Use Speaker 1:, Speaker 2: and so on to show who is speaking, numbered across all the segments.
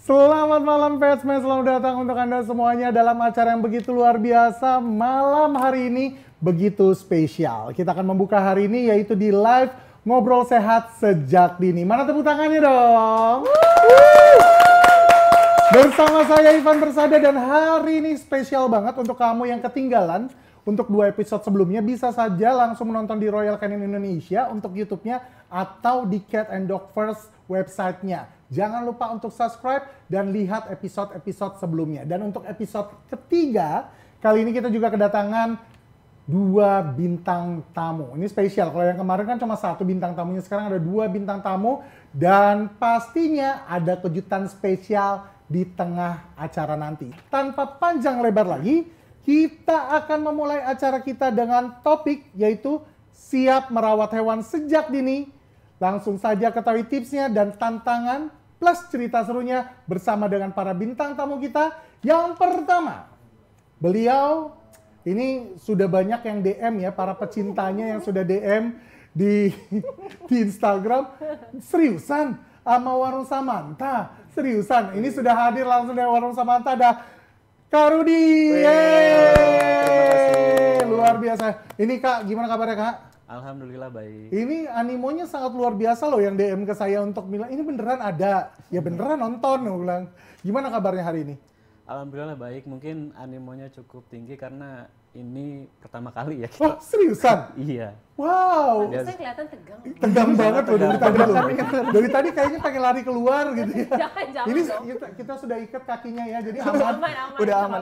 Speaker 1: Selamat malam Petsman, selamat datang untuk Anda semuanya dalam acara yang begitu luar biasa. Malam hari ini begitu spesial. Kita akan membuka hari ini yaitu di live Ngobrol Sehat Sejak Dini. Mana tepuk tangannya dong? Bersama saya Ivan Persada dan hari ini spesial banget untuk kamu yang ketinggalan. Untuk 2 episode sebelumnya bisa saja langsung menonton di Royal Canin Indonesia untuk YouTube-nya atau di Cat and Dog First website-nya. Jangan lupa untuk subscribe dan lihat episode-episode sebelumnya. Dan untuk episode ketiga, kali ini kita juga kedatangan 2 bintang tamu. Ini spesial, kalau yang kemarin kan cuma 1 bintang tamunya, sekarang ada 2 bintang tamu. Dan pastinya ada kejutan spesial di tengah acara nanti. Tanpa panjang lebar lagi, kita akan memulai acara kita dengan topik yaitu siap merawat hewan sejak dini. Langsung saja ketahui tipsnya dan tantangan plus cerita serunya bersama dengan para bintang tamu kita. Yang pertama, beliau ini sudah banyak yang DM ya, para pecintanya yang sudah DM di Instagram. Seriusan sama Warung Samantha, seriusan. Ini sudah hadir langsung dari Warung Samantha, ada Kak Rudi. Luar biasa. Ini Kak, gimana kabarnya Kak?
Speaker 2: Alhamdulillah baik.
Speaker 1: Ini animonya sangat luar biasa loh yang DM ke saya untuk bilang, ini beneran ada. Ya beneran nonton, aku bilang. Gimana kabarnya hari ini?
Speaker 2: Alhamdulillah baik, mungkin animonya cukup tinggi karena ini pertama kali ya kita.
Speaker 1: Oh seriusan?
Speaker 2: Iya.
Speaker 1: Wow.
Speaker 3: Saya kelihatan tegang.
Speaker 1: Tegang banget loh dari tadi loh. Dari tadi kayaknya pengen lari keluar gitu ya.
Speaker 3: Jangan
Speaker 1: Ini
Speaker 3: dong.
Speaker 1: kita sudah ikat kakinya ya, jadi aman.
Speaker 3: Udah
Speaker 1: aman,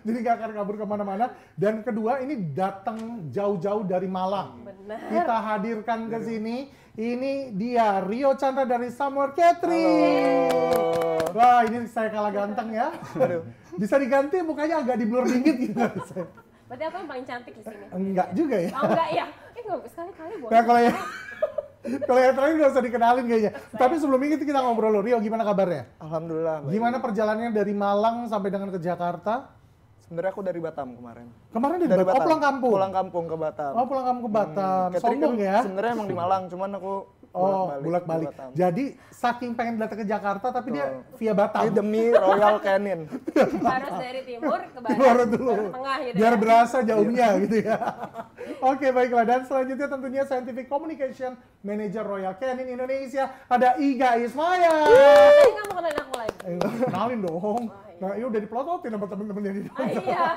Speaker 1: jadi gak akan kabur kemana-mana. Dan kedua ini datang jauh-jauh dari Malang.
Speaker 3: Benar.
Speaker 1: Kita hadirkan ke sini. Ini dia Rio Chandra dari Summer Catering. Wah ini saya kalah ganteng ya. Bisa diganti mukanya agak di blur dikit gitu.
Speaker 3: Berarti aku yang paling cantik di sini.
Speaker 1: Enggak juga ya.
Speaker 3: Oh enggak ya? Enggak, sekali-kali boleh.
Speaker 1: Nah kalau yang terakhir nggak usah dikenalin kayaknya. Tapi sebelum ini kita ngobrol loh. Rio gimana kabarnya?
Speaker 4: Alhamdulillah. Baik.
Speaker 1: Gimana perjalanannya dari Malang sampai dengan ke Jakarta?
Speaker 4: Sebenarnya aku dari Batam kemarin.
Speaker 1: Kemarin dari Batam? Oh pulang kampung?
Speaker 4: Pulang kampung ke Batam.
Speaker 1: Oh pulang kampung ke Batam.
Speaker 4: Catering
Speaker 1: Sombong
Speaker 4: kan
Speaker 1: ya?
Speaker 4: Sebenarnya emang di Malang, cuman aku
Speaker 1: bolak-balik.
Speaker 4: ke Batam.
Speaker 1: Jadi saking pengen datang ke Jakarta tapi dia via Batam.
Speaker 4: Ini demi Royal Canin.
Speaker 3: Harus dari timur ke barat.
Speaker 1: Baru dulu.
Speaker 3: Ke tengah gitu
Speaker 1: Biar
Speaker 3: ya.
Speaker 1: berasa jauhnya gitu ya. Oke baiklah, dan selanjutnya tentunya Scientific Communication Manager Royal Canin Indonesia ada Iga Ismaya.
Speaker 3: Tadi kamu kenalin aku lagi.
Speaker 1: Kenalin dong. Nah ini udah dipelototin sama temen-temennya di dalam.
Speaker 3: Iya.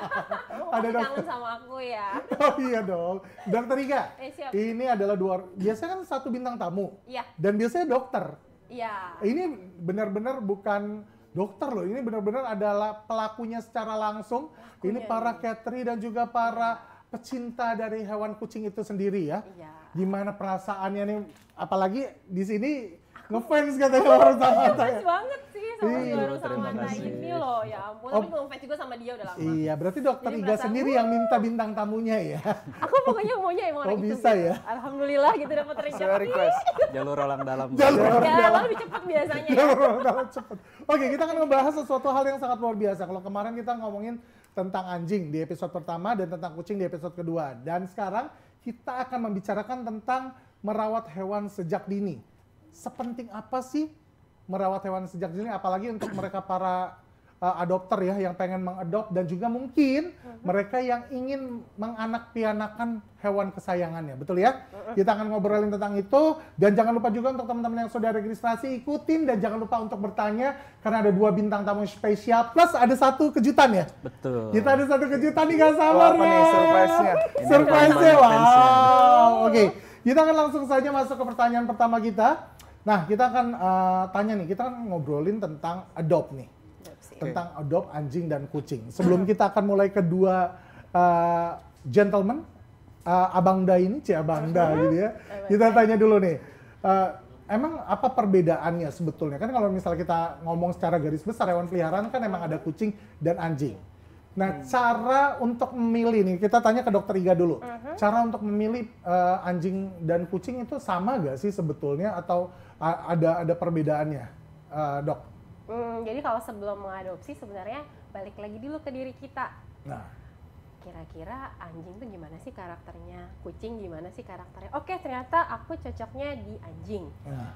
Speaker 3: Kamu
Speaker 1: Ada
Speaker 3: pasti
Speaker 1: dong.
Speaker 3: kangen sama aku ya.
Speaker 1: Oh iya dong. Dokter Iga,
Speaker 3: Siap.
Speaker 1: ini adalah biasanya kan 1 bintang tamu.
Speaker 3: Iya.
Speaker 1: Dan biasanya dokter.
Speaker 3: Iya.
Speaker 1: Ini benar-benar bukan dokter loh, ini benar-benar adalah pelakunya secara langsung. Ini para catering dan juga para pecinta dari hewan kucing itu sendiri ya.
Speaker 3: Iya.
Speaker 1: Gimana perasaannya nih, apalagi di sini ngefans katanya orang Samantha ya.
Speaker 3: Ngefans banget sih sama si Warung
Speaker 2: terima
Speaker 3: Samantha
Speaker 2: kasih.
Speaker 3: ini loh, ya ampun. Tapi ngefans juga sama dia udah lama.
Speaker 1: Iya, berarti dokter
Speaker 3: Jadi
Speaker 1: Iga
Speaker 3: merasa,
Speaker 1: sendiri yang minta bintang tamunya ya.
Speaker 3: Aku pokoknya maunya emang
Speaker 1: Oh,
Speaker 3: orang itu.
Speaker 1: bisa
Speaker 3: gitu.
Speaker 1: ya?
Speaker 3: Alhamdulillah gitu dapat
Speaker 4: Saya
Speaker 3: rezeki.
Speaker 4: request.
Speaker 2: Jalur orang dalam.
Speaker 1: Jalur
Speaker 3: Ya, lebih cepat biasanya ya.
Speaker 1: Dalam cepet. Oke, kita akan membahas sesuatu hal yang sangat luar biasa. Kalau kemarin kita ngomongin tentang anjing di episode pertama dan tentang kucing di episode kedua. Dan sekarang kita akan membicarakan tentang merawat hewan sejak dini. Sepenting apa sih merawat hewan sejak dini, apalagi untuk mereka para adopter ya yang pengen mengadop dan juga mungkin mereka yang ingin menganak-pianakan hewan kesayangannya, betul ya? Kita akan ngobrolin tentang itu dan jangan lupa juga untuk teman-teman yang sudah registrasi ikutin dan jangan lupa untuk bertanya karena ada 2 bintang tamu spesial plus ada 1 kejutan ya.
Speaker 2: Betul.
Speaker 1: Kita ada 1 kejutan nih, gak sabar
Speaker 4: Wah, apa nih
Speaker 1: ya.
Speaker 4: surprise-nya?
Speaker 1: Surprise-nya,
Speaker 2: Ini fansnya.
Speaker 1: wow. Oke, kita akan langsung saja masuk ke pertanyaan pertama kita. Nah, kita akan tanya nih, kita akan ngobrolin tentang adopt nih. Tentang adopt anjing dan kucing. Sebelum kita akan mulai kedua gentleman, Abang Da ini, Abang Da gitu ya. Kita tanya dulu nih, emang apa perbedaannya sebetulnya? Kan kalau misalnya kita ngomong secara garis besar, hewan peliharaan kan emang ada kucing dan anjing. Nah, cara untuk memilih nih, kita tanya ke dokter Iga dulu. Cara untuk memilih anjing dan kucing itu sama gak sih sebetulnya atau ada perbedaannya, dok?
Speaker 3: Jadi kalau sebelum mengadopsi sebenarnya balik lagi dulu ke diri kita.
Speaker 1: Nah,
Speaker 3: Kira-kira anjing tuh gimana sih karakternya, kucing gimana sih karakternya. Oke, ternyata aku cocoknya di anjing.
Speaker 1: nah.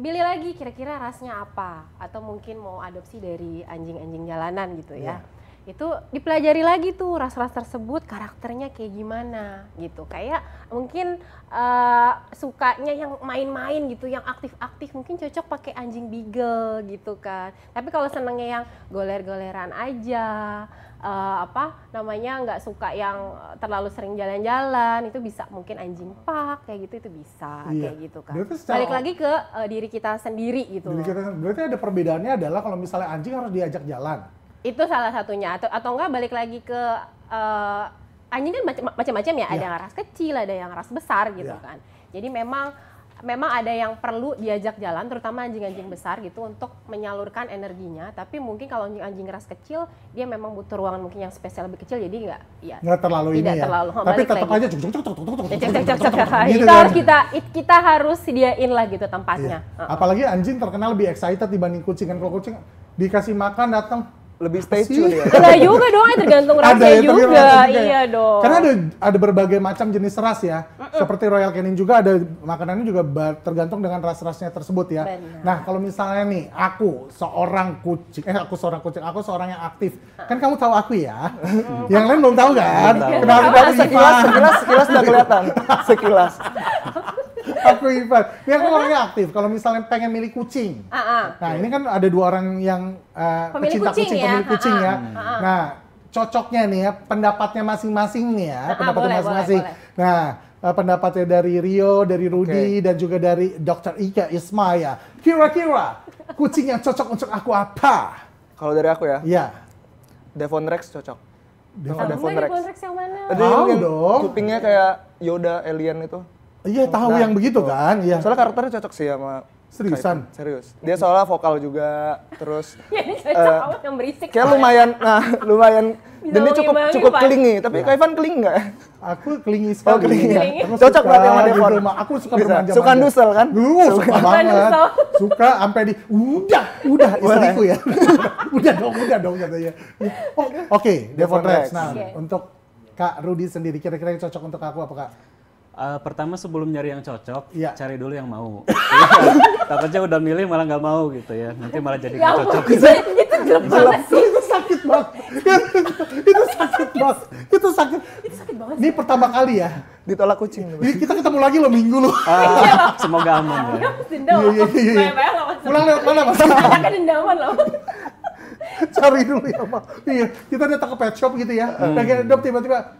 Speaker 3: pilih lagi kira-kira rasnya apa, atau mungkin mau adopsi dari anjing-anjing jalanan gitu ya. Itu dipelajari lagi tuh ras-ras tersebut karakternya kayak gimana gitu. Kayak mungkin sukanya yang main-main gitu, yang aktif-aktif, mungkin cocok pakai anjing beagle gitu kan. Tapi kalau senengnya yang goler-goleran aja, nggak suka yang terlalu sering jalan-jalan, itu bisa mungkin anjing pak kayak gitu, itu bisa kayak gitu kan. Balik lagi ke diri kita sendiri gitu.
Speaker 1: Berarti ada perbedaannya adalah kalau misalnya anjing harus diajak jalan.
Speaker 3: Itu salah satunya, atau enggak balik lagi ke anjing kan macam-macam ya, ada yang ras kecil, ada yang ras besar gitu kan. Jadi memang ada yang perlu diajak jalan, terutama anjing-anjing besar gitu untuk menyalurkan energinya. Tapi mungkin kalau anjing ras kecil, dia memang butuh ruangan mungkin yang spesial lebih kecil, jadi nggak terlalu
Speaker 1: ini ya. Tapi tetap aja
Speaker 3: itu harus kita harus sediain lah gitu tempatnya.
Speaker 1: Apalagi anjing terkenal lebih excited dibanding kucing kan. Kalau kucing dikasih makan datang
Speaker 4: lebih stay tune ya.
Speaker 3: Enggak juga dong, tergantung rasnya juga. Iya dong.
Speaker 1: Karena ada berbagai macam jenis ras ya. Seperti Royal Canin juga ada makanannya juga tergantung dengan ras-rasnya tersebut ya.
Speaker 3: Benar.
Speaker 1: Nah, kalau misalnya nih aku seorang seorang yang aktif. Kan kamu tahu aku ya. Yang lain belum tahu kan? Kenalin dari
Speaker 4: Sekilas udah kelihatan. Sekilas.
Speaker 1: Aku Ivan. Ini aku orangnya aktif. Kalau misalnya pengen milih kucing. Nah, ini kan ada dua orang yang pecinta kucing, pemilik kucing ya. Nah, cocoknya nih ya, pendapatnya masing-masing nih ya, pendapatnya masing-masing. Nah, pendapatnya dari Rio, dari Rudy, dan juga dari Dr. Ika Ismaya. Kira-kira kucing yang cocok untuk aku apa?
Speaker 4: Kalau dari aku ya,
Speaker 1: Iya.
Speaker 4: Devon Rex cocok.
Speaker 3: Devon Rex yang mana?
Speaker 4: Tadi
Speaker 1: Tahu
Speaker 4: mungkin
Speaker 1: dong.
Speaker 4: kupingnya kayak Yoda alien itu.
Speaker 1: Iya, tahu yang begitu kan? Iya.
Speaker 4: Soalnya karakternya cocok sih sama
Speaker 1: Seriusan?
Speaker 4: Kaitan. Serius. Dia soalnya vokal juga, terus
Speaker 3: Ini cocok amat yang berisik.
Speaker 4: kayak lumayan
Speaker 3: Bisa
Speaker 4: dan dia cukup
Speaker 3: mengimbangi,
Speaker 4: clingy. Tapi Kaivan clingy nggak?
Speaker 1: Aku clingy sekali.
Speaker 4: clingy.
Speaker 1: Aku
Speaker 4: Cocok
Speaker 1: suka
Speaker 4: berarti sama Devon.
Speaker 1: Aku suka
Speaker 4: Bisa.
Speaker 1: bermanja-manja.
Speaker 4: Suka dusel kan?
Speaker 1: Suka banget.
Speaker 3: dusel.
Speaker 1: Suka sampai udah istriku ya. udah dong katanya. Oh, oke, Devon
Speaker 4: Devon
Speaker 1: Rex.
Speaker 4: Rex.
Speaker 1: Nah,
Speaker 3: Oke.
Speaker 1: untuk Kak Rudy sendiri kira-kira yang cocok untuk aku apa, Kak?
Speaker 2: Pertama sebelum nyari yang cocok,
Speaker 1: Iya.
Speaker 2: cari dulu yang mau. Takutnya udah milih malah nggak mau gitu ya. Nanti malah jadi
Speaker 3: Ya
Speaker 2: nggak
Speaker 3: ampun,
Speaker 2: cocok.
Speaker 3: itu jelek banget sih.
Speaker 1: Itu sakit banget. Itu sakit banget. Itu sakit.
Speaker 3: Itu sakit banget.
Speaker 1: Ini pertama kali ya.
Speaker 4: Ditolak kucing.
Speaker 1: Ini kita ketemu lagi loh minggu loh.
Speaker 2: Semoga aman ya.
Speaker 3: Dendam.
Speaker 1: Iya.
Speaker 3: Bayang-bayang loh.
Speaker 1: Pulang lewat mana, Mas?
Speaker 3: Anaknya dendaman loh.
Speaker 1: Cari dulu ya, Pak. Iya, kita datang ke pet shop gitu ya. Pengen adopt tiba-tiba,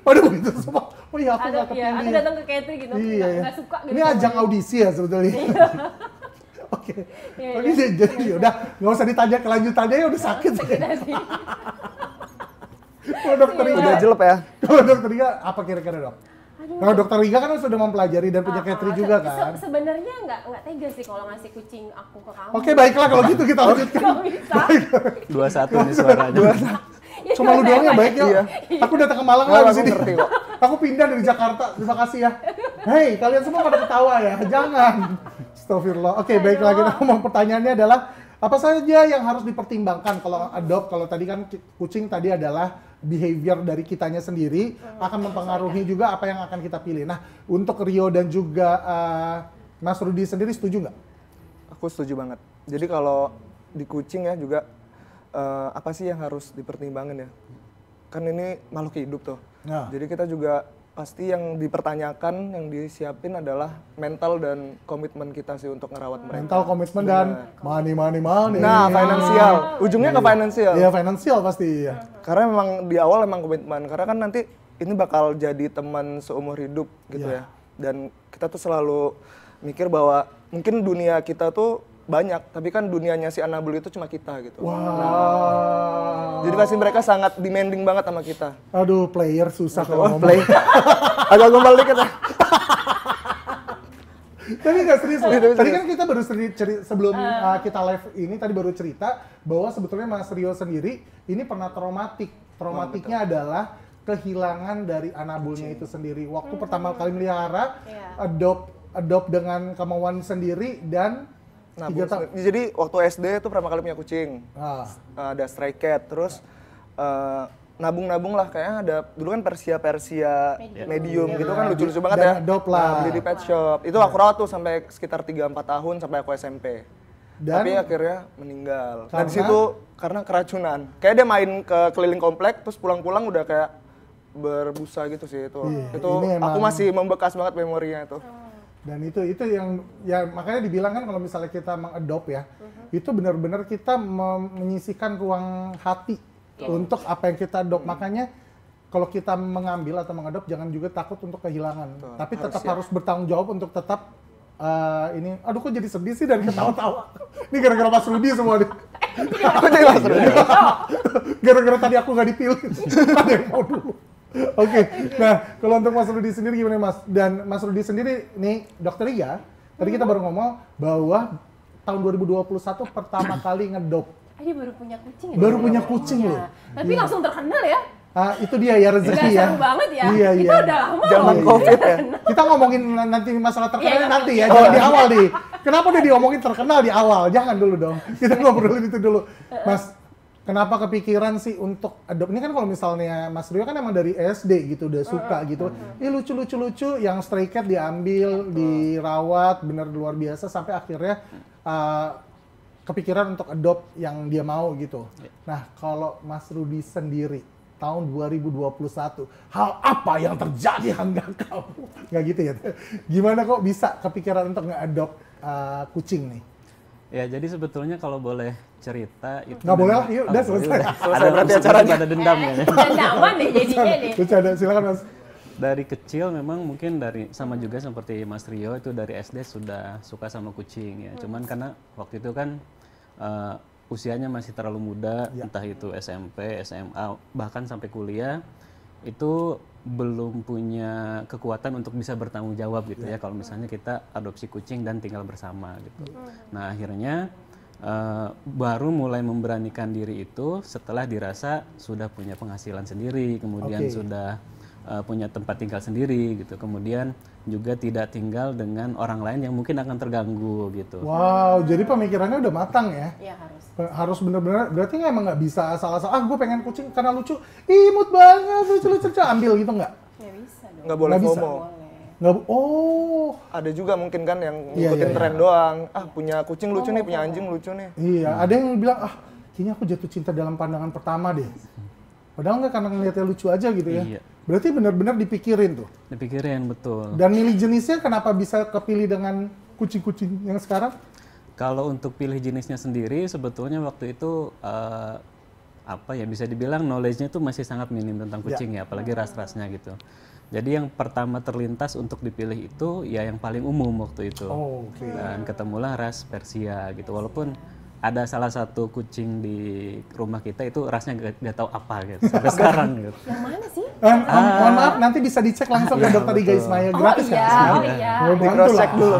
Speaker 1: waduh gitu semua. Oh iya, aku nggak
Speaker 3: Iya,
Speaker 1: kepilih.
Speaker 3: aku datang ke catering gitu,
Speaker 1: Iya, iya.
Speaker 3: nggak suka gitu.
Speaker 1: Ini ajang audisi ya sebetulnya. Oke.
Speaker 3: Iya,
Speaker 1: Oke, jadi udah nggak usah ditanya kelanjutannya ya udah sakit. Kalau dokter Riga,
Speaker 4: Udah jelek ya.
Speaker 1: kalau dokter Riga apa kira-kira dok? Kalau dokter Riga kan sudah mempelajari dan punya catering juga kan.
Speaker 3: Sebenarnya nggak tega sih kalau ngasih kucing aku ke kamu.
Speaker 1: Oke, baiklah kalau gitu kita lanjutkan.
Speaker 3: Nggak bisa.
Speaker 2: 2-1 nih suaranya.
Speaker 3: Ya,
Speaker 1: Cuma lu doang yang baik ya.
Speaker 4: Iya.
Speaker 1: Aku datang ke Malang
Speaker 4: Nggak,
Speaker 1: lah di
Speaker 4: aku
Speaker 1: sini.
Speaker 4: ngerti kok.
Speaker 1: Aku pindah dari Jakarta. Terima kasih ya. Hei, kalian semua pada ketawa ya. Jangan. Astagfirullah. Oke, baik lagi. Nah, pertanyaannya adalah apa saja yang harus dipertimbangkan kalau adopt? Kalau tadi kan kucing tadi adalah behavior dari kitanya sendiri akan mempengaruhi juga apa yang akan kita pilih. Nah, untuk Rio dan juga Mas Rudy sendiri setuju nggak?
Speaker 4: Aku setuju banget. Jadi kalau di kucing ya juga apa sih yang harus dipertimbangkan ya? Kan ini makhluk hidup tuh.
Speaker 1: Ya.
Speaker 4: Jadi kita juga pasti yang dipertanyakan, yang disiapin adalah mental dan komitmen kita sih untuk ngerawat mereka.
Speaker 1: Mental, komitmen, dan money.
Speaker 4: Nah, finansial. Ujungnya ke finansial.
Speaker 1: Iya, finansial pasti. Ya.
Speaker 4: Karena memang di awal emang komitmen. Karena kan nanti ini bakal jadi teman seumur hidup gitu ya. Dan kita tuh selalu mikir bahwa mungkin dunia kita tuh banyak, tapi kan dunianya si Annabelle itu cuma kita gitu.
Speaker 1: Wow.
Speaker 4: Jadi pasti mereka sangat demanding banget sama kita.
Speaker 1: Aduh, player susah kalau ngomong.
Speaker 4: Play. Agak gombal dikit ya.
Speaker 1: Tapi nggak serius loh.
Speaker 4: Tapi
Speaker 1: Tadi
Speaker 4: serius.
Speaker 1: kan kita baru sebelum kita live ini tadi baru cerita bahwa sebetulnya Mas Rio sendiri ini pernah traumatik. Traumatiknya adalah kehilangan dari Annabelle-nya itu sendiri. Waktu pertama kali melihara, adopt dengan kemauan sendiri dan
Speaker 4: Nah,
Speaker 1: 3 tahun.
Speaker 4: jadi waktu SD itu pertama kali punya kucing.
Speaker 1: Ah,
Speaker 4: Ada stray cat, terus nabung-nabung lah, kayaknya ada dulu kan Persia medium gitu kan lucu-lucu banget
Speaker 1: Dan
Speaker 4: ya.
Speaker 1: adopt lah.
Speaker 4: Nah, beli di pet shop. Itu aku rawat tuh sampai sekitar 3-4 tahun sampai aku SMP. Tapi akhirnya meninggal. Nah di situ karena keracunan. Kayak dia main ke keliling komplek terus pulang-pulang udah kayak berbusa gitu sih itu. Itu aku masih membekas banget memorinya itu.
Speaker 1: Dan itu yang ya makanya dibilang kan kalau misalnya kita mengadopt ya, itu benar-benar kita menyisikan ruang hati untuk apa yang kita adopt. Makanya kalau kita mengambil atau mengadopt jangan juga takut untuk kehilangan. Tapi tetap harus bertanggung jawab untuk tetap ini. Aduh kok jadi sedih sih dan ketawa-tawa. Ini gara-gara Mas Rudi semua nih.
Speaker 4: Aku jadi Mas Rudi.
Speaker 1: Gara-gara tadi aku nggak dipilih. Ada yang mau dulu. Oke, nah kalau untuk Mas Rudi sendiri gimana Mas? Dan Mas Rudi sendiri nih Dokter Ria, tadi kita baru ngomong bahwa tahun 2021 pertama kali ngedop.
Speaker 3: Dia baru punya kucing ya?
Speaker 1: Baru punya kucing loh.
Speaker 3: Tapi langsung terkenal ya?
Speaker 1: Itu dia ya rezeki ya.
Speaker 3: Seru banget ya.
Speaker 1: Iya.
Speaker 3: Kita udah lama
Speaker 4: Zaman
Speaker 3: loh.
Speaker 4: COVID ya.
Speaker 1: Kita ngomongin nanti masalah terkenalnya nanti ya, jangan di awal nih. Kenapa udah diomongin terkenal di awal? Jangan dulu dong. Kita ngobrolin itu dulu. Mas, kenapa kepikiran sih untuk adopt? Ini kan kalau misalnya Mas Rio kan emang dari SD gitu, udah suka gitu. Ini lucu-lucu yang stray cat diambil, dirawat, bener luar biasa sampai akhirnya kepikiran untuk adopt yang dia mau gitu. Nah, kalau Mas Rudi sendiri tahun 2021, hal apa yang terjadi hingga kamu? Nggak gitu ya? Gimana kok bisa kepikiran untuk nge-adopt kucing nih?
Speaker 2: Ya, jadi sebetulnya kalau boleh cerita itu
Speaker 1: Nggak boleh lah, yuk, udah selesai.
Speaker 2: Ada berarti acaranya. Ada dendam ya.
Speaker 3: Dendaman deh jadinya deh.
Speaker 1: Bercanda, silakan Mas.
Speaker 2: Dari kecil memang mungkin dari sama juga seperti Mas Rio itu dari SD sudah suka sama kucing ya. Cuman karena waktu itu kan usianya masih terlalu muda, entah itu SMP, SMA, bahkan sampai kuliah itu belum punya kekuatan untuk bisa bertanggung jawab gitu ya kalau misalnya kita adopsi kucing dan tinggal bersama gitu. Nah akhirnya baru mulai memberanikan diri itu setelah dirasa sudah punya penghasilan sendiri, kemudian sudah punya tempat tinggal sendiri gitu, kemudian juga tidak tinggal dengan orang lain yang mungkin akan terganggu gitu.
Speaker 1: Wow, jadi pemikirannya udah matang ya?
Speaker 3: Iya harus.
Speaker 1: Harus bener-bener, berarti emang nggak bisa asal-asal, gue pengen kucing karena lucu, imut banget, lucu-lucu, ambil gitu nggak?
Speaker 3: Nggak bisa dong.
Speaker 4: Nggak boleh
Speaker 1: Nggak bisa.
Speaker 4: FOMO.
Speaker 1: Nggak,
Speaker 4: Ada juga mungkin kan yang ngikutin tren doang. Punya kucing lucu nih, punya anjing lucu nih.
Speaker 1: Iya, ada yang bilang, kayaknya aku jatuh cinta dalam pandangan pertama deh. Padahal nggak karena ngeliatnya lucu aja gitu ya.
Speaker 2: Iya.
Speaker 1: Berarti benar-benar dipikirin tuh.
Speaker 2: Dipikirin betul.
Speaker 1: Dan milih jenisnya kenapa bisa kepilih dengan kucing-kucing yang sekarang?
Speaker 2: Kalau untuk pilih jenisnya sendiri sebetulnya waktu itu apa ya bisa dibilang knowledge-nya itu masih sangat minim tentang kucing ya, apalagi ras-rasnya gitu. Jadi yang pertama terlintas untuk dipilih itu ya yang paling umum waktu itu. Dan ketemulah ras Persia gitu. Walaupun ada salah satu kucing di rumah kita itu rasnya gak tahu apa gitu sampai sekarang gitu.
Speaker 3: Yang mana sih?
Speaker 1: Mohon maaf, nanti bisa dicek langsung ke Dokter Iga Ismail gratis kan?
Speaker 3: Iya.
Speaker 1: Di cross-check dulu.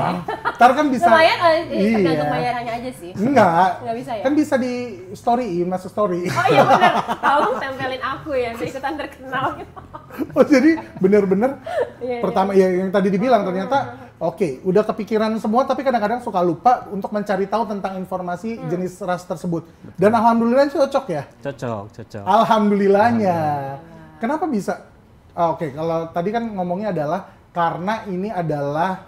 Speaker 1: Ntar kan bisa.
Speaker 3: Lumayan tergantung bayarannya aja sih.
Speaker 1: Enggak.
Speaker 3: Nggak bisa ya?
Speaker 1: Kan bisa di storyin, masuk story.
Speaker 3: Oh iya benar. Tahu tempelin aku ya, jadi ikutan terkenal gitu.
Speaker 1: Oh jadi bener-bener pertama ya yang tadi dibilang ternyata udah kepikiran semua tapi kadang-kadang suka lupa untuk mencari tahu tentang informasi jenis ras tersebut. Dan alhamdulillah cocok ya?
Speaker 2: Cocok.
Speaker 1: Alhamdulillahnya. Kenapa bisa? Kalau tadi kan ngomongnya adalah karena ini adalah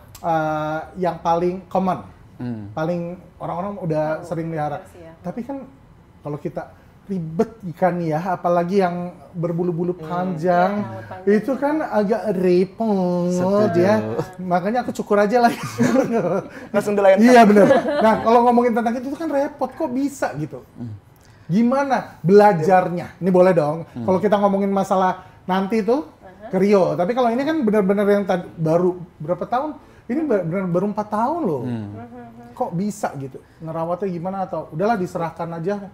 Speaker 1: yang paling common. Paling orang-orang udah sering melihara. Tapi kan kalau kita ribet ikan ya, apalagi yang berbulu-bulu panjang, itu kan agak repot ya. Makanya aku cukur aja lah.
Speaker 4: Langsung dilayan.
Speaker 1: Iya bener. Nah kalau ngomongin tentang itu kan repot, kok bisa gitu? Gimana belajarnya? Ini boleh dong. Kalau kita ngomongin masalah nanti tuh ke Rio, tapi kalau ini kan benar-benar yang baru berapa tahun? Ini baru 4 tahun loh. Kok bisa gitu? Ngerawatnya gimana atau udahlah diserahkan aja?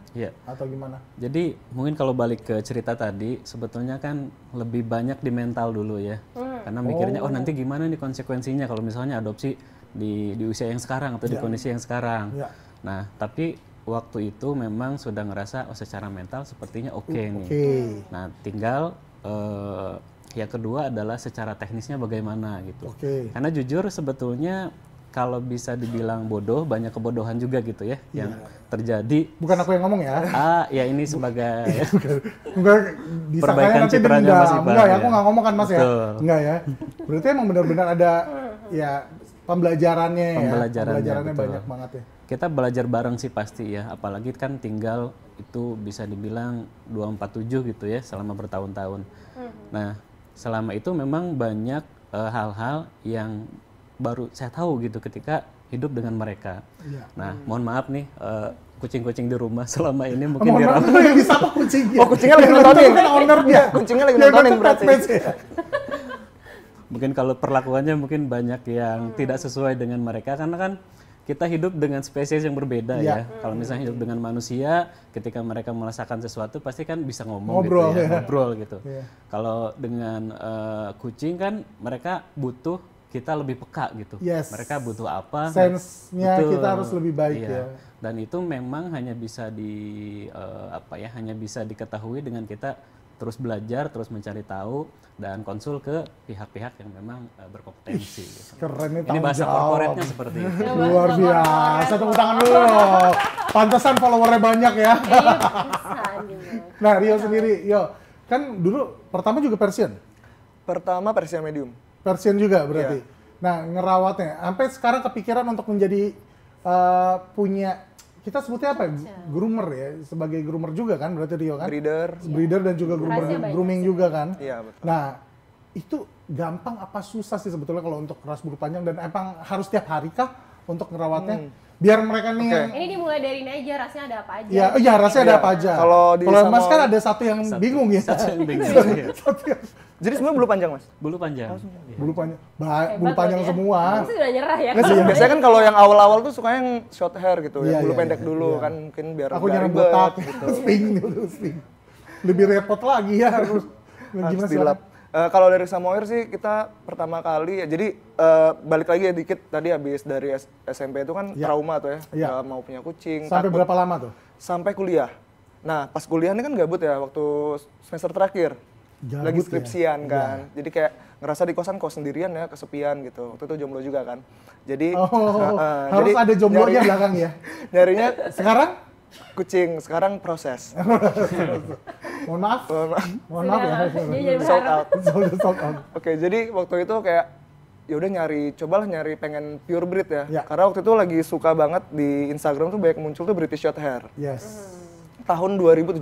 Speaker 1: Atau gimana?
Speaker 2: Jadi mungkin kalau balik ke cerita tadi, sebetulnya kan lebih banyak di mental dulu ya. Karena mikirnya, nanti gimana nih konsekuensinya kalau misalnya adopsi di usia yang sekarang atau di kondisi yang sekarang. Nah, tapi waktu itu memang sudah ngerasa secara mental sepertinya oke nih. Nah, tinggal yang kedua adalah secara teknisnya bagaimana gitu. Karena jujur sebetulnya kalau bisa dibilang bodoh, banyak kebodohan juga gitu ya yang terjadi.
Speaker 1: Bukan aku yang ngomong ya.
Speaker 2: Ya ini sebagai
Speaker 1: Enggak disangkanya
Speaker 2: perbaikan
Speaker 1: nanti
Speaker 2: citranya
Speaker 1: dendam.
Speaker 2: Mas Iqbal,
Speaker 1: Enggak ya,
Speaker 2: ya.
Speaker 1: aku nggak ngomong kan Mas ya.
Speaker 2: Betul.
Speaker 1: Enggak ya. Berarti emang benar-benar ada ya pembelajarannya
Speaker 2: Pembelajarannya, betul.
Speaker 1: banyak banget ya.
Speaker 2: kita belajar bareng sih pasti ya, apalagi kan tinggal itu bisa dibilang 247 gitu ya selama bertahun-tahun. Nah, selama itu memang banyak hal-hal yang baru saya tahu gitu ketika hidup dengan mereka.
Speaker 1: Iya.
Speaker 2: Nah, mohon maaf nih kucing-kucing di rumah selama ini mungkin
Speaker 1: Mohon maaf,
Speaker 2: dirama.
Speaker 1: yang disapa kucingnya.
Speaker 4: Oh, kucingnya lagi nontonin.
Speaker 1: Kan ownernya.
Speaker 4: Kucingnya lagi
Speaker 1: Yang
Speaker 4: nontonin
Speaker 1: nonton
Speaker 4: berarti.
Speaker 1: Pet ya.
Speaker 2: Mungkin kalau perlakuannya mungkin banyak yang tidak sesuai dengan mereka karena kan kita hidup dengan spesies yang berbeda ya. Kalau misalnya hidup dengan manusia, ketika mereka merasakan sesuatu pasti kan bisa ngomong
Speaker 1: Ngobrol,
Speaker 2: gitu ya,
Speaker 1: ya.
Speaker 2: ngobrol gitu.
Speaker 1: Iya.
Speaker 2: Kalau dengan kucing kan mereka butuh kita lebih peka gitu.
Speaker 1: Yes.
Speaker 2: Mereka butuh apa?
Speaker 1: Sense-nya
Speaker 2: Betul.
Speaker 1: kita harus lebih baik
Speaker 2: Iya.
Speaker 1: ya.
Speaker 2: Dan itu memang hanya bisa hanya bisa diketahui dengan kita terus belajar, terus mencari tahu dan konsul ke pihak-pihak yang memang berkompetensi. Gitu.
Speaker 1: Keren nih
Speaker 2: Ini
Speaker 1: tanggung
Speaker 2: bahasa
Speaker 1: jawab.
Speaker 2: korporatnya seperti itu.
Speaker 1: Luar biasa, tepuk tangan dulu loh. Pantesan followernya banyak ya. Nah, Rio sendiri, kan dulu pertama juga Persian?
Speaker 4: Pertama Persian medium.
Speaker 1: Persian juga berarti? Nah, ngerawatnya, sampai sekarang kepikiran untuk menjadi punya, kita sebutnya apa ya? Groomer ya, sebagai groomer juga kan berarti Rio kan? Breeder dan juga grooming juga kan?
Speaker 4: Iya, betul.
Speaker 1: Nah, itu gampang apa susah sih sebetulnya kalau untuk ras bulu panjang dan emang harus tiap hari kah untuk ngerawatnya? Biar mereka nih yang
Speaker 3: Ini dimulai dari ini aja, rasnya ada apa aja.
Speaker 1: iya rasanya ada apa aja.
Speaker 4: Kalau di
Speaker 1: Mas
Speaker 4: Samoa-
Speaker 1: kan ada satu yang bingung ya.
Speaker 2: Satu yang bingung. Iya.
Speaker 1: Satu yang
Speaker 4: Jadi sebenarnya bulu panjang, Mas?
Speaker 2: Bulu panjang. Iya.
Speaker 1: bulu panjang,
Speaker 3: Hebat
Speaker 1: bulu panjang
Speaker 3: loh dia.
Speaker 1: semua.
Speaker 3: Kamu sih udah nyerah ya.
Speaker 4: Nggak sih, biasanya kan kalau yang awal-awal tuh suka yang short hair gitu,
Speaker 1: Iya,
Speaker 4: yang bulu
Speaker 1: iya,
Speaker 4: pendek
Speaker 1: iya,
Speaker 4: dulu
Speaker 1: iya.
Speaker 4: kan mungkin biar
Speaker 1: Aku
Speaker 4: nggak
Speaker 1: nyerang
Speaker 4: ribet
Speaker 1: botak,
Speaker 4: gitu.
Speaker 1: sting. Lebih repot lagi ya harus.
Speaker 4: Harus
Speaker 1: Gimana sih?
Speaker 4: dilap. Kalau dari Samoir sih kita pertama kali ya, jadi balik lagi ya dikit tadi habis dari SMP itu kan trauma tuh ya,
Speaker 1: Iya.
Speaker 4: nggak mau punya kucing,
Speaker 1: Sampai
Speaker 4: takut.
Speaker 1: berapa lama tuh?
Speaker 4: Sampai kuliah. Nah pas kuliah ini kan gabut ya waktu semester terakhir,
Speaker 1: Gabut
Speaker 4: lagi
Speaker 1: ya?
Speaker 4: skripsian kan, jadi kayak ngerasa di kosan kos sendirian ya, kesepian gitu. Waktu itu jomblo juga kan, jadi
Speaker 1: Harus
Speaker 4: jadi
Speaker 1: ada jomblonya
Speaker 4: nyari-
Speaker 1: belakang ya.
Speaker 4: nyarinya
Speaker 1: Sekarang?
Speaker 4: kucing, sekarang proses.
Speaker 1: Mohon maaf. Mohon maaf ya.
Speaker 3: Dia jadi
Speaker 4: Sold
Speaker 3: berharap.
Speaker 4: out.
Speaker 1: Sold out.
Speaker 4: Oke, jadi waktu itu kayak ya udah cobalah nyari pengen pure breed ya.
Speaker 1: Ya.
Speaker 4: Karena waktu itu lagi suka banget di Instagram tuh banyak muncul tuh British Short Hair.
Speaker 1: Yes.
Speaker 4: Tahun 2017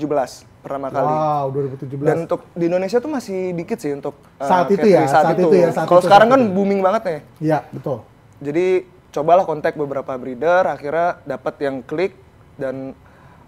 Speaker 4: pertama kali.
Speaker 1: Wow, 2017.
Speaker 4: Dan untuk di Indonesia tuh masih dikit sih untuk
Speaker 1: Saat itu
Speaker 4: catering
Speaker 1: ya, saat itu ya, saat
Speaker 4: Kalau
Speaker 1: itu,
Speaker 4: sekarang
Speaker 1: saat
Speaker 4: kan
Speaker 1: itu.
Speaker 4: booming banget nih.
Speaker 1: Iya, betul.
Speaker 4: Jadi cobalah kontak beberapa breeder, akhirnya dapat yang klik dan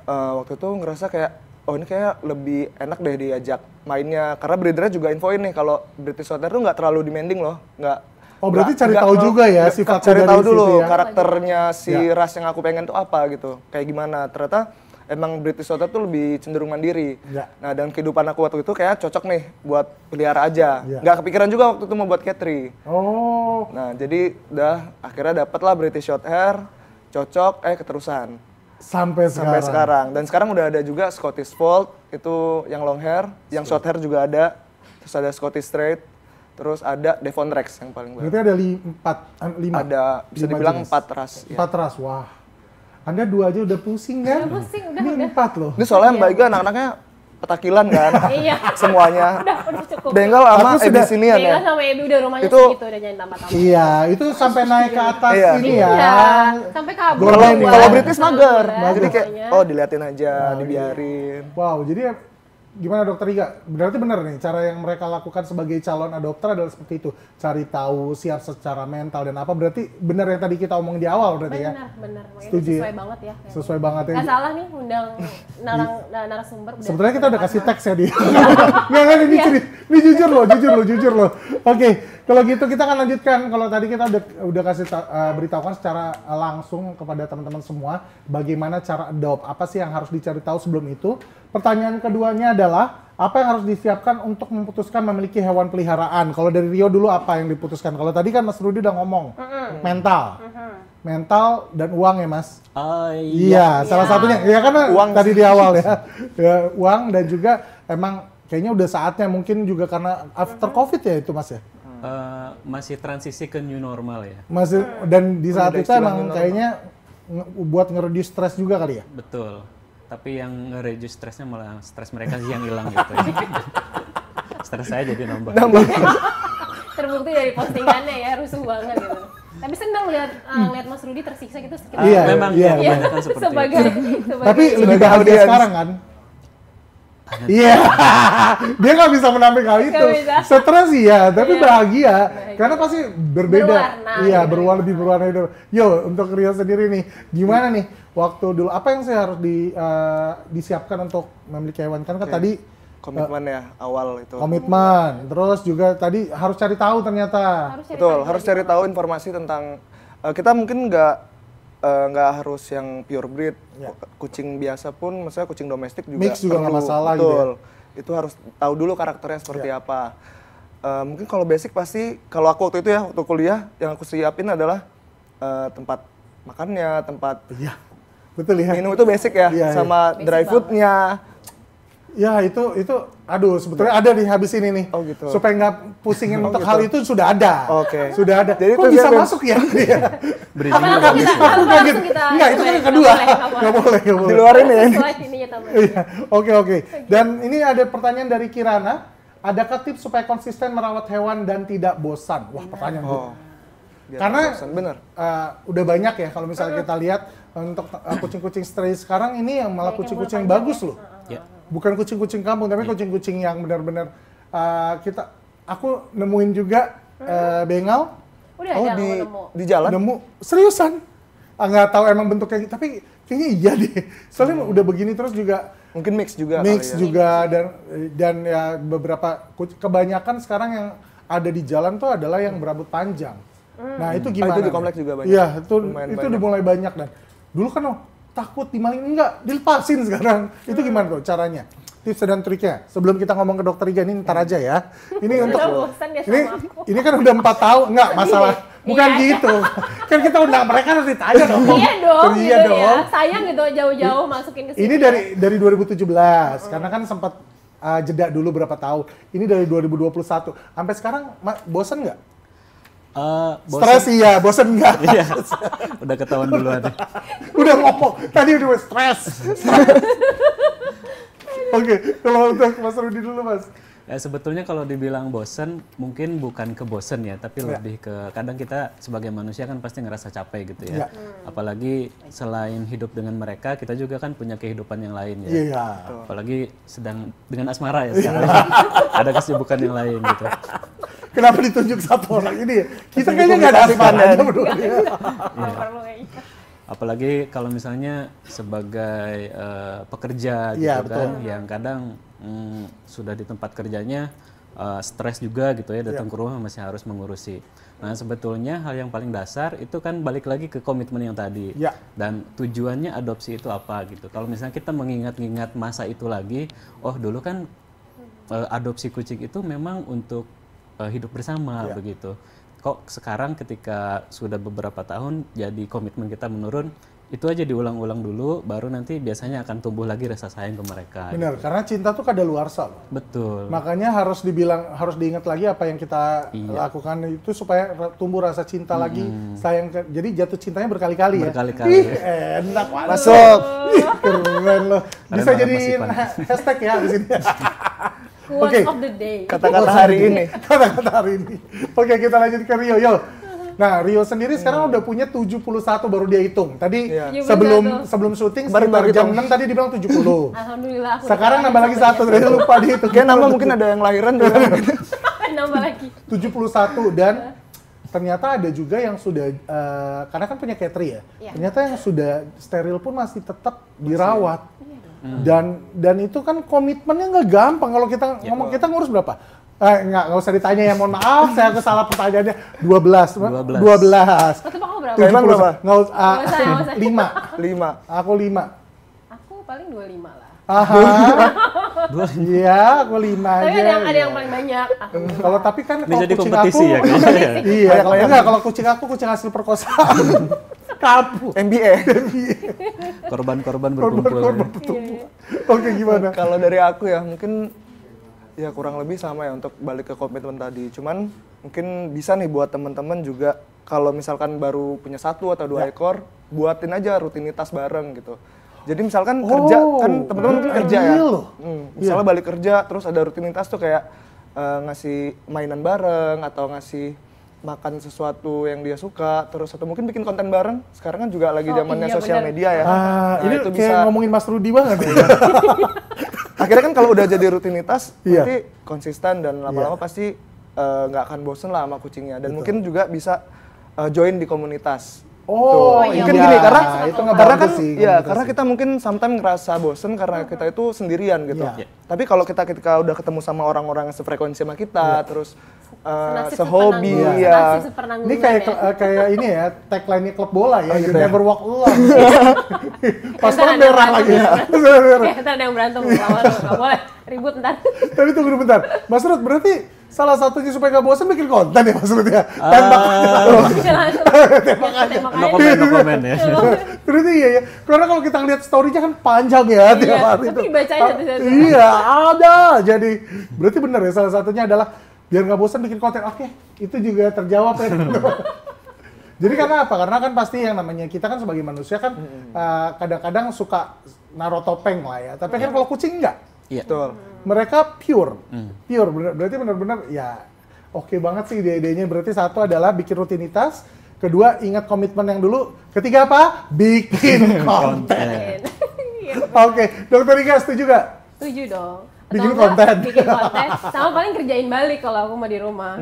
Speaker 4: waktu itu ngerasa kayak oh ini kayak lebih enak deh diajak mainnya karena breedernya juga infoin nih kalau British Short Hair tuh nggak terlalu demanding loh, nggak.
Speaker 1: Oh, berarti
Speaker 4: nggak-
Speaker 1: cari
Speaker 4: nggak
Speaker 1: tahu
Speaker 4: mau-
Speaker 1: juga ya
Speaker 4: nggak-
Speaker 1: sifatnya
Speaker 4: cari
Speaker 1: dari
Speaker 4: tahu
Speaker 1: situ
Speaker 4: dulu
Speaker 1: ya.
Speaker 4: karakternya si
Speaker 1: Ya.
Speaker 4: ras yang aku pengen tuh apa gitu, kayak gimana. Ternyata emang British Short Hair tuh lebih cenderung mandiri.
Speaker 1: Ya.
Speaker 4: Nah dan kehidupan aku waktu itu kayak cocok nih buat pelihara aja.
Speaker 1: Ya.
Speaker 4: Nggak kepikiran juga waktu itu mau buat catering.
Speaker 1: Oh,
Speaker 4: Nah, jadi udah akhirnya dapet lah British Short Hair, cocok, keterusan
Speaker 1: sampai
Speaker 4: sampai sekarang. Dan sekarang udah ada juga Scottish Fold, itu yang long hair, yang short hair juga ada. Terus ada Scottish Straight, terus ada Devon Rex yang paling baru.
Speaker 1: Berarti ada 5.
Speaker 4: Ada bisa dibilang 4 ras. Ya.
Speaker 1: 4 ras, wah. Anda 2 aja udah pusing kan?
Speaker 3: Udah pusing, udah.
Speaker 1: Ini 4 loh.
Speaker 4: Ini soalnya Mbak Iga anak-anaknya petakilan kan,
Speaker 3: Iya.
Speaker 4: semuanya.
Speaker 3: Udah cukup.
Speaker 4: Bengal sama
Speaker 1: Aku sudah-
Speaker 4: Abyssinian ya.
Speaker 3: Bengkel sama Ebi udah rumahnya
Speaker 4: Itu-
Speaker 3: segitu, udah jangan tambah-tambah.
Speaker 1: Iya, itu sampai naik ke atas
Speaker 4: Iya.
Speaker 1: ini ya.
Speaker 3: Iya, sampai kabur.
Speaker 1: Golden
Speaker 3: gua.
Speaker 1: ya.
Speaker 4: Kalau British mager,
Speaker 3: Udah,
Speaker 4: jadi kayak
Speaker 3: semuanya.
Speaker 4: oh diliatin aja, dibiarin.
Speaker 1: Wow, jadi gimana Dokter Iga? Berarti benar nih, cara yang mereka lakukan sebagai calon adopter adalah seperti itu. Cari tahu, siap secara mental dan apa. Berarti benar yang tadi kita omong di awal berarti ya?
Speaker 3: Benar. Makanya
Speaker 1: Setuju ya?
Speaker 3: sesuai banget ya.
Speaker 1: Sesuai banget ya.
Speaker 3: Gak salah nih undang narasumber.
Speaker 1: Sebetulnya kita udah kasih teks ya dia. Nggak, ini jujur loh. Oke, kalau gitu kita akan lanjutkan. Kalau tadi kita udah kasih beritahukan secara langsung kepada teman-teman semua bagaimana cara adopt. Apa sih yang harus dicari tahu sebelum itu? Pertanyaan keduanya adalah apa yang harus disiapkan untuk memutuskan memiliki hewan peliharaan? Kalau dari Rio dulu apa yang diputuskan? Kalau tadi kan Mas Rudi udah ngomong mental dan uang ya Mas.
Speaker 2: Oh
Speaker 1: Iya, salah satunya. Ya karena
Speaker 4: Uang
Speaker 1: tadi di awal ya. Ya, uang dan juga emang kayaknya udah saatnya mungkin juga karena after Covid ya itu Mas ya.
Speaker 2: masih transisi ke new normal ya.
Speaker 1: Masih dan di saat
Speaker 4: Ada
Speaker 1: itu
Speaker 4: istilah
Speaker 1: emang
Speaker 4: new normal.
Speaker 1: kayaknya buat nge-reduce stres juga kali ya.
Speaker 2: Betul. Tapi yang nge-reduce stresnya malah stres mereka sih yang hilang gitu. Ya. Stres saya jadi nambah.
Speaker 3: Terbukti dari postingannya ya, rusuh banget gitu. Tapi senang lihat lihat Mas Rudi tersiksa gitu.
Speaker 1: Iya,
Speaker 2: Memang
Speaker 1: iya,
Speaker 2: ya, kebanyakan seperti
Speaker 3: sebagai,
Speaker 2: itu.
Speaker 3: sebagai
Speaker 1: Tapi lebih
Speaker 4: Sebagai
Speaker 1: bahagia
Speaker 4: audiens.
Speaker 1: sekarang kan? Iya, dia nggak bisa menampilkan hal itu.
Speaker 3: Nggak bisa.
Speaker 1: Stres iya, tapi
Speaker 3: Iya.
Speaker 1: bahagia. Karena pasti berbeda.
Speaker 3: Berwarna,
Speaker 1: Iya,
Speaker 3: gitu.
Speaker 1: lebih berwarna hidup. Yo, untuk Rio sendiri nih, gimana nih waktu dulu? Apa yang saya harus disiapkan untuk memiliki hewan? Kan tadi
Speaker 4: Komitmen ya awal itu.
Speaker 1: komitmen, terus juga tadi harus cari tahu ternyata.
Speaker 4: Betul, harus cari tahu informasi tentang kita mungkin nggak harus yang pure breed, kucing biasa pun, maksudnya kucing domestik juga
Speaker 1: Mix juga nggak
Speaker 4: perlu.
Speaker 1: masalah gitu
Speaker 4: Betul, itu harus tahu dulu karakternya seperti apa. Mungkin kalau basic pasti, kalau aku waktu itu ya waktu kuliah yang aku siapin adalah tempat makannya, tempat
Speaker 1: Iya, betul ya.
Speaker 4: minum itu basic ya,
Speaker 1: Iya,
Speaker 4: sama dry foodnya.
Speaker 1: Ya itu, aduh sebetulnya ada di habis ini nih.
Speaker 4: Oh, gitu.
Speaker 1: Supaya nggak pusingin untuk
Speaker 4: gitu.
Speaker 1: hal itu sudah ada.
Speaker 4: Oke.
Speaker 1: Sudah ada.
Speaker 4: Jadi
Speaker 1: Kok
Speaker 4: itu
Speaker 1: bisa
Speaker 4: siapin.
Speaker 1: masuk ya? Iya.
Speaker 2: Bridging-nya
Speaker 3: Apa
Speaker 2: bagus
Speaker 3: kita-
Speaker 2: ya.
Speaker 1: Aku
Speaker 3: langsung
Speaker 1: kaget.
Speaker 3: kita
Speaker 1: Enggak, itu kan yang
Speaker 3: nggak
Speaker 1: kedua.
Speaker 3: boleh, nggak boleh.
Speaker 1: Nggak boleh.
Speaker 4: Di luar ini ya.
Speaker 3: Sesuai ininya teman.
Speaker 1: Iya, oke. Dan ini ada pertanyaan dari Kirana. Adakah tips supaya konsisten merawat hewan dan tidak bosan? Wah, pertanyaan gue.
Speaker 4: Oh, biar
Speaker 1: Karena
Speaker 4: nggak bosan. Bener.
Speaker 1: udah banyak ya kalau misalnya kita lihat untuk kucing-kucing stray sekarang ini yang malah kucing-kucing yang bagus loh.
Speaker 2: Ya.
Speaker 1: Bukan kucing-kucing kampung, tapi kucing-kucing yang benar-benar aku nemuin juga bengal
Speaker 3: Udah
Speaker 4: Oh,
Speaker 3: ada
Speaker 4: di
Speaker 3: nemu.
Speaker 4: jalan?
Speaker 1: nemu seriusan. Nggak tahu emang bentuknya gitu, tapi kayaknya iya deh. Soalnya udah begini terus juga
Speaker 4: Mungkin mix juga
Speaker 1: mix
Speaker 4: kali ya.
Speaker 1: juga dan ya beberapa kebanyakan sekarang yang ada di jalan tuh adalah yang berambut panjang. Nah, itu gimana?
Speaker 4: itu di komplek juga banyak.
Speaker 1: Iya, itu
Speaker 4: Lumayan
Speaker 1: itu
Speaker 4: banyak.
Speaker 1: udah mulai banyak dan dulu kan takut dimalingin, enggak, dilepasin sekarang. Itu gimana tuh caranya? Tips dan triknya. Sebelum kita ngomong ke dokter Iga, ini ntar aja ya. Ini untuk
Speaker 3: Udah bosan ya
Speaker 1: ini,
Speaker 3: sama aku.
Speaker 1: ini kan udah 4 tahun, enggak masalah. Bukan
Speaker 3: Iya.
Speaker 1: gitu. Kan kita undang mereka harus ditanya dong.
Speaker 3: Iya dong,
Speaker 1: Iya
Speaker 3: gitu
Speaker 1: dong.
Speaker 3: ya. Sayang gitu jauh-jauh masukin ke sini.
Speaker 1: Ini dari 2017, karena kan sempat jeda dulu berapa tahun. Ini dari 2021. Sampai sekarang bosen nggak?
Speaker 2: Bosen.
Speaker 1: Stres iya, bosen nggak?
Speaker 2: Iya. Udah ketahuan duluan.
Speaker 1: Udah ngomong, tadi udah stres. Oke, kalau untuk Mas Rudi dulu Mas.
Speaker 2: Ya sebetulnya kalau dibilang bosen, mungkin bukan ke bosen ya, tapi lebih ke kadang kita sebagai manusia kan pasti ngerasa capek gitu ya.
Speaker 1: Iya.
Speaker 2: Apalagi selain hidup dengan mereka, kita juga kan punya kehidupan yang lain ya.
Speaker 1: Iya.
Speaker 2: Apalagi sedang dengan asmara ya sekarang. Ada kesibukan yang lain gitu.
Speaker 1: Kenapa ditunjuk satu orang ini ya? Kita kayaknya nggak ada asmara berdua.
Speaker 3: Nggak perlu kayaknya.
Speaker 2: Apalagi kalau misalnya sebagai pekerja
Speaker 1: Iya,
Speaker 2: gitu kan, yang kadang sudah di tempat kerjanya stres juga gitu ya, datang ke rumah masih harus mengurusi. Nah sebetulnya hal yang paling dasar itu kan balik lagi ke komitmen yang tadi.
Speaker 1: Iya.
Speaker 2: Dan tujuannya adopsi itu apa gitu. Kalau misalnya kita mengingat-ingat masa itu lagi, oh dulu kan adopsi kucing itu memang untuk hidup bersama begitu. Kok sekarang ketika sudah beberapa tahun jadi komitmen kita menurun, itu aja diulang-ulang dulu, baru nanti biasanya akan tumbuh lagi rasa sayang ke mereka.
Speaker 1: Benar, karena cinta tuh kadaluarsa loh.
Speaker 2: Betul.
Speaker 1: Makanya harus diingat lagi apa yang kita lakukan itu supaya tumbuh rasa cinta lagi, sayang. Jadi jatuh cintanya berkali-kali ya.
Speaker 2: Berkali-kali.
Speaker 1: Ih, enak banget.
Speaker 4: Masuk.
Speaker 1: Ih, keren loh. Bisa
Speaker 2: Keren banget,
Speaker 1: jadi
Speaker 2: Mas Ipan.
Speaker 1: hashtag ya di sini.
Speaker 3: Quote
Speaker 1: Oke.
Speaker 3: of the day.
Speaker 4: Kata-kata hari ini.
Speaker 1: Kata-kata hari ini. Oke, kita lanjut ke Rio. Yo. Nah, Rio sendiri sekarang udah punya 71 baru dia hitung. Tadi
Speaker 3: Iya.
Speaker 1: sebelum syuting
Speaker 4: Baru
Speaker 1: sekitar jam
Speaker 4: hitung.
Speaker 1: 6 tadi dibilang 70.
Speaker 3: Alhamdulillah. aku
Speaker 1: Sekarang
Speaker 3: udah
Speaker 1: nambah lagi satu,
Speaker 3: ya.
Speaker 1: tadi lupa dihitung.
Speaker 4: Kayak nama mungkin ada yang lahiran juga.
Speaker 3: Nambah lagi.
Speaker 1: 71 dan ternyata ada juga yang sudah karena kan punya Catri ya.
Speaker 3: Iya.
Speaker 1: Ternyata yang sudah steril pun masih tetap dirawat. Dan itu kan komitmennya nggak gampang kalau kita ngomong kita ngurus berapa? Nggak usah ditanya ya, mohon maaf saya salah pertanyaannya. 12. 12.
Speaker 3: Kau tebak aku berapa?
Speaker 4: Emang berapa?
Speaker 1: Nggak usah,
Speaker 3: Nggak usah.
Speaker 1: 5.
Speaker 4: 5.
Speaker 1: Aku 5.
Speaker 3: Aku paling 25 lah.
Speaker 1: Aha. Iya, aku 5 aja.
Speaker 3: Tapi ada yang paling banyak. Aku.
Speaker 1: Kalau tapi kan
Speaker 2: Ini
Speaker 1: kalau
Speaker 2: jadi
Speaker 1: kucing
Speaker 2: kompetisi
Speaker 1: aku,
Speaker 2: ya kayaknya.
Speaker 1: Iya, enggak kalau kucing aku kucing hasil perkosaan. Kapu.
Speaker 4: MBA.
Speaker 2: Korban-korban berkumpul.
Speaker 1: Korban bertumbuh. Oke, gimana?
Speaker 4: Kalau dari aku ya mungkin ya kurang lebih sama ya untuk balik ke komitmen tadi. Cuman mungkin bisa nih buat teman-teman juga kalau misalkan baru punya 1 atau 2 ekor, buatin aja rutinitas bareng gitu. Jadi misalkan kerja kan teman-teman mungkin kerja ya. Misalnya balik kerja terus ada rutinitas tuh kayak ngasih mainan bareng atau ngasih makan sesuatu yang dia suka, terus atau mungkin bikin konten bareng. Sekarang kan juga lagi zamannya sosial media ya.
Speaker 1: Ini itu kayak ngomongin Mas Rudi banget.
Speaker 4: Akhirnya kan kalau udah jadi rutinitas, nanti konsisten dan lama-lama pasti nggak akan bosen lah sama kucingnya. Dan mungkin juga bisa join di komunitas. Mungkin gini karena kan karena kita mungkin sometimes ngerasa bosen karena kita itu sendirian gitu. Tapi kalau kita ketika udah ketemu sama orang-orang yang sefrekuensi sama kita, terus sehobi
Speaker 1: Ini kayak ini ya tagline-nya klub bola ya, you never walk alone. Pas merah lagi.
Speaker 3: Ntar ada yang berantem, nggak boleh ribut ntar.
Speaker 1: Tapi tunggu bentar, Mas Rud berarti salah satunya supaya nggak bosan bikin konten ya Mas Rud ya? Tembak aja.
Speaker 2: No comment ya.
Speaker 1: Berarti iya ya, karena kalau kita ngeliat story-nya kan panjang ya tiap hari itu.
Speaker 3: Tapi bacain satu-satu.
Speaker 1: Iya, ada. Jadi berarti benar ya, salah satunya adalah biar nggak bosan bikin konten. Oke, itu juga terjawab ya. Jadi karena apa? Karena kan pasti yang namanya kita kan sebagai manusia kan kadang-kadang suka naruh topeng lah ya. Tapi kan kalau kucing enggak.
Speaker 2: Iya.
Speaker 4: Betul.
Speaker 1: Mereka pure. Berarti benar-benar ya oke banget sih ide-idenya. Berarti satu adalah bikin rutinitas, kedua ingat komitmen yang dulu, ketiga apa? Bikin konten. Oke, Dokter Ika setuju gak?
Speaker 3: Setuju dong.
Speaker 1: Bikin konten.
Speaker 3: Sama paling kerjain balik kalau aku mau di rumah.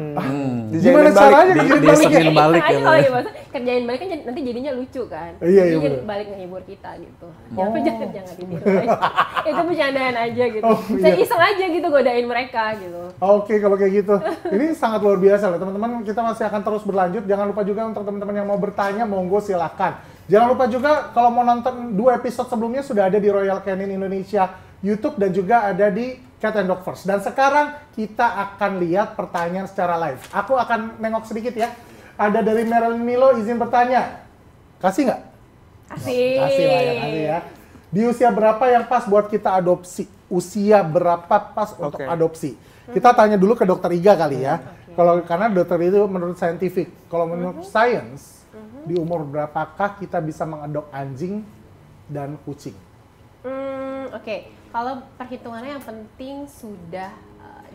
Speaker 1: Gimana caranya kerjain balik ya?
Speaker 2: Balik ya.
Speaker 3: Kalau gitu, kerjain balik kan nanti jadinya lucu kan.
Speaker 1: Iya,
Speaker 3: jadi balik ngehibur kita gitu. Jangan tidur aja. Itu bercandaan aja gitu. Saya iseng aja gitu godain mereka gitu.
Speaker 1: Oke, kalau kayak gitu. Ini sangat luar biasa loh teman-teman. Kita masih akan terus berlanjut. Jangan lupa juga untuk teman-teman yang mau bertanya, monggo silakan. Jangan lupa juga kalau mau nonton 2 episode sebelumnya sudah ada di Royal Canin Indonesia YouTube dan juga ada di Cat and Dog First. Dan sekarang kita akan lihat pertanyaan secara live. Aku akan nengok sedikit ya. Ada dari Marilyn Milo izin bertanya. Kasih nggak?
Speaker 3: Kasih.
Speaker 1: Kasih lah ya, kasih ya. Di usia berapa yang pas buat kita adopsi? Usia berapa pas untuk adopsi? Kita tanya dulu ke Dokter Iga kali ya. Kalau karena dokter itu menurut saintifik. Kalau menurut sains, di umur berapakah kita bisa mengadop anjing dan kucing?
Speaker 3: Oke. Kalau perhitungannya yang penting sudah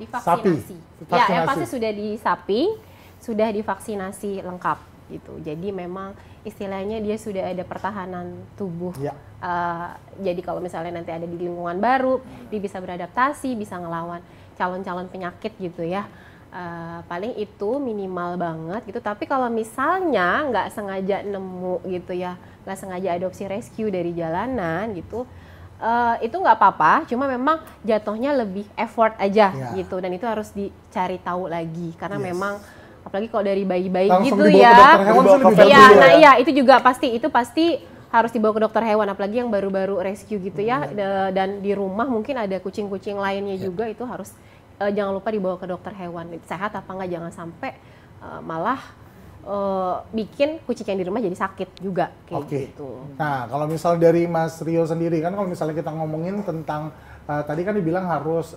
Speaker 3: divaksinasi. Ya, yang pasti sudah di sapi, sudah divaksinasi lengkap gitu. Jadi memang istilahnya dia sudah ada pertahanan tubuh. Ya. Jadi kalau misalnya nanti ada di lingkungan baru, dia bisa beradaptasi, bisa ngelawan calon-calon penyakit gitu ya. Paling itu minimal banget gitu. Tapi kalau misalnya nggak sengaja nemu gitu ya, nggak sengaja adopsi rescue dari jalanan gitu, itu nggak apa-apa, cuma memang jatuhnya lebih effort aja gitu, dan itu harus dicari tahu lagi karena memang apalagi kalau dari bayi-bayi gitu ya. Iya, itu juga pasti harus dibawa ke dokter hewan, apalagi yang baru-baru rescue gitu ya, dan di rumah mungkin ada kucing-kucing lainnya juga, itu harus jangan lupa dibawa ke dokter hewan, sehat apa enggak, jangan sampai malah bikin kucing yang di rumah jadi sakit juga kayak gitu.
Speaker 1: Nah, kalau misal dari Mas Rio sendiri kan, kalau misalnya kita ngomongin tentang tadi kan dibilang harus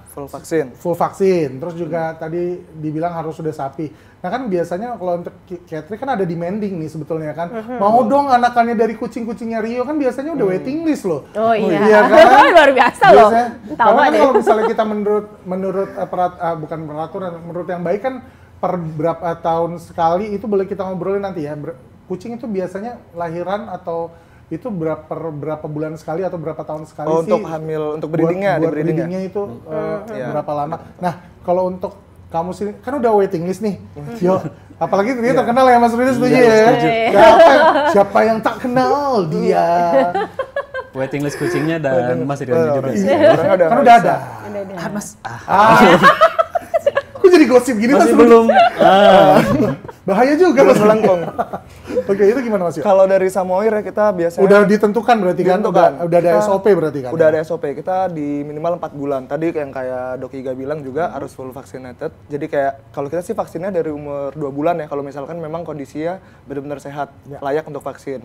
Speaker 1: full vaksin, terus juga tadi dibilang harus sudah sapi. Nah kan biasanya kalau untuk Catherine kan ada demanding nih sebetulnya kan, mau dong anakannya dari kucing-kucingnya Rio, kan biasanya udah waiting list loh.
Speaker 3: Oh iya kan? Luar biasa loh.
Speaker 1: Karena kan kalau misalnya kita menurut bukan peraturan, menurut yang baik kan per berapa tahun sekali itu boleh kita ngobrolin nanti ya. Kucing itu biasanya lahiran atau itu berapa bulan sekali atau berapa tahun sekali sih?
Speaker 4: Untuk hamil, untuk breedingnya
Speaker 1: itu berapa lama? Nah, kalau untuk kamu sih kan udah waiting list nih. Yo, apalagi dia terkenal ya Mas Rudi, setuju ya? Siapa yang tak kenal dia?
Speaker 2: Waiting list kucingnya dan Mas Rio juga sih.
Speaker 1: Kan udah ada.
Speaker 2: Mas.
Speaker 1: Kok jadi gosip gini
Speaker 2: Mas belum.
Speaker 1: Bahaya juga Mas
Speaker 4: melengkung.
Speaker 1: Oke, itu gimana Mas?
Speaker 4: Kalau dari Samoir ya kita biasanya
Speaker 1: udah ditentukan berarti kan? Udah ada SOP berarti kan?
Speaker 4: Udah ada SOP, kita di minimal 4 bulan. Tadi yang kayak Dok Iga bilang juga harus full vaccinated. Jadi kayak kalau kita sih vaksinnya dari umur 2 bulan ya, kalau misalkan memang kondisinya benar-benar sehat, layak untuk vaksin.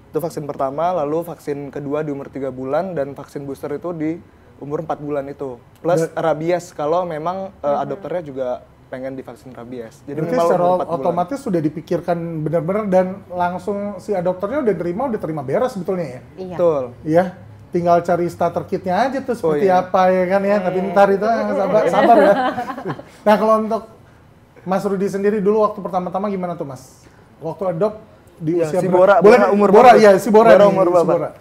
Speaker 4: Itu vaksin pertama, lalu vaksin kedua di umur 3 bulan, dan vaksin booster itu di umur 4 bulan itu. Plus rabies kalau memang adopternya juga pengen divaksin rabies. Jadi
Speaker 1: berarti
Speaker 4: minimal
Speaker 1: secara
Speaker 4: umur 4 bulan.
Speaker 1: otomatis sudah dipikirkan benar-benar dan langsung si adopternya udah terima beres sebetulnya ya.
Speaker 3: Iya.
Speaker 4: Betul.
Speaker 1: Iya, tinggal cari starter kitnya aja tuh seperti
Speaker 4: iya.
Speaker 1: apa ya kan ya, nggak pintar itu sabar ya. Nah kalau untuk Mas Rudi sendiri dulu waktu pertama-tama gimana tuh Mas? Waktu adopt di
Speaker 4: Ya,
Speaker 1: usia
Speaker 4: si
Speaker 1: berapa?
Speaker 4: Bora
Speaker 1: Boleh
Speaker 4: umur
Speaker 1: Bora
Speaker 4: berapa?
Speaker 1: ya si Bora,
Speaker 4: Bora
Speaker 1: nih,
Speaker 4: umur
Speaker 1: si
Speaker 4: berapa?
Speaker 1: Bora.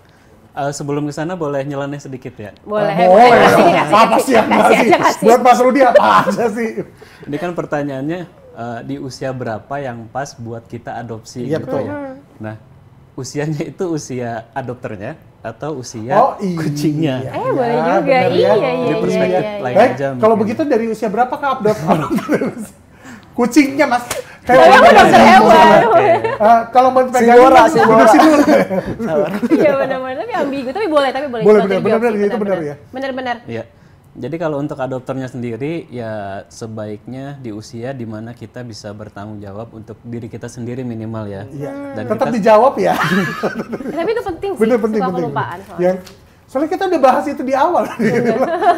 Speaker 2: Sebelum ke sana boleh nyeleneh sedikit ya.
Speaker 3: Boleh.
Speaker 1: Apa sih yang kasih? Buat Mas Rudi apa aja sih?
Speaker 2: Ini kan pertanyaannya di usia berapa yang pas buat kita adopsi
Speaker 1: Iya,
Speaker 2: gitu
Speaker 1: betul.
Speaker 2: ya. Nah, usianya itu usia adopternya atau usia kucingnya.
Speaker 3: Boleh juga.
Speaker 1: benar ya.
Speaker 2: Ini perspektif lain
Speaker 1: Baik,
Speaker 2: aja.
Speaker 1: kalau
Speaker 2: mungkin.
Speaker 1: begitu dari usia berapa ke adopt? Kucingnya Mas.
Speaker 3: Saya kan dokter hewan.
Speaker 1: Kalau mau
Speaker 4: Si
Speaker 1: pegangin
Speaker 4: Bora,
Speaker 1: Mas,
Speaker 4: si Bora.
Speaker 1: duduk sini dulu.
Speaker 3: Iya benar-benar, tapi ambigu, tapi boleh
Speaker 1: Boleh,
Speaker 3: juga
Speaker 1: benar,
Speaker 3: terjawab
Speaker 1: benar,
Speaker 3: sih,
Speaker 1: itu benar ya.
Speaker 3: Benar-benar.
Speaker 2: Iya. Jadi kalau untuk adopternya sendiri ya sebaiknya di usia di mana kita bisa bertanggung jawab untuk diri kita sendiri minimal ya.
Speaker 1: Iya.
Speaker 2: Dan
Speaker 1: Tetap
Speaker 2: kita
Speaker 1: dijawab ya.
Speaker 3: Tapi itu penting sih,
Speaker 1: Bener, penting,
Speaker 3: suka
Speaker 1: penting.
Speaker 3: kelupaan soalnya.
Speaker 1: Yang soalnya kita udah bahas itu di awal.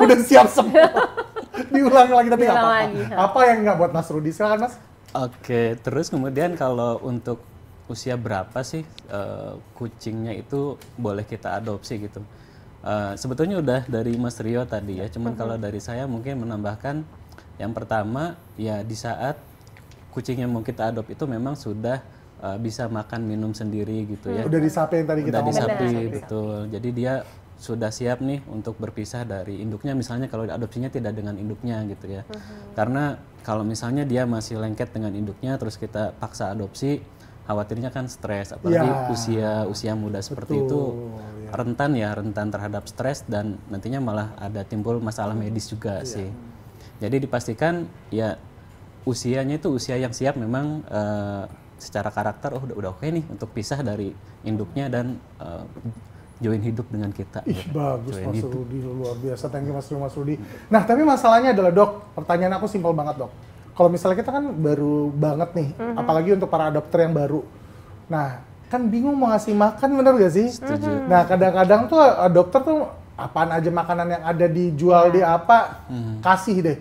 Speaker 1: Udah siap semua. Diulang lagi tapi nggak
Speaker 3: Diulang
Speaker 1: apa-apa.
Speaker 3: lagi,
Speaker 1: Apa yang nggak buat Mas Rudi? Silakan Mas.
Speaker 2: Oke, terus kemudian kalau untuk usia berapa sih kucingnya itu boleh kita adopsi gitu? Sebetulnya udah dari Mas Rio tadi ya, cuman kalau dari saya mungkin menambahkan yang pertama ya di saat kucing yang mau kita adopt itu memang sudah bisa makan minum sendiri gitu ya.
Speaker 1: Udah disapi yang tadi kita
Speaker 2: Udah
Speaker 1: ngomong.
Speaker 2: disapi, betul. Jadi dia sudah siap nih untuk berpisah dari induknya, misalnya kalau adopsinya tidak dengan induknya gitu ya. Karena kalau misalnya dia masih lengket dengan induknya terus kita paksa adopsi, khawatirnya kan stres, apalagi usia muda seperti itu rentan terhadap stres dan nantinya malah ada timbul masalah medis juga sih. Jadi dipastikan ya usianya itu usia yang siap memang secara karakter udah oke nih untuk pisah dari induknya dan join hidup dengan kita.
Speaker 1: Ih, bagus
Speaker 2: Join
Speaker 1: Mas
Speaker 2: hidup.
Speaker 1: Rudi, luar biasa. Thank you Mas Rudi. Nah, tapi masalahnya adalah Dok, pertanyaan aku simpel banget Dok. Kalau misalnya kita kan baru banget nih, apalagi untuk para adopter yang baru. Nah, kan bingung mau ngasih makan, bener gak sih?
Speaker 2: Setuju.
Speaker 1: Nah, kadang-kadang tuh adopter tuh apaan aja makanan yang ada dijual di apa, kasih deh.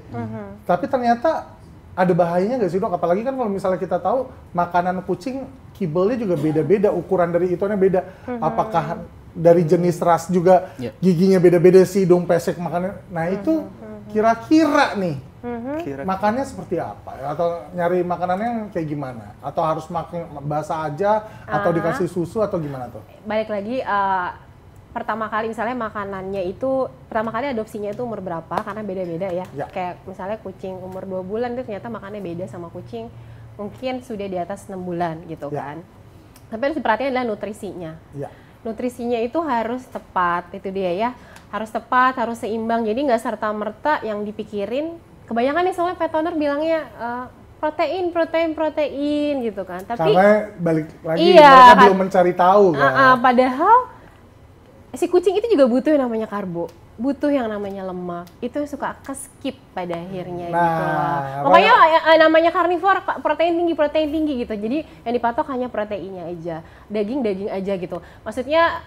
Speaker 1: Tapi ternyata ada bahayanya gak sih Dok? Apalagi kan kalau misalnya kita tahu makanan kucing kibelnya juga beda-beda, ukuran dari itunya beda. Apakah dari jenis ras juga giginya beda-beda sih, hidung pesek makannya. Nah itu kira-kira nih makannya seperti apa? Atau nyari makanannya yang kayak gimana? Atau harus makan basah aja? Atau dikasih susu atau gimana tuh?
Speaker 3: Balik lagi, pertama kali misalnya makanannya itu, pertama kali adopsinya itu umur berapa, karena beda-beda ya. Kayak misalnya kucing umur 2 bulan itu ternyata makannya beda sama kucing mungkin sudah di atas 6 bulan gitu kan. Tapi harus diperhatikan adalah nutrisinya. Nutrisinya itu harus tepat, itu dia ya. Harus tepat, harus seimbang, jadi nggak serta-merta yang dipikirin. Kebanyakan nih soalnya pet owner bilangnya protein gitu kan. Tapi
Speaker 1: karena balik lagi mereka belum mencari tahu kan.
Speaker 3: Padahal si kucing itu juga butuh yang namanya karbo, butuh yang namanya lemak. Itu suka ke-skip pada akhirnya gitu loh. Makanya namanya karnivor, protein tinggi gitu. Jadi yang dipatok hanya proteinnya aja, daging aja gitu. Maksudnya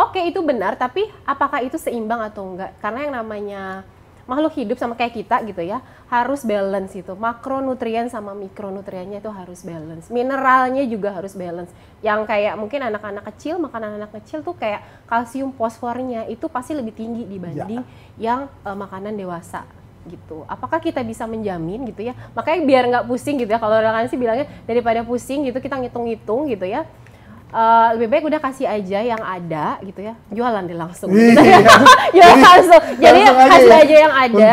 Speaker 3: oke, itu benar, tapi apakah itu seimbang atau enggak? Karena yang namanya makhluk hidup sama kayak kita gitu ya, harus balance itu. Makronutrien sama mikronutriennya itu harus balance. Mineralnya juga harus balance. Yang kayak mungkin anak-anak kecil, makanan anak kecil tuh kayak kalsium, fosfornya itu pasti lebih tinggi dibanding yang makanan dewasa gitu. Apakah kita bisa menjamin gitu ya? Makanya biar nggak pusing gitu ya. Kalau orang sih bilangnya daripada pusing gitu, kita ngitung-ngitung gitu ya. Lebih baik udah kasih aja yang ada gitu ya, jualan deh langsung gitu ya. Jadi kasih aja yang ada,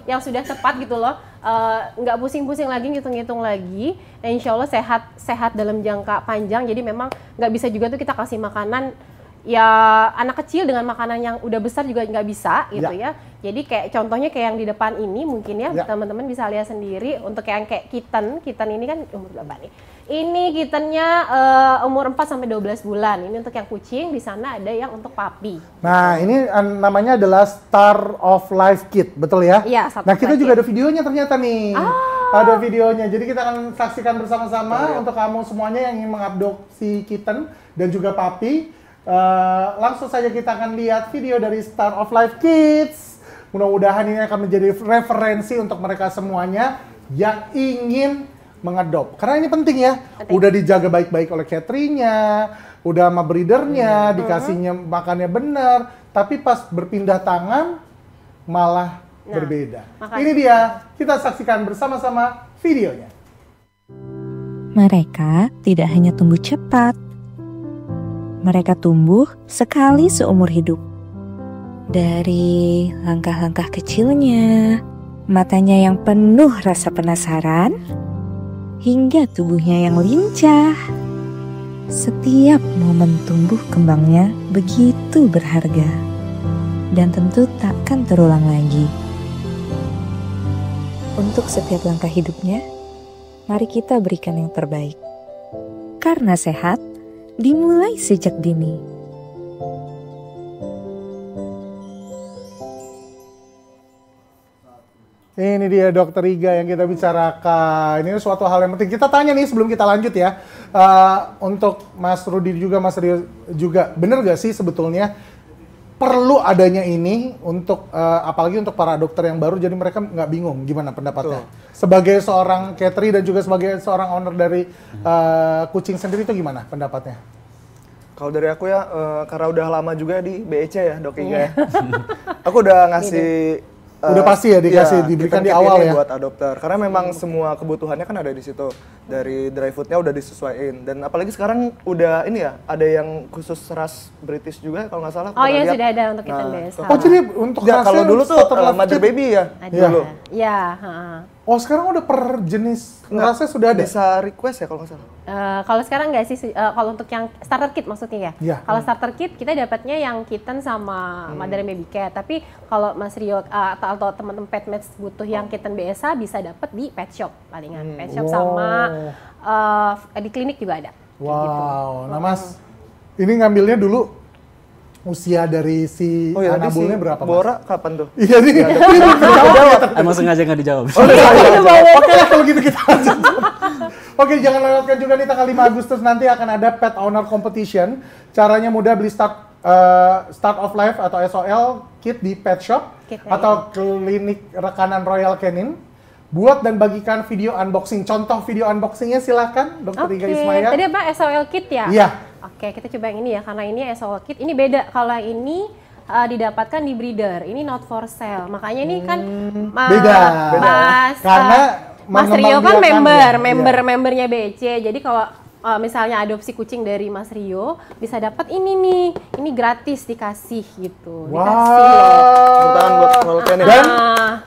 Speaker 3: yang sudah tepat gitu loh, nggak pusing-pusing lagi, ngitung-ngitung lagi. Dan insya Allah sehat dalam jangka panjang. Jadi memang nggak bisa juga tuh kita kasih makanan ya anak kecil dengan makanan yang udah besar juga nggak bisa gitu ya. Jadi kayak contohnya kayak yang di depan ini mungkin ya teman-teman bisa lihat sendiri. Untuk yang kayak kitten ini kan umur berapa nih? Ini kittennya umur 4 sampai 12 bulan. Ini untuk yang kucing, di sana ada yang untuk puppy.
Speaker 1: Nah, ini namanya adalah Star of Life Kit, betul ya?
Speaker 3: Iya,
Speaker 1: nah, kita juga ada videonya ternyata nih. Ada videonya. Jadi kita akan saksikan bersama-sama untuk kamu semuanya yang ingin mengadopsi kitten dan juga puppy. Langsung saja kita akan lihat video dari Star of Life Kids. Mudah-mudahan ini akan menjadi referensi untuk mereka semuanya yang ingin mengedop. Karena ini penting ya, udah dijaga baik-baik oleh cateringnya, udah sama breedernya, dikasihnya makannya benar, tapi pas berpindah tangan malah berbeda. Ini dia, kita saksikan bersama-sama videonya.
Speaker 5: Mereka tidak hanya tumbuh cepat, mereka tumbuh sekali seumur hidup. Dari langkah-langkah kecilnya, matanya yang penuh rasa penasaran, hingga tubuhnya yang lincah. Setiap momen tumbuh kembangnya begitu berharga dan tentu takkan terulang lagi. Untuk setiap langkah hidupnya, mari kita berikan yang terbaik. Karena sehat dimulai sejak dini.
Speaker 1: Ini dia Dokter Iga yang kita bicarakan. Ini suatu hal yang penting. Kita tanya nih sebelum kita lanjut ya. Untuk Mas Rudi juga, Mas Rio juga. Bener gak sih sebetulnya perlu adanya ini untuk, apalagi untuk para dokter yang baru, jadi mereka nggak bingung. Gimana pendapatnya? Sebagai seorang catering dan juga sebagai seorang owner dari kucing sendiri itu gimana pendapatnya?
Speaker 4: Kalau dari aku ya, karena udah lama juga di BEC ya, Dok Iga ya. Aku udah ngasih
Speaker 1: udah pasti ya dikasih diberikan di awal ya
Speaker 4: buat adopter, karena memang semua kebutuhannya kan ada di situ. Dari dry foodnya udah disesuaiin, dan apalagi sekarang udah ini ya, ada yang khusus ras British juga kalau nggak salah.
Speaker 3: Oh iya, sudah ada untuk kitten biasa.
Speaker 1: Oh jadi untuk
Speaker 4: kalau dulu tuh mother baby ya dulu.
Speaker 3: Iya.
Speaker 1: Oh sekarang udah per jenis rasnya sudah ada?
Speaker 4: Bisa request ya kalau nggak salah.
Speaker 3: Kalau sekarang nggak sih, kalau untuk yang starter kit maksudnya ya.
Speaker 1: Iya.
Speaker 3: Kalau starter kit kita dapatnya yang kitten sama mother and baby cat. Tapi kalau Mas Rio atau teman-teman pet match butuh yang kitten biasa bisa dapat di pet shop palingan. Pet shop sama di klinik juga ada.
Speaker 1: Wow.
Speaker 3: Gitu.
Speaker 1: Nah Mas, ini ngambilnya dulu usia dari si Anabulnya berapa Mas?
Speaker 4: Bora kapan tuh?
Speaker 1: Iya nih, ini belum terjawab.
Speaker 2: Emang sengaja nggak dijawab.
Speaker 1: Oke lah kalau gitu kita lanjut. Oke, jangan lewatkan juga nih tanggal 5 Agustus nanti akan ada Pet Owner Competition. Caranya mudah, beli Start of Life atau SOL kit di pet shop atau klinik rekanan Royal Canin. Buat dan bagikan video unboxing. Contoh video unboxingnya silakan, Dokter Iga Ismaya.
Speaker 3: Tadi apa SOL kit ya?
Speaker 1: Iya.
Speaker 3: Oke, kita coba yang ini ya, karena ini SOL kit. Ini beda, kalau ini didapatkan di breeder, ini not for sale. Makanya ini kan
Speaker 1: beda. Karena
Speaker 3: Mas Rio kan membernya BC. Jadi kalau misalnya adopsi kucing dari Mas Rio bisa dapat ini nih, ini gratis dikasih gitu.
Speaker 1: Wow.
Speaker 3: Dikasih loh.
Speaker 1: Dan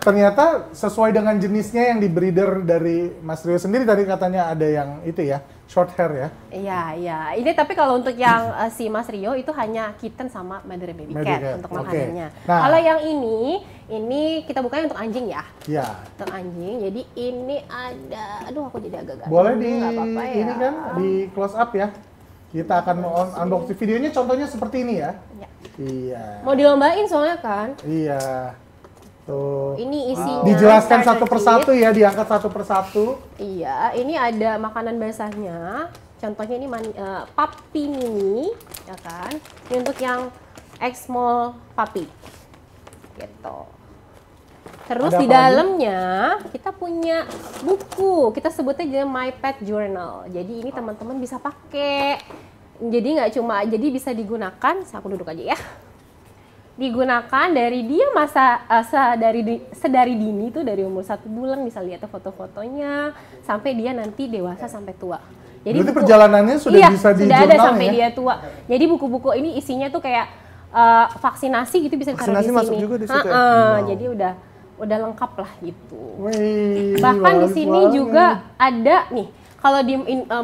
Speaker 1: ternyata sesuai dengan jenisnya yang di breeder dari Mas Rio sendiri, tadi katanya ada yang itu ya, short hair ya.
Speaker 3: Iya. Ini tapi kalau untuk yang si Mas Rio itu hanya kitten sama mother and baby cat untuk makanannya.
Speaker 1: Nah,
Speaker 3: kalau yang ini kita bukanya untuk anjing ya.
Speaker 1: Iya.
Speaker 3: Untuk anjing. Jadi ini ada, aduh aku jadi agak-agak.
Speaker 1: Boleh
Speaker 3: nggak apa-apa ya.
Speaker 1: ini kan di close up ya. Kita akan unboxing videonya, contohnya seperti ini ya. Iya.
Speaker 3: Mau dilombain soalnya kan.
Speaker 1: Iya. Tuh.
Speaker 3: Ini isinya.
Speaker 1: Dijelaskan satu persatu ya, diangkat satu persatu.
Speaker 3: Iya, ini ada makanan basahnya. Contohnya ini puppy mini, ya kan? Ini untuk yang X small puppy. Gitu. Terus
Speaker 1: ada
Speaker 3: di dalamnya kita punya buku. Kita sebutnya juga My Pet Journal. Jadi ini teman-teman bisa pakai. Jadi nggak cuma, jadi bisa digunakan. Aku duduk aja ya. Digunakan dari dia sedari dini tuh, dari umur 1 bulan bisa lihat foto-fotonya sampai dia nanti dewasa sampai tua. Jadi
Speaker 1: berarti perjalanannya sudah bisa di
Speaker 3: sudah
Speaker 1: jurnal
Speaker 3: ada sampai
Speaker 1: ya?
Speaker 3: dia tua. Jadi buku-buku ini isinya tuh kayak vaksinasi gitu bisa ditaruh di sini.
Speaker 4: Masuk juga di situ ya?
Speaker 3: Jadi udah lengkap lah gitu.
Speaker 1: Wih,
Speaker 3: Bahkan di
Speaker 1: bagus
Speaker 3: sini
Speaker 1: banget.
Speaker 3: juga ada nih. Kalau di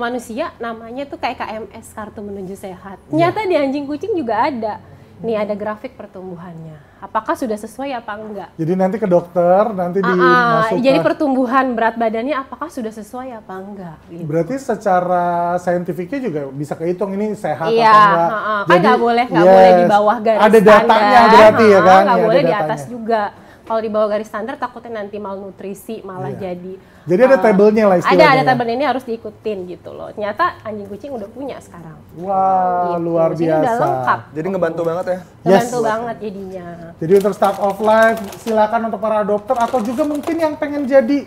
Speaker 3: manusia namanya tuh kayak KMS, kartu menuju sehat. Ternyata di anjing kucing juga ada. Nih ada grafik pertumbuhannya. Apakah sudah sesuai apa enggak?
Speaker 1: Jadi nanti ke dokter, nanti dimasukkan.
Speaker 3: Jadi pertumbuhan berat badannya apakah sudah sesuai apa enggak? Gitu.
Speaker 1: Berarti secara saintifiknya juga bisa kehitung ini sehat
Speaker 3: Iya,
Speaker 1: atau enggak.
Speaker 3: kan nggak boleh di bawah garis
Speaker 1: ada datanya
Speaker 3: standar.
Speaker 1: berarti ya kan?
Speaker 3: Nggak
Speaker 1: Ya,
Speaker 3: boleh
Speaker 1: ada
Speaker 3: di atas
Speaker 1: datanya.
Speaker 3: juga. kalau di bawah garis standar takutnya nanti malnutrisi malah jadi
Speaker 1: ada tabelnya lah istilahnya.
Speaker 3: Ada tabelnya, ini harus diikutin gitu loh. Ternyata anjing kucing udah punya sekarang.
Speaker 1: Wah,
Speaker 3: Gitu.
Speaker 1: luar
Speaker 3: Jadi
Speaker 1: biasa.
Speaker 3: udah lengkap.
Speaker 4: Jadi ngebantu banget ya.
Speaker 3: Ngebantu banget jadinya.
Speaker 1: Jadi untuk start of life, silakan untuk para dokter atau juga mungkin yang pengen jadi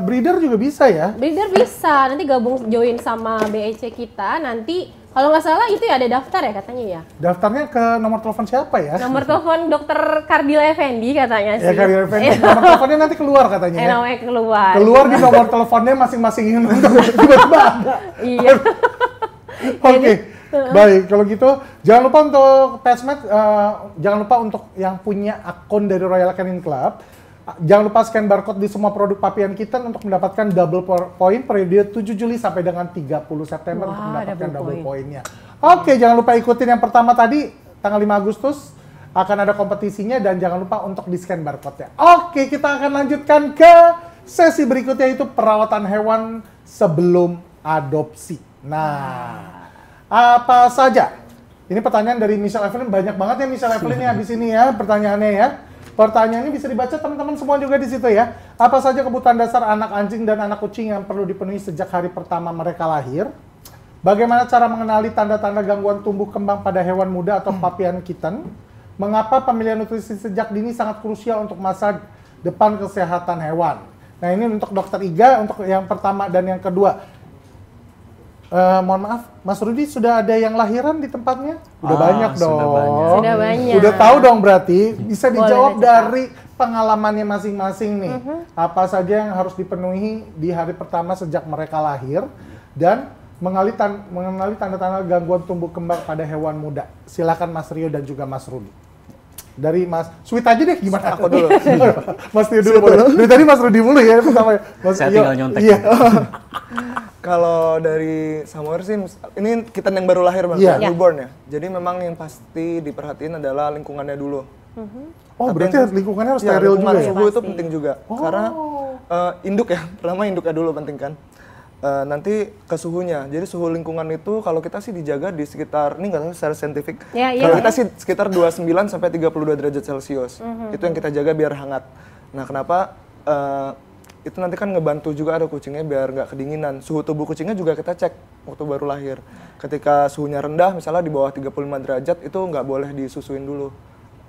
Speaker 1: breeder juga bisa ya.
Speaker 3: Breeder bisa, nanti gabung join sama BEC kita, nanti kalau nggak salah itu ya ada daftar ya katanya ya?
Speaker 1: Daftarnya ke nomor telepon siapa ya?
Speaker 3: Nomor telepon Dokter Kardila Effendi katanya sih.
Speaker 1: Ya Kardila Effendi, nomor teleponnya nanti keluar katanya ya?
Speaker 3: Namanya keluar.
Speaker 1: Keluar di nomor teleponnya masing-masing tiba-tiba ada.
Speaker 3: Iya.
Speaker 1: Oke, baik kalau gitu jangan lupa untuk PetSmart, jangan lupa untuk yang punya akun dari Royal Canin Club, jangan lupa scan barcode di semua produk Papian Kitten untuk mendapatkan double point periode 7 Juli sampai dengan 30 September untuk mendapatkan double poinnya. Oke, jangan lupa ikutin yang pertama tadi, tanggal 5 Agustus akan ada kompetisinya dan jangan lupa untuk di scan barcode-nya. Oke, kita akan lanjutkan ke sesi berikutnya, itu perawatan hewan sebelum adopsi. Nah, apa saja? Ini pertanyaan dari Michelle Evelyn, banyak banget ya Michelle Evelyn ya habis ini ya pertanyaannya ya. Pertanyaannya bisa dibaca teman-teman semua juga di situ ya. Apa saja kebutuhan dasar anak anjing dan anak kucing yang perlu dipenuhi sejak hari pertama mereka lahir? Bagaimana cara mengenali tanda-tanda gangguan tumbuh kembang pada hewan muda atau Papian Kitten? Mengapa pemilihan nutrisi sejak dini sangat krusial untuk masa depan kesehatan hewan? Nah ini untuk Dokter Iga, untuk yang pertama dan yang kedua. Mohon maaf, Mas Rudi sudah ada yang lahiran di tempatnya? Udah banyak dong.
Speaker 3: Sudah banyak.
Speaker 1: Udah tahu dong berarti, bisa dijawab
Speaker 3: Boleh,
Speaker 1: dari pengalamannya masing-masing nih. Apa saja yang harus dipenuhi di hari pertama sejak mereka lahir dan mengenali tanda-tanda gangguan tumbuh kembang pada hewan muda. Silakan Mas Rio dan juga Mas Rudi. Dari Mas Sweet aja deh, gimana?
Speaker 4: Aku dulu.
Speaker 1: Mas Rio dulu boleh. Dari tadi Mas Rudi mulu ya pertama. Mas
Speaker 2: Saya
Speaker 1: Rio.
Speaker 2: tinggal nyontek.
Speaker 1: Iya.
Speaker 4: Kalau dari Samuel sih, ini kitten yang baru lahir
Speaker 1: Iya.
Speaker 4: newborn ya. Jadi memang yang pasti diperhatiin adalah lingkungannya dulu.
Speaker 1: Oh,
Speaker 4: Tapi
Speaker 1: berarti
Speaker 4: yang-
Speaker 1: lingkungannya harus
Speaker 4: Ya,
Speaker 1: steril
Speaker 4: lingkungan
Speaker 1: juga ya?
Speaker 4: suhu itu
Speaker 3: Pasti.
Speaker 4: penting juga. Karena induk ya, pertama induknya dulu penting kan. Nanti ke suhunya. Jadi suhu lingkungan itu kalau kita sih dijaga di sekitar, ini nggak tahu secara saintifik.
Speaker 3: Ya, iya,
Speaker 4: Kalau
Speaker 3: iya.
Speaker 4: kita sih sekitar 29 sampai 32 derajat Celcius. Itu yang kita jaga biar hangat. Nah, kenapa? Itu nanti kan ngebantu juga ada kucingnya biar nggak kedinginan. Suhu tubuh kucingnya juga kita cek waktu baru lahir. Ketika suhunya rendah, misalnya di bawah 35 derajat, itu nggak boleh disusuin dulu.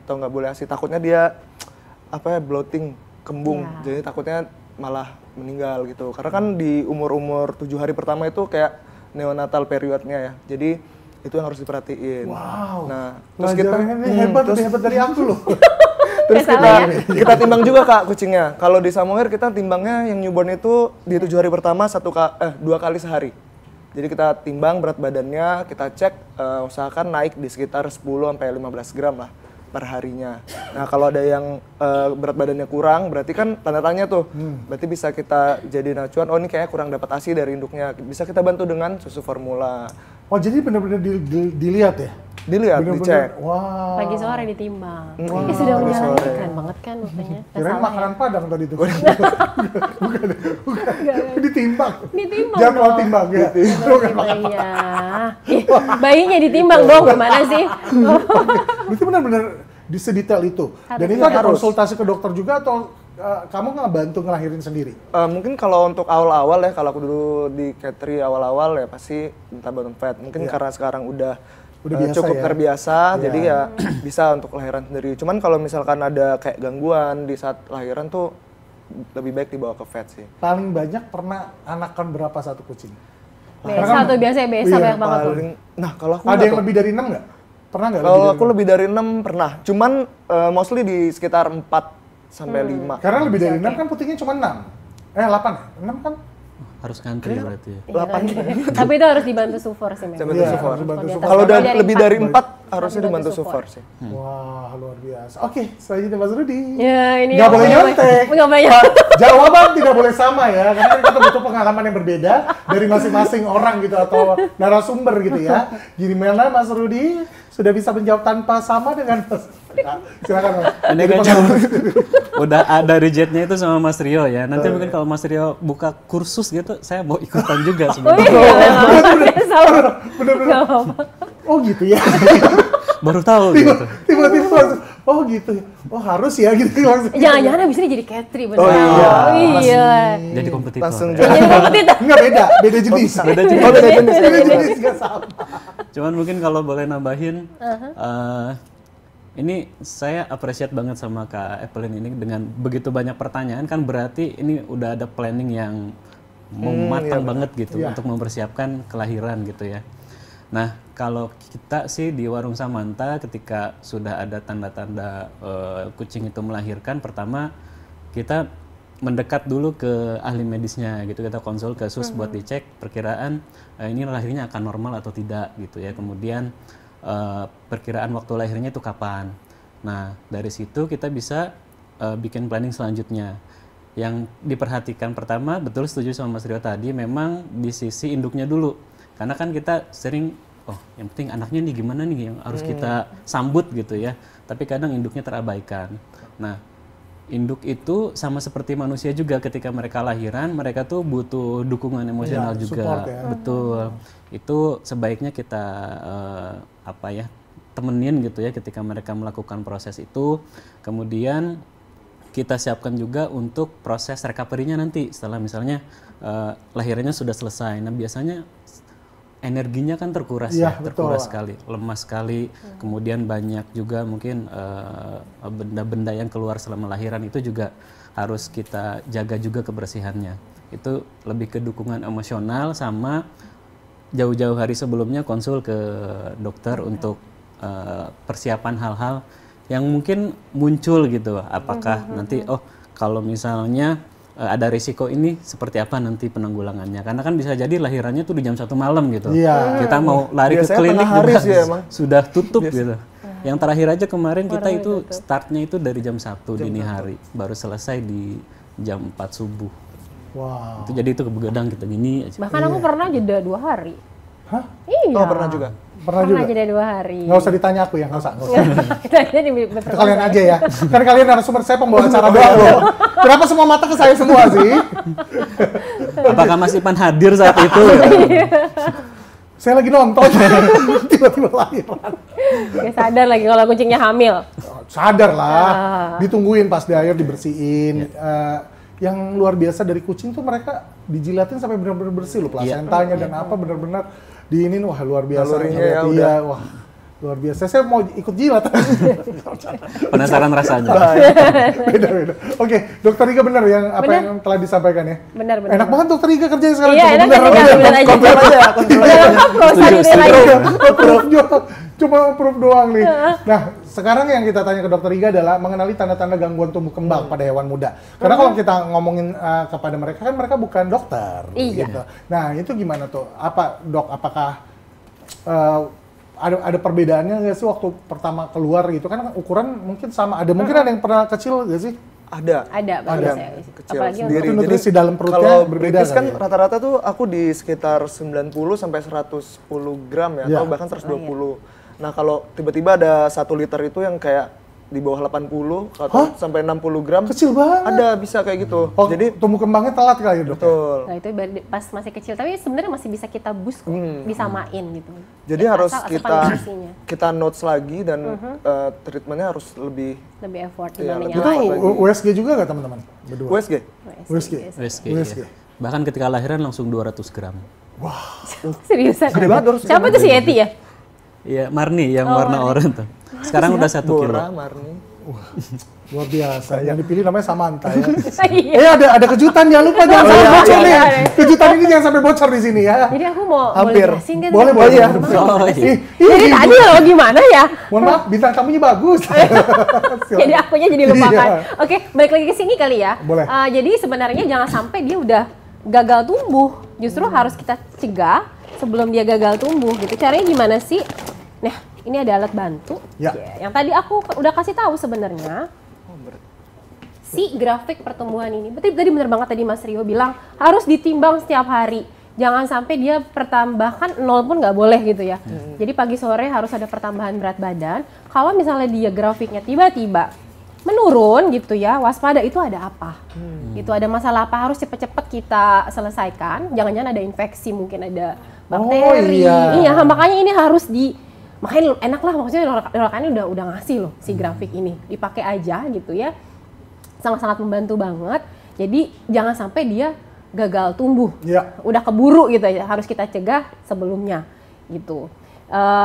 Speaker 4: Atau nggak boleh ASI. Takutnya dia, bloating, kembung. Jadi takutnya malah meninggal gitu. Karena kan di umur-umur 7 hari pertama itu kayak neonatal periodnya ya. Jadi itu yang harus diperhatiin.
Speaker 1: Wow.
Speaker 4: Nah, terus kita
Speaker 1: Pelajarannya ini hebat, lebih hebat dari aku loh.
Speaker 4: terus
Speaker 3: Sama
Speaker 4: kita timbang juga Kak kucingnya. Kalau di Samoyed kita timbangnya yang newborn itu di 7 hari pertama 2 kali sehari. Jadi kita timbang berat badannya, kita cek usahakan naik di sekitar 10 sampai 15 gram lah per harinya. Nah, kalau ada yang berat badannya kurang, berarti kan tanda tanya tuh. Berarti bisa kita jadi acuan, oh ini kayaknya kurang dapat ASI dari induknya. Bisa kita bantu dengan susu formula.
Speaker 1: Oh, jadi benar-benar dilihat ya?
Speaker 4: Dilihat,
Speaker 1: Bener-bener,
Speaker 4: dicek.
Speaker 1: wow.
Speaker 3: Pagi sore ditimbang.
Speaker 4: Wow.
Speaker 3: Ya sudah
Speaker 4: Pagi
Speaker 3: menjalani,
Speaker 4: sore.
Speaker 3: keren banget kan makanya. Nggak
Speaker 1: Kirain
Speaker 3: salah
Speaker 1: makanan
Speaker 3: ya.
Speaker 1: Padang tadi tuh. bukan. Ditimbang.
Speaker 3: Ditimbang
Speaker 1: Jadwal
Speaker 3: dong.
Speaker 1: timbang ya.
Speaker 3: Iya. Ih, bayinya ditimbang dong, gimana sih?
Speaker 1: Berarti benar-benar sedetail itu. Dan
Speaker 3: Harus.
Speaker 1: itu ada
Speaker 4: Harus.
Speaker 1: konsultasi ke dokter juga atau kamu nggak bantu ngelahirin sendiri?
Speaker 4: Mungkin kalau untuk awal-awal ya, kalau aku dulu di Catri awal-awal ya pasti minta bantuan vet. Mungkin karena sekarang udah
Speaker 1: biasa
Speaker 4: cukup
Speaker 1: ya?
Speaker 4: terbiasa,
Speaker 1: Iya.
Speaker 4: jadi ya bisa untuk lahiran sendiri. Cuman kalau misalkan ada kayak gangguan di saat lahiran tuh lebih baik dibawa ke vet sih.
Speaker 1: Paling banyak pernah anakan berapa satu kucing?
Speaker 3: Biasa tuh, biasanya
Speaker 1: Iya,
Speaker 3: banyak banget tuh.
Speaker 4: Nah kalau aku
Speaker 1: Ada
Speaker 4: nggak
Speaker 1: yang
Speaker 4: tuh.
Speaker 1: lebih dari 6 nggak? Pernah nggak?
Speaker 4: Kalau aku lebih dari 6 pernah. Cuman mostly di sekitar 4 sampai 5.
Speaker 1: Karena lebih dari 6 kan putingnya cuma 6. 8 ya? 6 kan?
Speaker 2: Harus ngantri berarti ya.
Speaker 4: 8.
Speaker 3: Tapi itu harus dibantu sufor sih memang.
Speaker 4: Sampai
Speaker 1: Iya,
Speaker 4: sufor.
Speaker 1: harus dibantu
Speaker 3: Kalau di
Speaker 1: sufor.
Speaker 3: atas
Speaker 4: Kalau
Speaker 3: dari
Speaker 4: lebih
Speaker 3: empat.
Speaker 4: dari 4 harusnya
Speaker 3: Dibantu
Speaker 4: dibantu
Speaker 3: support.
Speaker 4: sufor sih.
Speaker 1: Wah, luar biasa. Oke, selanjutnya Mas Rudi.
Speaker 3: Ya, ini
Speaker 1: Nggak
Speaker 3: yang
Speaker 1: boleh
Speaker 3: banyak-
Speaker 1: nyontek.
Speaker 3: Nggak banyak.
Speaker 1: Jawaban tidak boleh sama ya, karena kan kita butuh pengalaman yang berbeda dari masing-masing orang gitu atau narasumber gitu ya. Gimana Mas Rudi sudah bisa menjawab tanpa sama dengan Mas? Silakan Mas.
Speaker 2: Ini
Speaker 1: Jadi
Speaker 2: kan
Speaker 1: pengalaman.
Speaker 2: udah ada rijetnya itu sama Mas Rio ya. Nanti mungkin kalau Mas Rio buka kursus gitu, saya mau ikutan juga
Speaker 3: Oh
Speaker 2: sebenarnya.
Speaker 3: iya, nggak apa-apa.
Speaker 1: Bener-bener.
Speaker 3: Nggak apa-apa.
Speaker 1: Oh gitu ya.
Speaker 2: Baru tahu gitu.
Speaker 1: Tiba-tiba Oh gitu ya. Oh harus ya gitu maksudnya.
Speaker 3: Jangan-jangan abis ini jadi Katri bener.
Speaker 4: Oh iya.
Speaker 3: Iya.
Speaker 2: Jadi kompetitor.
Speaker 4: Langsung
Speaker 2: ya.
Speaker 3: Jadi kompetitor.
Speaker 1: Enggak beda jenis.
Speaker 2: Beda jenis.
Speaker 4: Oh, beda jenis.
Speaker 1: Beda jenis nggak sama.
Speaker 2: Cuman mungkin kalau boleh nambahin, ini saya appreciate banget sama Kak Evelyn ini dengan begitu banyak pertanyaan kan berarti ini udah ada planning yang matang banget gitu untuk mempersiapkan kelahiran gitu ya. Nah kalau kita sih di Warung Samanta ketika sudah ada tanda-tanda kucing itu melahirkan, pertama kita mendekat dulu ke ahli medisnya gitu, kita konsul ke sus buat dicek perkiraan ini lahirnya akan normal atau tidak gitu ya. Kemudian perkiraan waktu lahirnya itu kapan. Nah dari situ kita bisa bikin planning selanjutnya. Yang diperhatikan pertama, betul setuju sama Mas Rio tadi, memang di sisi induknya dulu. Karena kan kita sering, oh yang penting anaknya nih gimana nih yang harus kita sambut gitu ya. Tapi kadang induknya terabaikan. Nah induk itu sama seperti manusia juga, ketika mereka lahiran, mereka tuh butuh dukungan emosional juga.
Speaker 1: Support ya.
Speaker 2: Betul. Itu sebaiknya kita temenin gitu ya ketika mereka melakukan proses itu. Kemudian kita siapkan juga untuk proses recovery-nya nanti setelah misalnya lahirannya sudah selesai. Nah biasanya energinya kan terkuras terkuras sekali, lemas sekali. Kemudian banyak juga mungkin benda-benda yang keluar selama lahiran, itu juga harus kita jaga juga kebersihannya. Itu lebih ke dukungan emosional, sama jauh-jauh hari sebelumnya konsul ke dokter untuk persiapan hal-hal yang mungkin muncul gitu. Apakah nanti kalau misalnya ada risiko ini seperti apa nanti penanggulangannya, karena kan bisa jadi lahirannya tuh di jam 1 malam gitu. Kita mau lari
Speaker 4: Biasanya
Speaker 2: ke klinik
Speaker 4: hari
Speaker 2: juga
Speaker 4: sih emang.
Speaker 2: sudah tutup gitu. Yang terakhir aja kemarin kita itu startnya itu dari jam 1 dini hari, baru selesai di jam 4 subuh.
Speaker 1: Wow.
Speaker 2: Itu jadi itu begadang kita gini aja.
Speaker 3: Bahkan aku pernah jeda 2 hari.
Speaker 1: Hah?
Speaker 3: Iya.
Speaker 4: Oh pernah juga.
Speaker 1: Pernah juga?
Speaker 3: jeda 2 hari.
Speaker 1: Nggak usah ditanya aku ya, nggak usah.
Speaker 3: Kita di
Speaker 1: Itu kalian aja ya. Kan kalian narasumber, saya pembawa acara doang loh. Kenapa semua mata ke saya semua sih?
Speaker 2: Apakah Mas Ipan hadir saat itu?
Speaker 1: Saya lagi nonton, tiba-tiba lahiran.
Speaker 3: Gak sadar lagi kalau kucingnya hamil.
Speaker 1: Sadar lah, ditungguin pas di air, dibersihin. Yang luar biasa dari kucing tuh mereka dijilatin sampai benar-benar bersih loh, plasentanya dan apa benar-benar diinin. Wah luar biasa.
Speaker 4: Nalurinya ya
Speaker 1: Iya, wah luar biasa. Saya mau ikut jilat.
Speaker 2: Penasaran rasanya.
Speaker 1: Beda-beda. Oke, Dokter Riga benar yang apa
Speaker 3: Benar.
Speaker 1: yang telah disampaikan ya?
Speaker 3: Benar.
Speaker 1: Enak banget Dokter Riga kerjanya sekarang.
Speaker 3: Iya,
Speaker 1: Cuma
Speaker 3: enak
Speaker 1: benar
Speaker 3: kan, benar aja.
Speaker 1: Komplit aja.
Speaker 3: Udah lengkap gak usah ditanya.
Speaker 1: Approve doang. Cuma approve doang nih. Nah, sekarang yang kita tanya ke Dokter Riga adalah mengenali tanda-tanda gangguan tumbuh kembang pada hewan muda. Karena kalau kita ngomongin kepada mereka kan mereka bukan dokter.
Speaker 3: Iya.
Speaker 1: Gitu. Nah, itu gimana tuh? Apa Dok? Apakah ada perbedaannya nggak sih waktu pertama keluar gitu? Kan ukuran mungkin sama. Ada mungkin ada yang pernah kecil nggak sih?
Speaker 4: Ada
Speaker 3: bagus ya.
Speaker 4: kecil
Speaker 3: Apalagi
Speaker 4: sendiri.
Speaker 1: Untuk nutrisi dalam perutnya
Speaker 4: kalau
Speaker 1: berbeda
Speaker 4: British kan
Speaker 1: kali ya?
Speaker 4: rata-rata tuh aku di sekitar 90 sampai 110 gram ya, atau bahkan 120. Nah kalau tiba-tiba ada 1 liter itu yang kayak di bawah 80 atau sampai 60 gram.
Speaker 1: Kecil banget.
Speaker 4: Ada bisa kayak gitu.
Speaker 1: Oh,
Speaker 4: Jadi
Speaker 1: tumbuh kembangnya telat kali ya Dok?
Speaker 4: betul.
Speaker 3: Nah itu pas masih kecil, tapi sebenarnya masih bisa kita boost kok, disamain gitu.
Speaker 4: Jadi
Speaker 3: Ya,
Speaker 4: harus
Speaker 3: asal nutrisinya.
Speaker 4: kita notes lagi dan treatmentnya harus lebih
Speaker 3: lebih effort
Speaker 4: Iya,
Speaker 3: dibanding
Speaker 1: Itu
Speaker 3: yang lain.
Speaker 1: USG juga nggak teman-teman? Berdua?
Speaker 4: USG.
Speaker 1: USG.
Speaker 2: WSG,
Speaker 1: WSG.
Speaker 2: iya. Bahkan ketika lahiran langsung 200 gram.
Speaker 3: Seriusan?
Speaker 4: Gede banget, harus
Speaker 3: Siapa tuh si Yeti ya?
Speaker 2: Iya, Marni yang warna oranye tuh. Sekarang udah 1 kilo.
Speaker 4: Bora, Marni.
Speaker 1: Luar biasa. Yang dipilih namanya Samantha ya.
Speaker 3: Iya.
Speaker 1: Ada kejutan, jangan lupa jangan sampai bocor nih.
Speaker 3: iya.
Speaker 1: Kejutan ini jangan sampai bocor di sini ya.
Speaker 3: Jadi aku mau
Speaker 4: Hampir.
Speaker 3: boleh jelasin kan?
Speaker 1: Boleh, boleh.
Speaker 4: iya.
Speaker 2: Oh, iya.
Speaker 3: Jadi tadi loh gimana ya?
Speaker 1: Mohon maaf, bintang tamunya bagus.
Speaker 3: Jadi akunya jadi lupakan.
Speaker 1: Iya.
Speaker 3: Oke, balik lagi ke sini kali ya.
Speaker 1: Boleh.
Speaker 3: Jadi sebenarnya jangan sampai dia udah gagal tumbuh. Justru harus kita cegah sebelum dia gagal tumbuh gitu. Caranya gimana sih? Nah, ini ada alat bantu.
Speaker 1: Ya.
Speaker 3: Yang tadi aku udah kasih tahu sebenarnya. Si grafik pertumbuhan ini, betul tadi bener banget tadi Mas Rio bilang harus ditimbang setiap hari. Jangan sampai dia pertambahan 0 pun nggak boleh gitu ya. Jadi pagi sore harus ada pertambahan berat badan. Kalau misalnya dia grafiknya tiba-tiba menurun gitu ya, waspada, itu ada apa? Itu ada masalah apa, harus cepet-cepet kita selesaikan. Jangan-jangan ada infeksi, mungkin ada bakteri.
Speaker 1: iya.
Speaker 3: Iya, makanya ini harus di makanya enak lah, maksudnya Lorcanen udah ngasih loh si grafik ini, dipakai aja gitu ya, sangat-sangat membantu banget. Jadi jangan sampai dia gagal tumbuh, udah keburu gitu ya, harus kita cegah sebelumnya gitu.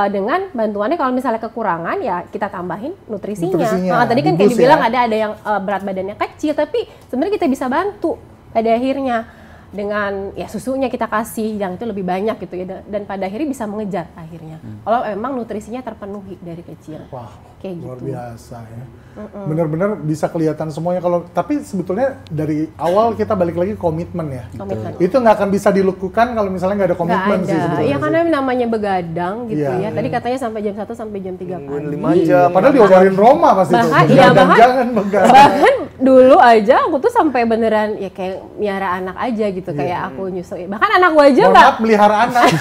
Speaker 3: Dengan bantuannya kalau misalnya kekurangan ya kita tambahin nutrisinya. Nah, tadi kan kayak dibilang ada yang berat badannya kecil, tapi sebenarnya kita bisa bantu pada akhirnya dengan ya susunya kita kasih yang itu lebih banyak gitu ya, dan pada akhirnya bisa mengejar akhirnya kalau memang nutrisinya terpenuhi dari kecil.
Speaker 1: Wah,
Speaker 3: kayak
Speaker 1: luar
Speaker 3: gitu.
Speaker 1: biasa ya. Benar-benar bisa kelihatan semuanya kalau, tapi sebetulnya dari awal kita balik lagi komitmen ya.
Speaker 3: Komitmen.
Speaker 1: Itu nggak akan bisa dilakukan kalau misalnya nggak ada komitmen sih sebetulnya.
Speaker 3: Iya, karena namanya begadang gitu
Speaker 1: Iya,
Speaker 3: ya. Tadi katanya sampai jam 1 sampai jam 3 pagi.
Speaker 4: 5 jam.
Speaker 1: Padahal diobarin Roma pasti itu. Jangan begadang.
Speaker 3: Bahkan dulu aja aku tuh sampai beneran ya kayak miara anak aja gitu, kayak aku nyusuin. Bahkan anak gua aja nggak.
Speaker 1: Melihara anak.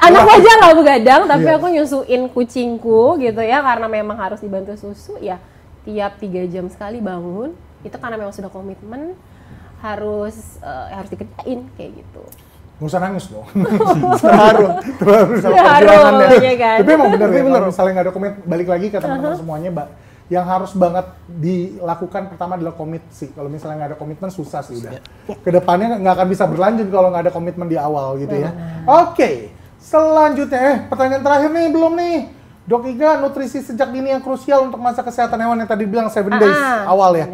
Speaker 3: Anak gua aja nggak begadang, tapi aku nyusuin kucingku gitu ya, karena memang harus dibantu susu ya. Tiap 3 jam sekali bangun, itu karena memang sudah komitmen harus dikerjain kayak gitu.
Speaker 1: Nggak usah nangis dong.
Speaker 4: Terharu
Speaker 3: ya kan.
Speaker 1: Tapi emang bener ya, kalau misalnya nggak ada komitmen, balik lagi ke teman-teman semuanya, Mbak. Yang harus banget dilakukan pertama adalah komit sih. Kalau misalnya nggak ada komitmen susah sih udah. Kedepannya nggak akan bisa berlanjut kalau nggak ada komitmen di awal gitu ya. Oke, selanjutnya pertanyaan terakhir nih, belum nih. Dok Iga, nutrisi sejak dini yang krusial untuk masa kesehatan hewan yang tadi bilang 7 days awal ya?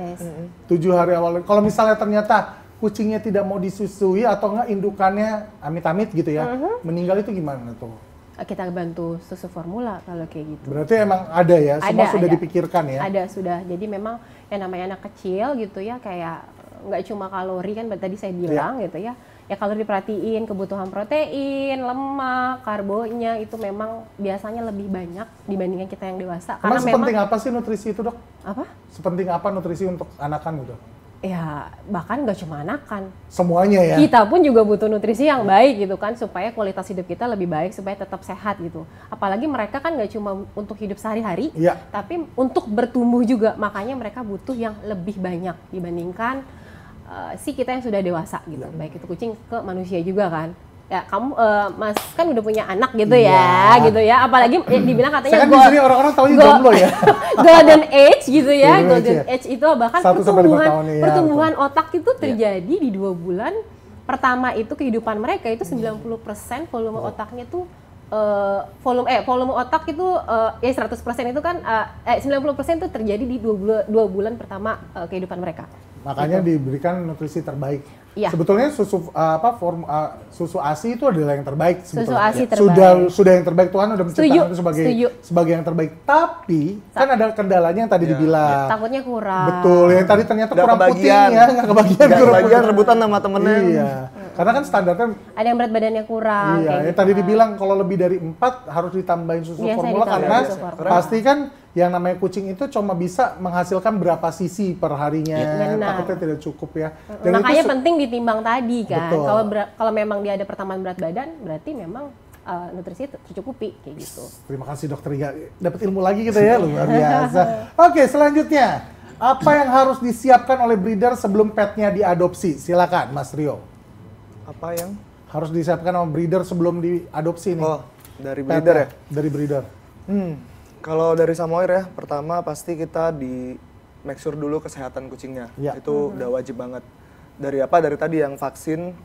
Speaker 1: 7 hari awal. Kalau misalnya ternyata kucingnya tidak mau disusui atau enggak indukannya amit-amit gitu ya, meninggal itu gimana tuh?
Speaker 3: Kita bantu susu formula kalau kayak gitu.
Speaker 1: Berarti emang ada ya, semua sudah dipikirkan ya?
Speaker 3: Ada, sudah. Jadi memang yang namanya anak kecil gitu ya, kayak nggak cuma kalori kan tadi saya bilang gitu ya. Ya kalau diperhatiin kebutuhan protein, lemak, karbonya itu memang biasanya lebih banyak dibandingkan kita yang dewasa.
Speaker 1: Karena sepenting apa sih nutrisi itu, Dok?
Speaker 3: Apa?
Speaker 1: Sepenting apa nutrisi untuk anakan gitu?
Speaker 3: Ya bahkan nggak cuma anakan.
Speaker 1: Semuanya ya?
Speaker 3: Kita pun juga butuh nutrisi yang baik gitu kan, supaya kualitas hidup kita lebih baik, supaya tetap sehat gitu. Apalagi mereka kan nggak cuma untuk hidup sehari-hari, tapi untuk bertumbuh juga. Makanya mereka butuh yang lebih banyak dibandingkan si kita yang sudah dewasa gitu, baik itu kucing ke manusia juga kan. Ya kamu Mas kan udah punya anak gitu gitu ya, apalagi dibilang katanya
Speaker 1: saya kan di sini orang-orang taunya jomblo ya.
Speaker 3: Golden age gitu ya, golden age itu bahkan pertumbuhan otak itu terjadi di 2 bulan pertama itu kehidupan mereka itu 90% volume otaknya tuh volume otak itu ya 100% itu kan 90% itu terjadi di 2 bulan pertama kehidupan mereka.
Speaker 1: Makanya diberikan nutrisi terbaik.
Speaker 3: Iya.
Speaker 1: Sebetulnya susu ASI itu adalah yang terbaik sebetulnya.
Speaker 3: Susu ASI terbaik.
Speaker 1: Sudah yang terbaik, Tuhan udah menciptakan itu sebagai yang terbaik. Tapi kan ada kendalanya yang tadi dibilang.
Speaker 3: Takutnya kurang.
Speaker 1: Betul, yang tadi ternyata kurang putih ya, nggak kebagian
Speaker 4: rebutan sama temennya.
Speaker 1: Iya. Karena kan standarnya
Speaker 3: ada yang berat badannya kurang.
Speaker 1: Iya, yang tadi dibilang kalau lebih dari 4 harus ditambahin susu formula karena pasti kan yang namanya kucing itu cuma bisa menghasilkan berapa cc per harinya. Takutnya tidak cukup ya. Dan
Speaker 3: makanya penting ditimbang tadi kan.
Speaker 1: Betul.
Speaker 3: Kalau memang dia ada pertambahan berat badan, berarti memang nutrisi tercukupi kayak gitu.
Speaker 1: Terima kasih Dokter Iga. Dapat ilmu lagi kita ya, luar biasa. Oke, selanjutnya apa yang harus disiapkan oleh breeder sebelum petnya diadopsi? Silakan Mas Rio.
Speaker 4: Apa yang
Speaker 1: harus disiapkan sama breeder sebelum diadopsi nih?
Speaker 4: Oh, dari breeder ya?
Speaker 1: Dari breeder.
Speaker 4: Kalau dari Samoir ya, pertama pasti kita di make sure dulu kesehatan kucingnya. Itu udah wajib banget. Dari apa? Dari tadi yang vaksin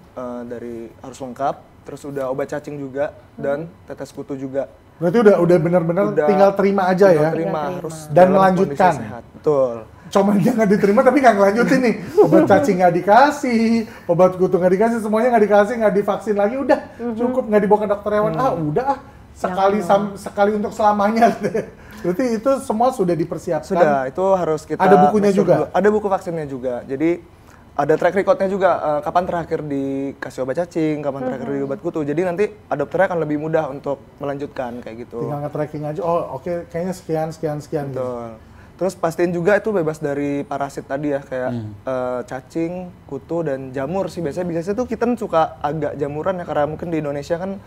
Speaker 4: dari harus lengkap, terus udah obat cacing juga dan tetes kutu juga.
Speaker 1: Berarti udah benar-benar tinggal terima aja ya.
Speaker 4: Terima harus
Speaker 1: dan melanjutkan.
Speaker 4: Betul.
Speaker 1: Cuma dia nggak diterima tapi nggak ngelanjutin nih. Obat cacing nggak dikasih, obat kutu nggak dikasih, semuanya nggak dikasih, nggak divaksin lagi, udah cukup, nggak dibawa ke dokter hewan. Udah sekali untuk selamanya. Berarti itu semua sudah dipersiapkan.
Speaker 4: Sudah, itu harus kita.
Speaker 1: Ada bukunya juga.
Speaker 4: Ada buku vaksinnya juga. Jadi ada track recordnya juga. Kapan terakhir dikasih obat cacing, kapan terakhir di obat kutu. Jadi nanti adopternya akan lebih mudah untuk melanjutkan kayak gitu.
Speaker 1: Tinggal nge-tracking aja. Oh oke, kayaknya sekian.
Speaker 4: Betul.
Speaker 1: Gitu.
Speaker 4: Terus pastiin juga itu bebas dari parasit tadi ya, kayak cacing, kutu, dan jamur sih. Biasanya tuh kita suka agak jamuran ya, karena mungkin di Indonesia kan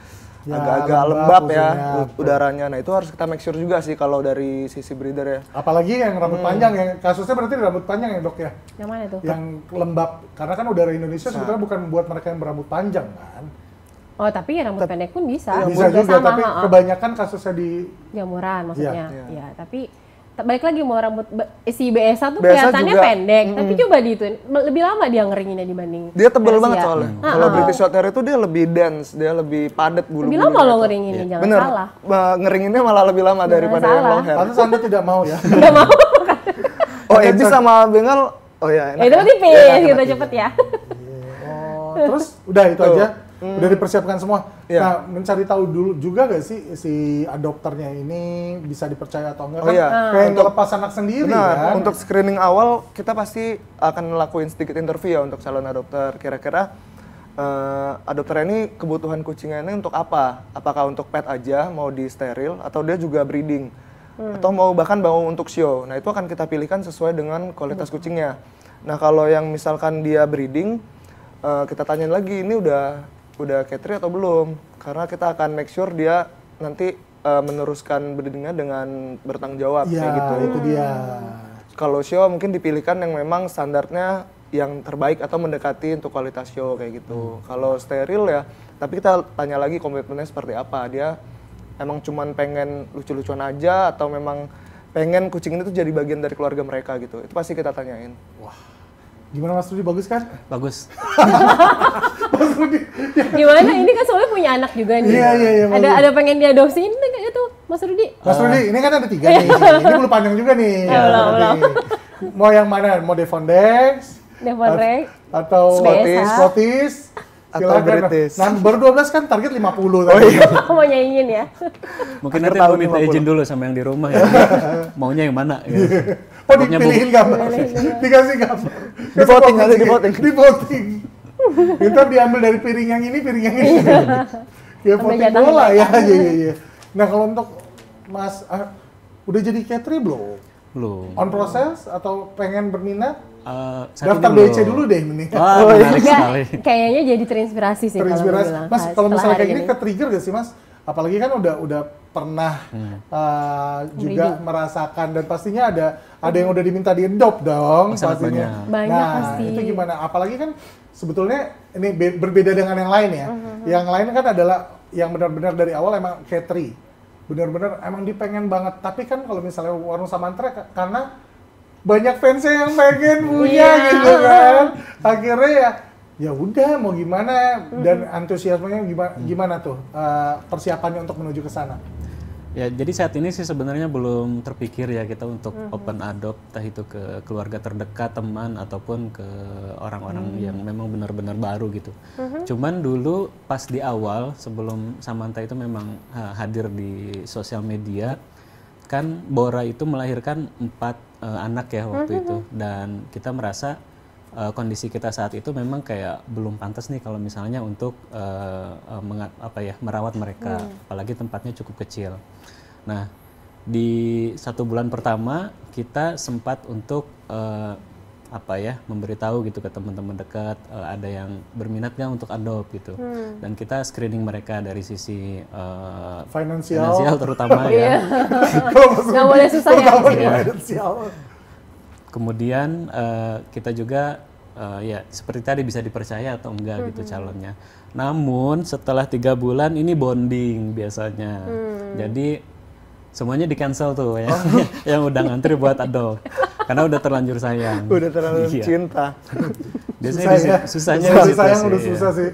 Speaker 4: agak-agak lembab ya udaranya. Nah itu harus kita make sure juga sih kalau dari sisi breeder ya.
Speaker 1: Apalagi yang rambut panjang, yang kasusnya berarti rambut panjang ya Dok ya?
Speaker 3: Yang mana tuh?
Speaker 1: Yang lembab, karena kan udara Indonesia sebetulnya bukan membuat mereka yang berambut panjang kan?
Speaker 3: Oh, tapi ya rambut pendek pun bisa.
Speaker 1: Bisa juga, tapi kebanyakan kasusnya di
Speaker 3: jamuran maksudnya.
Speaker 1: Iya.
Speaker 3: Ya, tapi balik lagi mau rambut si BSA tuh
Speaker 4: BSA
Speaker 3: kelihatannya
Speaker 4: juga,
Speaker 3: pendek, tapi coba diituin lebih lama dia ngeringinnya dibanding
Speaker 4: dia tebel
Speaker 3: versi
Speaker 4: banget
Speaker 3: ya.
Speaker 4: soalnya. Kalau British short hair itu dia lebih dense, dia lebih padat bulu-bulunya.
Speaker 3: Lebih lama lo ngeringinnya, jangan
Speaker 4: Bener,
Speaker 3: salah.
Speaker 4: ngeringinnya malah lebih lama daripada yang long hair.
Speaker 1: pantas Anda tidak mau ya.
Speaker 3: Nggak mau.
Speaker 4: Oh, Edi sama Bengal, oh ya enak.
Speaker 3: Ya itu
Speaker 4: ya.
Speaker 3: tipis
Speaker 4: Enak,
Speaker 3: gitu
Speaker 4: enak.
Speaker 3: cepet ya.
Speaker 1: Oh, terus udah itu
Speaker 4: Tuh.
Speaker 1: aja. Udah dipersiapkan semua.
Speaker 4: Iya.
Speaker 1: Nah, mencari tahu dulu juga gak sih si adopternya ini bisa dipercaya atau enggak?
Speaker 4: Oh,
Speaker 1: Kan
Speaker 4: iya.
Speaker 1: kayak ngelepas anak sendiri
Speaker 4: Benar,
Speaker 1: kan.
Speaker 4: untuk screening awal kita pasti akan ngelakuin sedikit interview ya untuk calon adopter. Kira-kira adopter ini kebutuhan kucingnya ini untuk apa? Apakah untuk pet aja, mau di steril, atau dia juga breeding? Atau mau bahkan mau untuk show. Nah itu akan kita pilihkan sesuai dengan kualitas kucingnya. Nah kalau yang misalkan dia breeding, kita tanyain lagi ini udah catry atau belum? Karena kita akan make sure dia nanti meneruskan breedingnya dengan bertanggung jawab
Speaker 1: Iya,
Speaker 4: kayak gitu.
Speaker 1: itu dia.
Speaker 4: Kalau show mungkin dipilihkan yang memang standarnya yang terbaik atau mendekati untuk kualitas show kayak gitu. Kalau steril ya, tapi kita tanya lagi komitmennya seperti apa. Dia emang cuman pengen lucu-lucuan aja atau memang pengen kucing ini tuh jadi bagian dari keluarga mereka gitu. Itu pasti kita tanyain.
Speaker 1: Gimana Mas Rudi, bagus kan?
Speaker 2: Bagus.
Speaker 1: Mas Rudi.
Speaker 3: Gimana? Ini kan soalnya punya anak juga nih.
Speaker 1: Iya,
Speaker 3: Ada pengen diadopsi ini kayak itu, Mas Rudi.
Speaker 1: Mas Rudi, ini kan ada 3 nih. Ini belum panjang juga nih.
Speaker 3: belum.
Speaker 1: Mau yang mana? Mau Devon Rex?
Speaker 3: Devon Rex.
Speaker 1: Atau
Speaker 3: Scottish.
Speaker 1: Scottish?
Speaker 4: Atau
Speaker 1: Silakan.
Speaker 4: British.
Speaker 1: Nah, baru 12 kan target 50 tadi.
Speaker 3: Mau nyanyiin ya.
Speaker 2: Mungkin
Speaker 4: Akhir
Speaker 2: nanti mau
Speaker 4: tahun
Speaker 2: minta
Speaker 4: 50.
Speaker 2: izin dulu sama yang di rumah ya. Maunya yang mana gitu.
Speaker 1: Oh,
Speaker 2: Pokoknya
Speaker 1: dipilihin gambar. Dikasih gambar.
Speaker 4: Di voting, nanti di voting.
Speaker 1: Di voting. Ntar diambil dari piring yang ini, piring yang ini. Ya
Speaker 3: Ambil
Speaker 1: voting
Speaker 3: jatah
Speaker 1: bola ya.
Speaker 3: mereka.
Speaker 1: Iya. Nah, kalau untuk Mas, udah jadi catry belum?
Speaker 2: Belum.
Speaker 1: On proses atau pengen berminat?
Speaker 2: Saat
Speaker 1: Daftar
Speaker 2: ini
Speaker 1: BC
Speaker 2: belum.
Speaker 1: dulu deh mending.
Speaker 2: Wah, menarik
Speaker 3: Enggak,
Speaker 2: sekali.
Speaker 3: kayaknya jadi terinspirasi sih kalau
Speaker 1: Terinspirasi.
Speaker 3: gue bilang.
Speaker 1: Mas, kalau
Speaker 3: Setelah
Speaker 1: misalnya
Speaker 3: hari
Speaker 1: kayak gini
Speaker 3: ini.
Speaker 1: ke-trigger gak sih Mas? Apalagi kan udah pernah juga
Speaker 3: Breeding.
Speaker 1: merasakan dan pastinya ada yang udah diminta di-adopt dong
Speaker 2: Oh, sangat
Speaker 1: pastinya.
Speaker 3: banyak.
Speaker 1: Nah,
Speaker 3: Pasti.
Speaker 1: itu gimana? Apalagi kan sebetulnya ini berbeda dengan yang lain ya. Yang lain kan adalah yang benar-benar dari awal emang catry. Benar-benar emang dipengen banget. Tapi kan kalau misalnya Warung Samantra karena banyak fansnya yang pengen punya
Speaker 3: Iya.
Speaker 1: gitu kan. Akhirnya ya udah mau gimana dan antusiasmenya gimana tuh persiapannya untuk menuju ke sana.
Speaker 2: Ya, jadi saat ini sih sebenarnya belum terpikir ya kita untuk open adopt, entah itu ke keluarga terdekat, teman ataupun ke orang-orang yang memang benar-benar baru gitu. Cuman dulu pas di awal sebelum Samantha itu memang hadir di sosial media, kan Bora itu melahirkan 4 anak ya waktu itu, dan kita merasa kondisi kita saat itu memang kayak belum pantas nih kalau misalnya untuk merawat mereka, apalagi tempatnya cukup kecil. Nah, di 1 bulan pertama kita sempat untuk memberitahu gitu ke teman-teman dekat, ada yang berminat nggak untuk adopt gitu, dan kita screening mereka dari sisi finansial terutama ya.
Speaker 3: Nggak boleh susah ya.
Speaker 1: Finansial.
Speaker 2: Kemudian kita juga ya seperti tadi bisa dipercaya atau enggak gitu calonnya. Namun setelah 3 bulan ini bonding biasanya. Jadi semuanya di cancel tuh ya, yang udah ngantri buat adopt karena udah terlanjur sayang.
Speaker 4: Udah terlalu
Speaker 2: Iya.
Speaker 4: cinta.
Speaker 2: Biasanya susahnya
Speaker 1: Susah
Speaker 2: di situ
Speaker 1: sayang
Speaker 2: sih,
Speaker 1: udah
Speaker 2: ya.
Speaker 1: susah sih.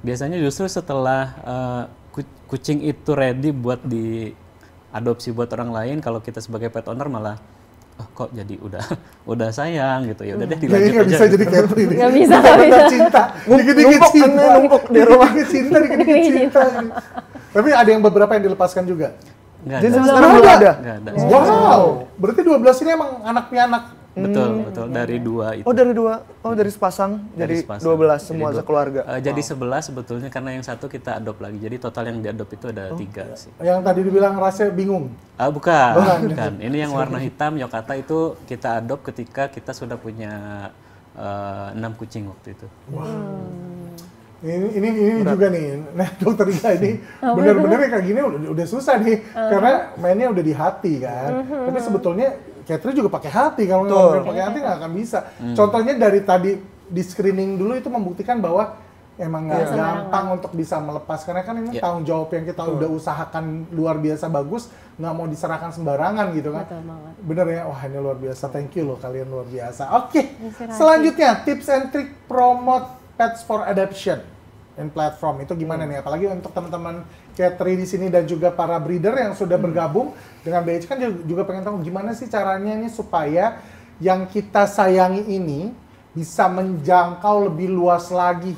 Speaker 2: Biasanya justru setelah kucing itu ready buat diadopsi buat orang lain, kalau kita sebagai pet owner malah kok jadi udah sayang gitu, ya udah deh
Speaker 1: Kayaknya
Speaker 2: dilanjut
Speaker 1: nggak
Speaker 2: aja
Speaker 1: bisa
Speaker 2: gitu.
Speaker 1: jadi catry nih.
Speaker 3: Nggak bisa,
Speaker 1: Bener-bener
Speaker 3: nggak bisa.
Speaker 1: cinta, dikit-dikit
Speaker 4: Numpuk,
Speaker 1: cinta,
Speaker 4: numpuk di rumah.
Speaker 1: dikit-dikit cinta, dikit-dikit cinta. Tapi ada yang beberapa yang dilepaskan juga.
Speaker 2: Nggak
Speaker 4: Jadi
Speaker 2: ada.
Speaker 4: sekarang belum ada.
Speaker 2: Nggak ada.
Speaker 1: Wow, berarti 12 ini emang anak pianak.
Speaker 2: Betul, dari 2 itu.
Speaker 4: Oh dari 2, dari sepasang,
Speaker 2: Dari
Speaker 4: jadi
Speaker 2: sepasang.
Speaker 4: 12 semua
Speaker 2: Jadi
Speaker 4: sekeluarga.
Speaker 2: Jadi 11 sebetulnya, karena yang 1 kita adopt lagi. Jadi total yang diadopt itu ada 3 sih.
Speaker 1: Yang tadi dibilang rasanya bingung.
Speaker 2: Bukan. Ini yang warna hitam Yokata itu kita adopt ketika kita sudah punya 6 kucing waktu itu.
Speaker 1: Ini juga nih, nah dokter Ika ini benar-benar kayak gini udah susah nih, karena mainnya udah di hati kan. Tapi sebetulnya catry juga pakai hati, kalau nggak pakai hati nggak akan bisa. Contohnya dari tadi di screening dulu itu membuktikan bahwa emang nggak gampang untuk bisa melepas, karena kan ini tanggung jawab yang kita udah usahakan luar biasa bagus, nggak mau diserahkan sembarangan gitu kan.
Speaker 3: Betul banget.
Speaker 1: Bener ya, wah ini luar biasa, thank you loh kalian, luar biasa. Oke, selanjutnya tips and trick promote pets for adoption in platform itu gimana nih? Apalagi untuk teman-teman Katri di sini dan juga para breeder yang sudah bergabung dengan BH kan juga pengen tahu gimana sih caranya nih supaya yang kita sayangi ini bisa menjangkau lebih luas lagi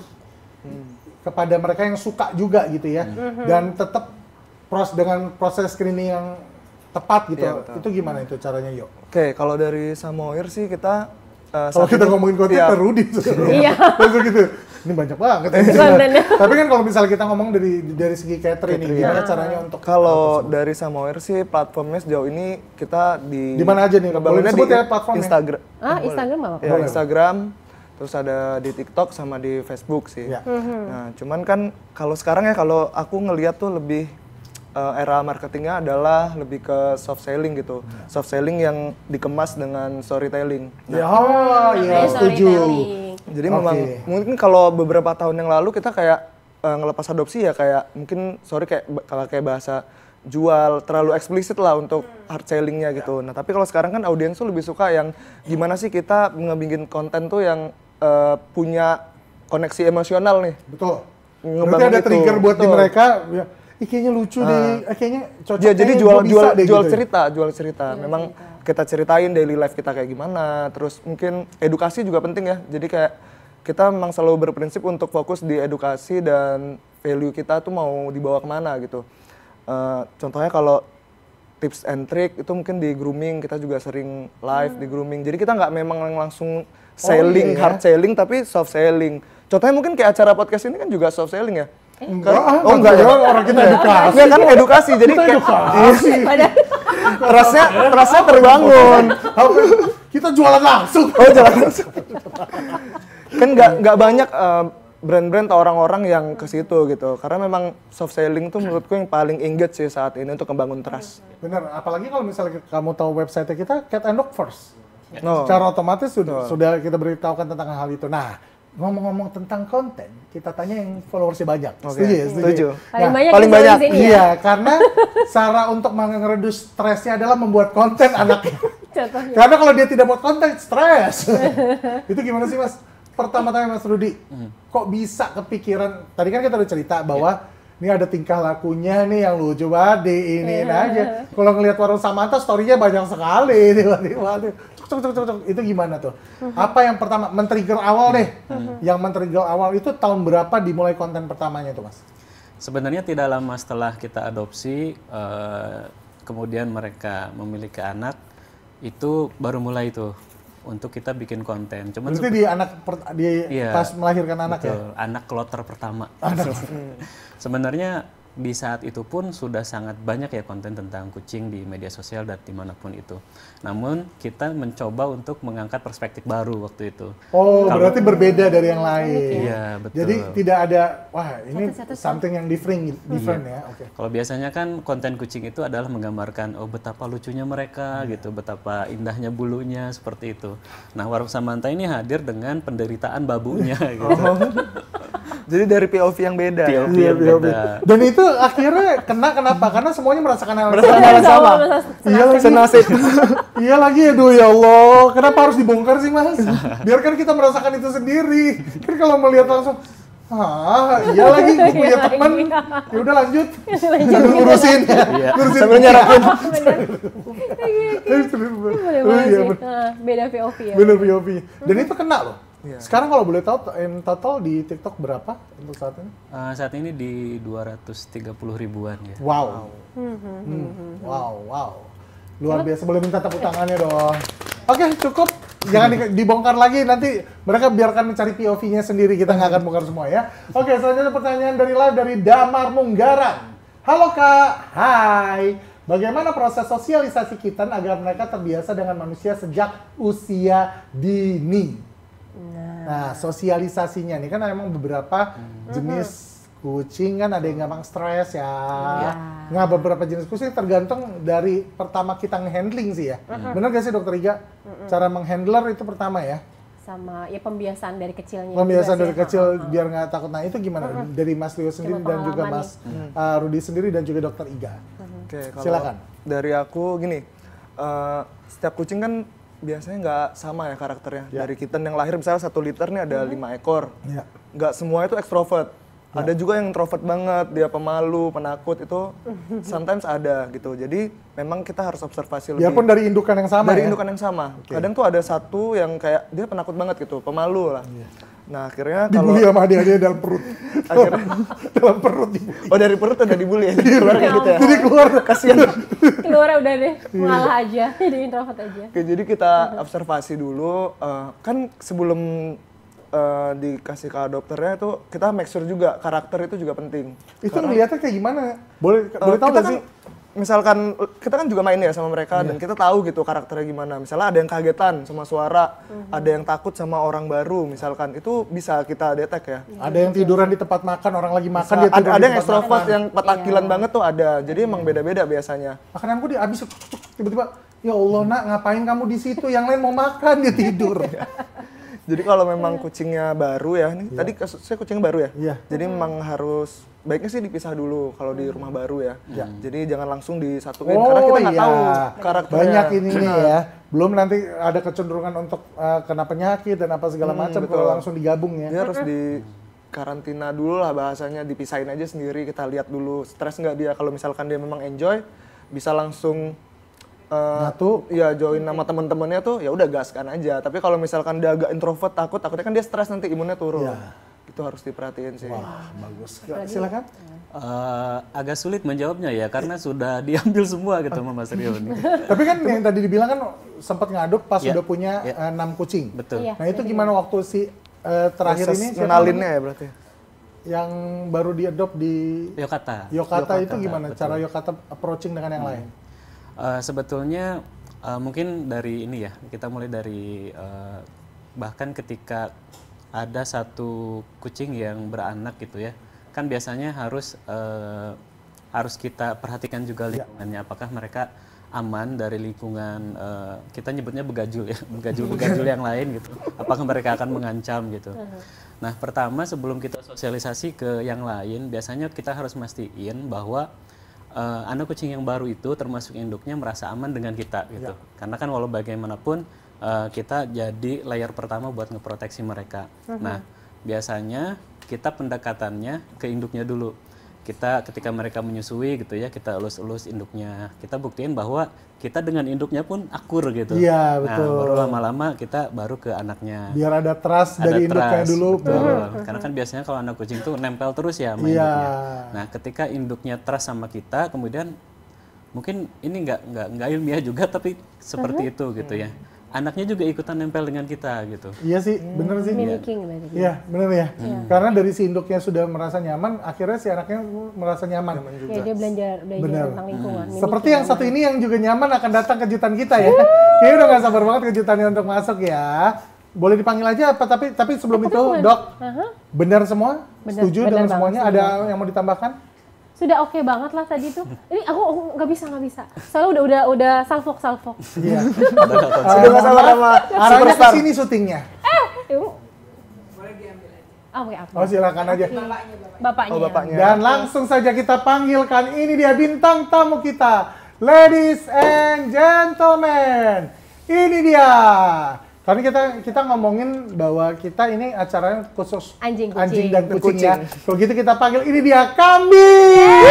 Speaker 1: kepada mereka yang suka juga gitu ya, dan tetap dengan proses screening yang tepat gitu. Itu gimana itu caranya, Yo?
Speaker 4: Oke, kalau dari Samoir sih kita
Speaker 1: kalau kita ngomongin konten Rudi
Speaker 3: Iya.
Speaker 1: langsung gitu. Ini banyak banget. Tapi kan kalau misalnya kita ngomong dari segi catering nih, gimana caranya untuk
Speaker 4: kalau dari Samoir sih platformnya sejauh ini kita di
Speaker 1: mana aja nih? Boleh disebut ya platformnya?
Speaker 4: Instagram.
Speaker 3: Instagram nggak apa-apa.
Speaker 4: Ya, Instagram, terus ada di TikTok sama di Facebook sih.
Speaker 1: Ya.
Speaker 4: Nah, cuman kan kalau sekarang ya kalau aku ngelihat tuh lebih era marketingnya adalah lebih ke soft selling gitu. Soft selling yang dikemas dengan storytelling. Nah,
Speaker 1: setuju.
Speaker 4: Jadi memang mungkin kalau beberapa tahun yang lalu kita kayak ngelepas adopsi ya kayak mungkin kayak bahasa jual terlalu eksplisit lah untuk hard sellingnya gitu. Nah tapi kalau sekarang kan audiens tuh lebih suka yang gimana sih kita ngebikin konten tuh yang punya koneksi emosional nih.
Speaker 1: Betul. Berarti ada trigger buat di mereka. Kayaknya lucu deh, kayaknya cocok.
Speaker 4: Ya, jadi
Speaker 1: jual
Speaker 4: cerita. Memang kita ceritain daily life kita kayak gimana. Terus mungkin edukasi juga penting ya. Jadi kayak kita memang selalu berprinsip untuk fokus di edukasi dan value kita tuh mau dibawa kemana gitu. Contohnya kalau tips and trick itu mungkin di grooming, kita juga sering live di grooming. Jadi kita nggak memang langsung selling, hard selling, tapi soft selling. Contohnya mungkin kayak acara podcast ini kan juga soft selling ya.
Speaker 1: Enggak ya, orang kita edukasi.
Speaker 4: Enggak kan edukasi, jadi kayak trustnya terbangun.
Speaker 1: Kita jualan langsung.
Speaker 4: Jualan langsung. Kan nggak banyak brand-brand atau orang-orang yang ke situ gitu. Karena memang soft selling tuh menurutku yang paling engage sih saat ini untuk membangun trust.
Speaker 1: Bener, apalagi kalau misalnya kamu tahu website kita Cat and Dog First. Secara otomatis sudah kita beritahukan tentang hal itu. Nah, ngomong-ngomong tentang konten, kita tanya yang followersnya banyak. Setuju.
Speaker 3: Paling banyak.
Speaker 1: Iya, karena cara untuk mereduce stresnya adalah membuat konten anaknya.
Speaker 3: Contohnya.
Speaker 1: Karena kalau dia tidak buat konten, stres. Itu gimana sih, Mas? Pertama-tama Mas Rudi, kok bisa kepikiran? Tadi kan kita udah cerita bahwa ini ada tingkah lakunya nih yang lucu banget, diinin aja. Kalau ngelihat Warung Samantha, story-nya banyak sekali. Tiba-tiba. Cuk. Itu gimana tuh? Apa yang pertama men-trigger awal deh? Yang men-trigger awal itu tahun berapa dimulai konten pertamanya tuh, Mas?
Speaker 2: Sebenarnya tidak lama setelah kita adopsi, kemudian mereka memiliki anak, itu baru mulai tuh untuk kita bikin konten. Cuman
Speaker 1: berarti pas melahirkan anak
Speaker 2: betul,
Speaker 1: ya?
Speaker 2: Anak kloter pertama. Sebenarnya di saat itu pun sudah sangat banyak ya konten tentang kucing di media sosial dan dimanapun itu. Namun kita mencoba untuk mengangkat perspektif baru waktu itu.
Speaker 1: Berarti berbeda dari yang lain.
Speaker 2: Iya, betul.
Speaker 1: Jadi tidak ada, wah ini something yang different ya. Okay.
Speaker 2: Kalau biasanya kan konten kucing itu adalah menggambarkan betapa lucunya mereka gitu, betapa indahnya bulunya seperti itu. Nah, Warung Samantha ini hadir dengan penderitaan babunya gitu.
Speaker 4: Jadi dari POV yang beda.
Speaker 2: POV yang beda.
Speaker 1: Dan itu akhirnya kenapa? Karena semuanya merasakan hal
Speaker 4: yang sama.
Speaker 1: Iya lagi.
Speaker 4: Senasib.
Speaker 1: Iya lagi, aduh ya Allah. Kenapa harus dibongkar sih, Mas? Biarkan kita merasakan itu sendiri. Kan kalau melihat langsung, iya lagi, gue punya teman. Ya udah lanjut. Sambil ngurusin.
Speaker 4: Sambil nyarapin.
Speaker 3: Beda POV ya.
Speaker 1: Bener POV. Dan itu kena loh. Sekarang kalau boleh tahu, in total di TikTok berapa untuk saat ini?
Speaker 2: Saat ini di 230 ribuan ya.
Speaker 1: Wow. Wow. Luar biasa, boleh minta tepuk tangannya dong. Oke, cukup. Jangan dibongkar lagi, nanti mereka biarkan mencari POV-nya sendiri, kita nggak akan bongkar semua ya. Oke, selanjutnya pertanyaan dari live dari Damar Munggaran. Halo Kak, hai. Bagaimana proses sosialisasi kitten agar mereka terbiasa dengan manusia sejak usia dini? Nah, sosialisasinya nih kan memang beberapa jenis kucing kan ada yang gampang stres ya. Nah, beberapa jenis kucing tergantung dari pertama kita nge-handling sih ya. Benar gak sih Dokter Iga? Cara menghandler itu pertama ya?
Speaker 3: sama ya pembiasaan dari kecilnya.
Speaker 1: Pembiasaan
Speaker 3: juga
Speaker 1: dari
Speaker 3: sih.
Speaker 1: kecil biar nggak takut. Nah itu gimana dari Mas Rio sendiri
Speaker 3: Coba
Speaker 1: dan juga
Speaker 3: pengalaman
Speaker 1: Mas Rudi sendiri dan juga Dokter Iga.
Speaker 4: Oke, kalau
Speaker 1: Silakan.
Speaker 4: dari aku gini, setiap kucing kan biasanya nggak sama ya karakternya. Dari kitten yang lahir misalnya 1 liter nih ada 5 ekor.
Speaker 1: Ya.
Speaker 4: Nggak semua itu extrovert. Ada juga yang introvert banget, dia pemalu, penakut itu sometimes ada gitu. Jadi memang kita harus observasi lebih.
Speaker 1: Biarpun dari indukan yang sama
Speaker 4: Dari
Speaker 1: ya.
Speaker 4: indukan yang sama. Kadang tuh ada satu yang kayak dia penakut banget gitu, pemalu lah. Nah akhirnya kalau
Speaker 1: Dibully sama adik-adik dalam perut.
Speaker 4: akhirnya
Speaker 1: Dalam perut dibully.
Speaker 4: oh dari perut udah dibully ya, keluar kayak gitu ya.
Speaker 1: Jadi keluar.
Speaker 4: Kasian.
Speaker 3: Keluar udah deh, ngalah aja, jadi introvert aja.
Speaker 4: Oke, jadi kita observasi dulu. Kan sebelum dikasih ke dokternya itu kita make sure juga karakter itu juga penting.
Speaker 1: Itu ngeliatnya kayak gimana? Boleh tahu
Speaker 4: kita
Speaker 1: nggak
Speaker 4: kan,
Speaker 1: sih?
Speaker 4: misalkan kita kan juga main ya sama mereka dan kita tahu gitu karakternya gimana. Misalnya ada yang kagetan sama suara, ada yang takut sama orang baru misalkan. Itu bisa kita detek ya.
Speaker 1: Ada yang tiduran di tempat makan, orang lagi makan dia tidur
Speaker 4: Ada
Speaker 1: di
Speaker 4: yang
Speaker 1: tempat
Speaker 4: extrovert
Speaker 1: makan.
Speaker 4: yang petakilan banget tuh ada. Jadi emang beda-beda biasanya.
Speaker 1: Makananku dia habis tiba-tiba, ya Allah nak ngapain kamu di situ? Yang lain mau makan dia tidur.
Speaker 4: Jadi kalau memang kucingnya baru ya, ini tadi saya kucingnya baru ya.
Speaker 1: Iya.
Speaker 4: Jadi memang harus baiknya sih dipisah dulu kalau di rumah baru ya. Jadi jangan langsung disatuin karena kita nggak tahu karakternya.
Speaker 1: Banyak ininya ya. Belum nanti ada kecenderungan untuk kena penyakit dan apa segala macam kalau langsung digabung ya.
Speaker 4: Dia harus di karantina dulu lah bahasanya, dipisahin aja sendiri, kita lihat dulu stres nggak dia. Kalau misalkan dia memang enjoy, bisa langsung
Speaker 1: Nyatu.
Speaker 4: ya join sama teman-temannya tuh ya udah gaskan aja. Tapi kalau misalkan dia agak introvert, takutnya kan dia stres nanti imunnya turun. Itu harus diperhatiin sih.
Speaker 1: Wah, bagus. Silakan.
Speaker 2: Agak sulit menjawabnya ya karena sudah diambil semua gitu sama Mas Rio ini.
Speaker 1: Tapi kan yang tadi dibilang kan sempat ngadop pas
Speaker 2: Ya,
Speaker 1: udah punya
Speaker 2: ya.
Speaker 1: 6 kucing.
Speaker 2: Betul.
Speaker 3: Iya.
Speaker 1: Nah itu gimana waktu si terakhir
Speaker 4: Proses
Speaker 1: ini siapa
Speaker 4: ngenalinnya ya berarti.
Speaker 1: yang baru diadopt di
Speaker 2: Yokata.
Speaker 1: Yokata itu gimana?
Speaker 2: betul.
Speaker 1: Cara Yokata approaching dengan yang lain?
Speaker 2: Sebetulnya mungkin dari ini ya, kita mulai dari bahkan ketika ada satu kucing yang beranak gitu ya, kan biasanya harus kita perhatikan juga lingkungannya, apakah mereka aman dari lingkungan, kita nyebutnya begajul ya, begajul yang lain gitu, apakah mereka akan mengancam gitu. Nah pertama sebelum kita sosialisasi ke yang lain, biasanya kita harus mastiin bahwa anak kucing yang baru itu termasuk induknya merasa aman dengan kita gitu. Karena kan walau bagaimanapun kita jadi layer pertama buat ngeproteksi mereka. Nah, biasanya kita pendekatannya ke induknya dulu. Kita ketika mereka menyusui gitu ya, kita elus-elus induknya. Kita buktiin bahwa kita dengan induknya pun akur gitu.
Speaker 1: Iya,
Speaker 2: Nah,
Speaker 1: betul.
Speaker 2: baru lama-lama kita baru ke anaknya.
Speaker 1: Biar ada trust
Speaker 2: Ada
Speaker 1: dari induknya
Speaker 2: trust,
Speaker 1: dulu.
Speaker 2: betul. Karena kan biasanya kalau anak kucing tuh nempel terus ya sama
Speaker 1: Iya.
Speaker 2: induknya. Nah, ketika induknya trust sama kita, kemudian mungkin ini nggak ilmiah juga, tapi seperti itu gitu ya. Anaknya juga ikutan nempel dengan kita gitu.
Speaker 1: Iya sih, bener sih.
Speaker 3: Mimicking berarti.
Speaker 1: Iya, bener ya. Karena dari si induknya sudah merasa nyaman, akhirnya si anaknya merasa nyaman.
Speaker 3: Ya dia belajar
Speaker 1: Bener.
Speaker 3: tentang lingkungan.
Speaker 1: Seperti yang satu ini yang juga nyaman akan datang kejutan kita ya. Kayaknya udah gak sabar banget kejutannya untuk masuk ya. Boleh dipanggil aja apa? Tapi sebelum itu, Dok, benar semua?
Speaker 3: Benar,
Speaker 1: Setuju
Speaker 3: benar
Speaker 1: dengan
Speaker 3: banget,
Speaker 1: semuanya?
Speaker 3: setuju.
Speaker 1: Ada yang mau ditambahkan?
Speaker 3: Sudah oke banget lah tadi tuh. Ini aku nggak bisa. Soalnya udah salfok.
Speaker 1: Iya.
Speaker 4: Sudah nggak sabar sama
Speaker 1: Arahnya ke
Speaker 4: superstar.
Speaker 1: sini syutingnya.
Speaker 3: Oke apa?
Speaker 1: Oh silakan aja.
Speaker 3: Bapaknya.
Speaker 4: Oh bapaknya.
Speaker 1: Dan langsung saja kita panggilkan, ini dia bintang tamu kita. Ladies and gentlemen, ini dia. Karena kita ngomongin bahwa kita ini acaranya khusus
Speaker 3: Anjing, kucing.
Speaker 1: dan kucing ya.
Speaker 4: Kucing.
Speaker 1: Kalau gitu kita panggil, ini dia Kambing.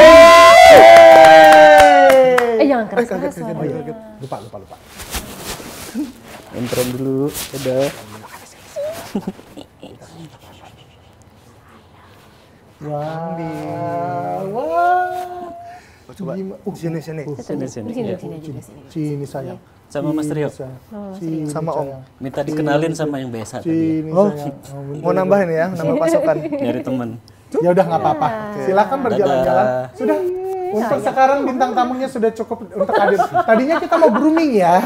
Speaker 3: Jangan keras suaranya.
Speaker 1: Lupa.
Speaker 2: Intro dulu, udah.
Speaker 1: Wah.
Speaker 4: Coba sini.
Speaker 2: Sini.
Speaker 3: Sini
Speaker 2: Ya.
Speaker 3: juga sini.
Speaker 1: Sini sayang.
Speaker 2: Sama Mas Rio.
Speaker 1: Sini,
Speaker 4: Sama Om.
Speaker 1: sayang.
Speaker 2: Minta dikenalin sama yang biasa tadi ya.
Speaker 1: Sini
Speaker 4: Oh,
Speaker 1: sayang.
Speaker 4: mau nambahin ya, nama pasukan.
Speaker 2: Dari temen.
Speaker 1: Ya udah nggak apa-apa. Silakan berjalan-jalan.
Speaker 2: Dadah.
Speaker 1: Sudah. Untuk sekarang bintang tamunya sudah cukup untuk hadir. Tadinya kita mau grooming ya.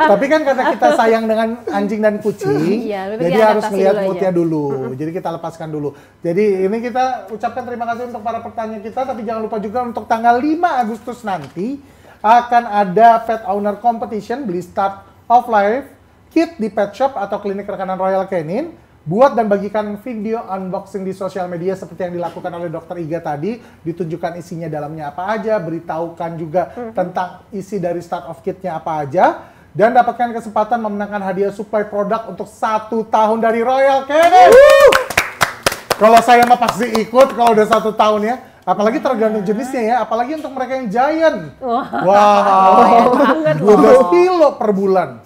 Speaker 1: Tapi kan kata kita sayang dengan anjing dan kucing.
Speaker 3: Iya, lebih
Speaker 1: jadi harus
Speaker 3: diadaptasi
Speaker 1: melihat
Speaker 3: dulu
Speaker 1: moodnya
Speaker 3: aja.
Speaker 1: dulu. Jadi kita lepaskan dulu. Jadi ini kita ucapkan terima kasih untuk para pertanyaan kita. Tapi jangan lupa juga untuk tanggal 5 Agustus nanti akan ada Pet Owner Competition beli Start of Life kit di pet shop atau klinik rekanan Royal Canin. Buat dan bagikan video unboxing di sosial media seperti yang dilakukan oleh Dr. Iga tadi. Ditunjukkan isinya dalamnya apa aja, beritahukan juga tentang isi dari start of kitnya apa aja. Dan dapatkan kesempatan memenangkan hadiah supply produk untuk 1 tahun dari Royal Canin. Kalau saya mah pasti ikut kalau udah 1 tahun ya. Apalagi tergantung jenisnya ya, apalagi untuk mereka yang giant. Wow, 12 kilo per bulan.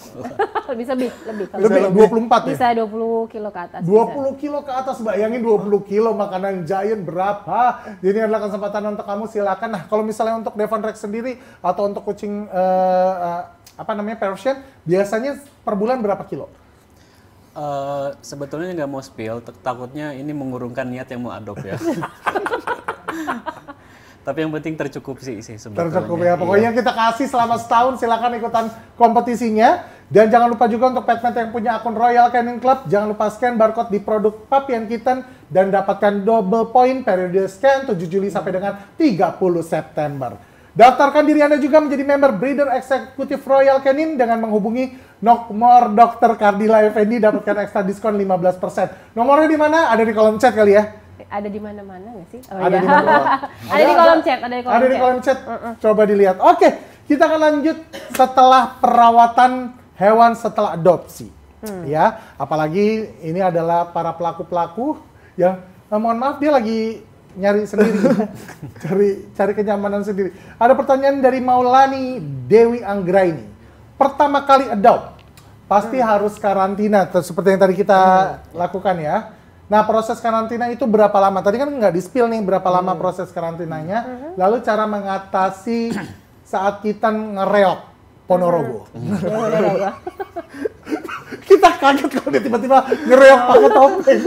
Speaker 3: Bisa lebih.
Speaker 1: Lebih 24 ya?
Speaker 3: Bisa 20 kilo ke atas.
Speaker 1: 20 kilo ke atas, bayangin 20 kilo makanan giant berapa. Jadi adalah kesempatan untuk kamu, silakan. Nah, kalau misalnya untuk Devon Rex sendiri atau untuk kucing Persian, biasanya per bulan berapa kilo?
Speaker 2: Sebetulnya nggak mau spill, takutnya ini mengurungkan niat yang mau adopt ya. Tapi yang penting tercukupi sih sebetulnya.
Speaker 1: Tercukupi ya, pokoknya kita kasih selama setahun, silakan ikutan kompetisinya. Dan jangan lupa juga untuk pet yang punya akun Royal Canin Club, jangan lupa scan barcode di produk Puppy and Kitten dan dapatkan double point periode scan 7 Juli sampai dengan 30 September. Daftarkan diri Anda juga menjadi member Breeder Eksekutif Royal Canin dengan menghubungi Nomor Dr. Kardila Effendi, dapatkan ekstra diskon 15%. Nomornya di mana? Ada di kolom chat kali ya?
Speaker 3: Ada di mana-mana nggak sih? Oh,
Speaker 1: ada
Speaker 3: iya.
Speaker 1: di mana?
Speaker 3: Ada di kolom chat,
Speaker 1: Ada di kolom chat. Coba dilihat. Oke, kita akan lanjut setelah perawatan hewan setelah adopsi. Ya, apalagi ini adalah para pelaku-pelaku yang mohon maaf dia lagi nyari sendiri, cari kenyamanan sendiri. Ada pertanyaan dari Maulani Dewi Anggraini. Pertama kali adopt, pasti harus karantina, seperti yang tadi kita lakukan ya. Nah, proses karantina itu berapa lama? Tadi kan nggak di-spill nih berapa lama proses karantinanya. Lalu cara mengatasi saat kita ngereok Ponorogo. Kita kaget kalau dia tiba-tiba ngereok pakai topeng.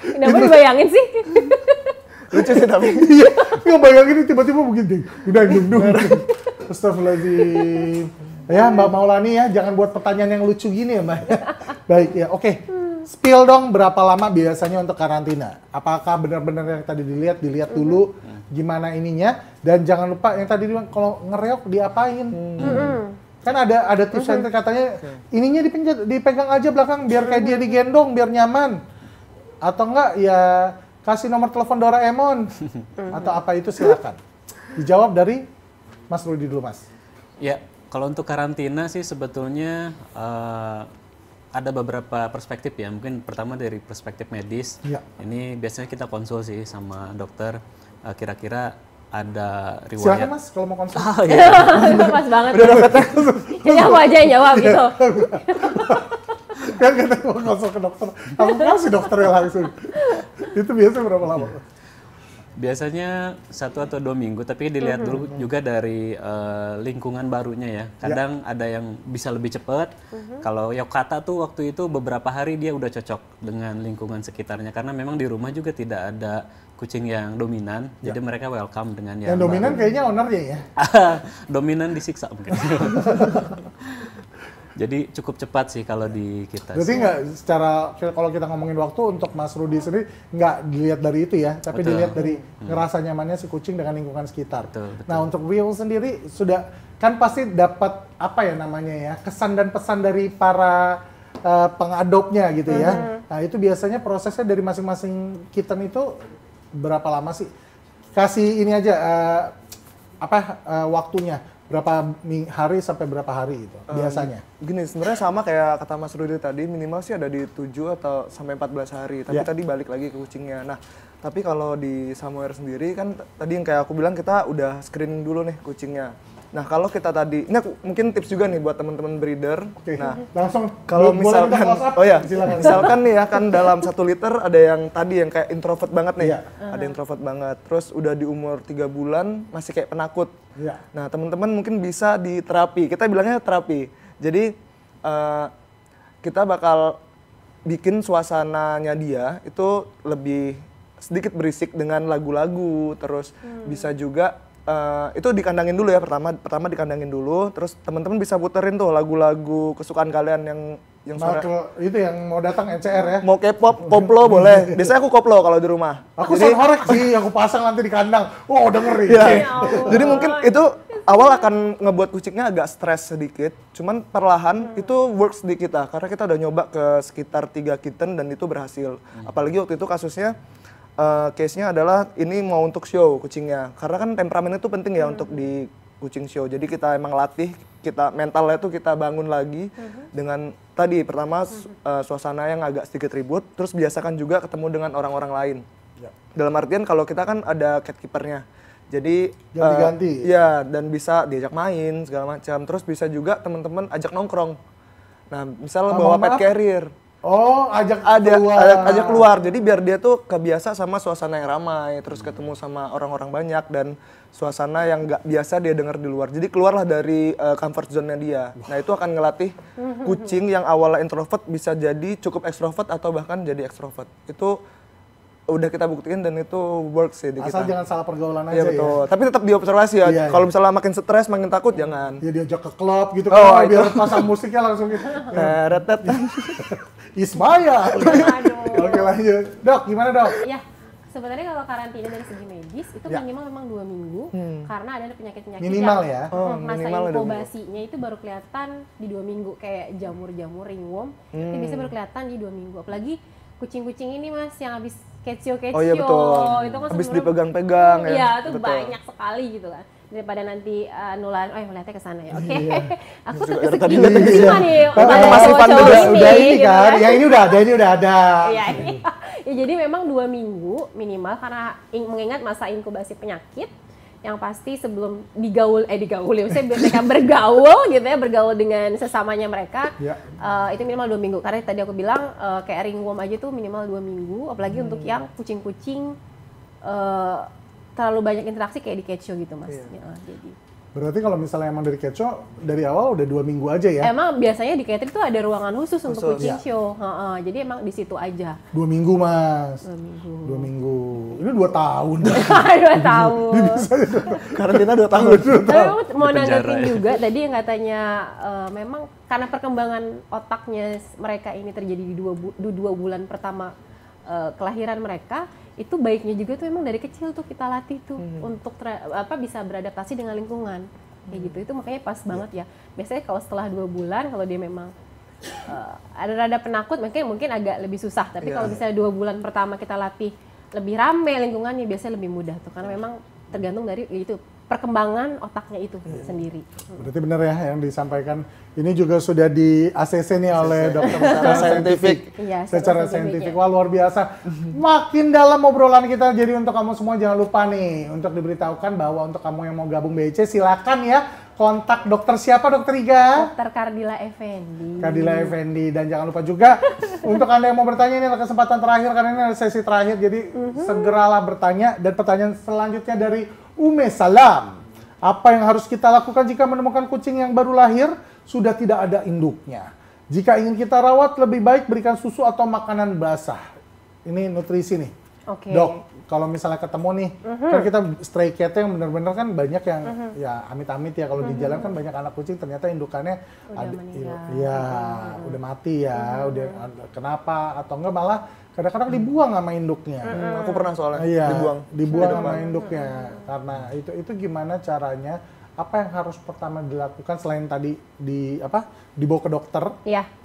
Speaker 3: Kenapa dibayangin sih?
Speaker 4: Lucu sih tapi.
Speaker 1: Iya, nggak bayangin tiba-tiba begitu. Udah dung. Astagfirullahaladzim. Ya, Mbak Maulani ya, jangan buat pertanyaan yang lucu gini ya, Mbak. Baik ya, oke. Spill dong berapa lama biasanya untuk karantina? Apakah benar-benar yang tadi dilihat dulu gimana ininya, dan jangan lupa yang tadi bilang kalau ngereok diapain? Kan ada tips and trick katanya ininya dipegang aja belakang biar kayak dia digendong biar nyaman. Atau enggak ya kasih nomor telepon Doraemon atau apa itu, silakan. Dijawab dari Mas Rudi dulu, Mas.
Speaker 2: Ya, kalau untuk karantina sih sebetulnya ada beberapa perspektif ya. Mungkin pertama dari perspektif medis.
Speaker 1: Ya.
Speaker 2: Ini biasanya kita konsul sih sama dokter. Kira-kira ada riwayat.
Speaker 1: Silakan Mas kalau mau konsul.
Speaker 2: Oh, iya.
Speaker 3: Pas banget. Jadi aku aja yang jawab gitu.
Speaker 1: Kan kita mau konsul ke dokter. Aku kasih dokternya langsung. Itu biasanya berapa lama?
Speaker 2: Biasanya 1 atau 2 minggu, tapi dilihat dulu juga dari lingkungan barunya ya. Kadang ada yang bisa lebih cepat. Kalau Yokata tuh waktu itu beberapa hari dia udah cocok dengan lingkungan sekitarnya. Karena memang di rumah juga tidak ada kucing yang dominan, jadi mereka welcome dengan yang
Speaker 1: dominan
Speaker 2: baru.
Speaker 1: kayaknya ownernya ya?
Speaker 2: Dominan disiksa mungkin. Jadi cukup cepat sih kalau di kita.
Speaker 1: Berarti nggak secara, kalau kita ngomongin waktu untuk Mas Rudi sendiri, nggak dilihat dari itu ya, tapi
Speaker 2: Betul.
Speaker 1: dilihat dari ngerasa nyamannya si kucing dengan lingkungan sekitar.
Speaker 2: Betul.
Speaker 1: Nah, untuk Rio sendiri sudah, kan pasti dapat apa ya namanya ya, kesan dan pesan dari para pengadopnya gitu ya. Nah, itu biasanya prosesnya dari masing-masing kitten itu berapa lama sih? Kasih ini aja, waktunya. Berapa hari sampai berapa hari itu biasanya?
Speaker 4: Gini, sebenarnya sama kayak kata Mas Rudi tadi, minimal sih ada di 7 atau sampai 14 hari. Tapi tadi balik lagi ke kucingnya. Nah, tapi kalau di Samoyed sendiri kan tadi yang kayak aku bilang kita udah screening dulu nih kucingnya. Nah, kalau kita tadi, ini aku, mungkin tips juga nih buat teman-teman breeder.
Speaker 1: Oke.
Speaker 4: Nah,
Speaker 1: Langsung
Speaker 4: kalau
Speaker 1: boleh minta
Speaker 4: misalkan,
Speaker 1: close up?
Speaker 4: oh ya,
Speaker 1: Silakan.
Speaker 4: misalkan nih ya kan dalam 1 liter ada yang tadi yang kayak introvert banget nih,
Speaker 1: Iya.
Speaker 4: ada introvert banget. Terus udah di umur 3 bulan masih kayak penakut.
Speaker 1: Iya.
Speaker 4: Nah, teman-teman mungkin bisa di terapi. Kita bilangnya terapi. Jadi kita bakal bikin suasananya dia itu lebih sedikit berisik dengan lagu-lagu. Terus bisa juga itu dikandangin dulu ya, pertama dikandangin dulu, terus teman-teman bisa puterin tuh lagu-lagu kesukaan kalian yang suara
Speaker 1: itu yang mau datang NCR ya.
Speaker 4: mau K-pop, koplo boleh. Biasanya aku koplo kalau di rumah.
Speaker 1: Aku sound horek sih, aku pasang nanti di kandang. Oh, dengerin.
Speaker 4: Ya. Jadi mungkin itu awal akan ngebuat kucingnya agak stres sedikit, cuman perlahan itu works di kita karena kita udah nyoba ke sekitar 3 kitten dan itu berhasil. Apalagi waktu itu kasusnya case-nya adalah ini mau untuk show kucingnya, karena kan temperamen itu penting ya untuk di kucing show. Jadi kita emang latih, kita mentalnya tuh kita bangun lagi dengan tadi pertama suasana yang agak sedikit ribut, terus biasakan juga ketemu dengan orang-orang lain. Dalam artian kalau kita kan ada cat keeper-nya. Jadi
Speaker 1: ganti-ganti.
Speaker 4: Ya, dan bisa diajak main segala macam. Terus bisa juga teman-teman ajak nongkrong. Nah, misalnya bawa pet carrier.
Speaker 1: Oh, ajak
Speaker 4: keluar. Jadi biar dia tuh kebiasa sama suasana yang ramai, terus ketemu sama orang-orang banyak dan suasana yang nggak biasa dia dengar di luar. Jadi keluarlah dari comfort zone-nya dia. Nah, itu akan ngelatih kucing yang awalnya introvert bisa jadi cukup ekstrovert atau bahkan jadi ekstrovert. Itu udah kita buktiin dan itu works sih di kita.
Speaker 1: Asal jangan salah pergaulan aja
Speaker 4: ya. Betul. Tapi tetap diobservasi ya.
Speaker 1: Iya,
Speaker 4: Kalau misalnya makin stres, makin takut jangan.
Speaker 1: Ya diajak ke klub gitu kan, biar pasang musiknya langsung gitu.
Speaker 4: Retet.
Speaker 1: Ismaya.
Speaker 3: Aduh.
Speaker 1: Oke lanjut. Dok, gimana dok?
Speaker 3: Ya, sebenarnya kalau karantina dari segi medis itu minimal memang 2 minggu karena ada penyakit-penyakit
Speaker 1: Minimal
Speaker 3: yang masa
Speaker 4: minimal
Speaker 3: inkubasinya itu baru kelihatan di 2 minggu kayak jamur-jamur ringworm itu bisa baru kelihatan di 2 minggu. Apalagi kucing-kucing ini Mas yang habis kecio-kecio.
Speaker 4: Oh iya betul.
Speaker 3: Itu kan
Speaker 4: habis dipegang-pegang ya.
Speaker 3: Iya, itu
Speaker 4: betul.
Speaker 3: banyak sekali gitu kan. Daripada nanti nular, melihatnya ke sana ya. Oke. Aku
Speaker 4: tadi
Speaker 3: terkesima nih.
Speaker 4: masih
Speaker 1: udah ini
Speaker 3: gitu
Speaker 1: kan. Yang ini udah ada.
Speaker 3: Iya. Ya, jadi memang 2 minggu minimal karena mengingat masa inkubasi penyakit yang pasti sebelum digaul ya, maksudnya mereka bergaul gitu ya, bergaul dengan sesamanya mereka, itu minimal 2 minggu. Karena tadi aku bilang kayak ringworm aja tuh minimal 2 minggu, apalagi untuk yang kucing-kucing terlalu banyak interaksi kayak di kecho gitu Mas. Ya, jadi.
Speaker 1: Berarti kalau misalnya emang dari kecho, dari awal udah 2 minggu aja ya?
Speaker 3: Emang biasanya di catering tuh ada ruangan khusus untuk kucing show. Jadi emang di situ aja.
Speaker 1: 2 minggu Mas.
Speaker 3: 2 minggu.
Speaker 1: 2 minggu. Ini 2 tahun.
Speaker 3: 2 tahun.
Speaker 4: Karantina 2 tahun.
Speaker 3: Tapi mau nanggepin juga tadi yang katanya memang karena perkembangan otaknya mereka ini terjadi di 2 bulan pertama kelahiran mereka, itu baiknya juga tuh emang dari kecil tuh kita latih tuh untuk bisa beradaptasi dengan lingkungan kayak gitu. Itu makanya pas banget ya. Biasanya kalau setelah 2 bulan kalau dia memang ada rada penakut mungkin agak lebih susah, tapi kalau misalnya 2 bulan pertama kita latih lebih rame lingkungannya biasanya lebih mudah tuh, karena memang tergantung dari itu perkembangan otaknya itu sendiri.
Speaker 1: Berarti benar ya yang disampaikan. Ini juga sudah di ACC nih oleh dokter secara saintifik.
Speaker 3: Iya,
Speaker 1: secara saintifik. Wah, luar biasa. Makin dalam obrolan kita, jadi untuk kamu semua jangan lupa nih untuk diberitahukan bahwa untuk kamu yang mau gabung BEC silakan ya kontak dokter siapa, Dokter Iga?
Speaker 3: Dokter Kardila Effendi.
Speaker 1: Kardila Effendi. Dan jangan lupa juga untuk Anda yang mau bertanya, ini adalah kesempatan terakhir karena ini adalah sesi terakhir, jadi segeralah bertanya. Dan pertanyaan selanjutnya dari Ume Salam. Apa yang harus kita lakukan jika menemukan kucing yang baru lahir sudah tidak ada induknya? Jika ingin kita rawat, lebih baik berikan susu atau makanan basah. Ini nutrisi nih.
Speaker 3: Oke.
Speaker 1: Dok, kalau misalnya ketemu nih, kan kita stray cat yang benar-benar kan banyak yang ya amit-amit ya kalau di jalan kan banyak anak kucing ternyata indukannya udah mati ya, udah kenapa atau enggak malah kadang-kadang dibuang sama induknya.
Speaker 4: Aku pernah soalnya
Speaker 1: dibuang sama induknya. Karena itu gimana caranya? Apa yang harus pertama dilakukan selain tadi dibawa ke dokter,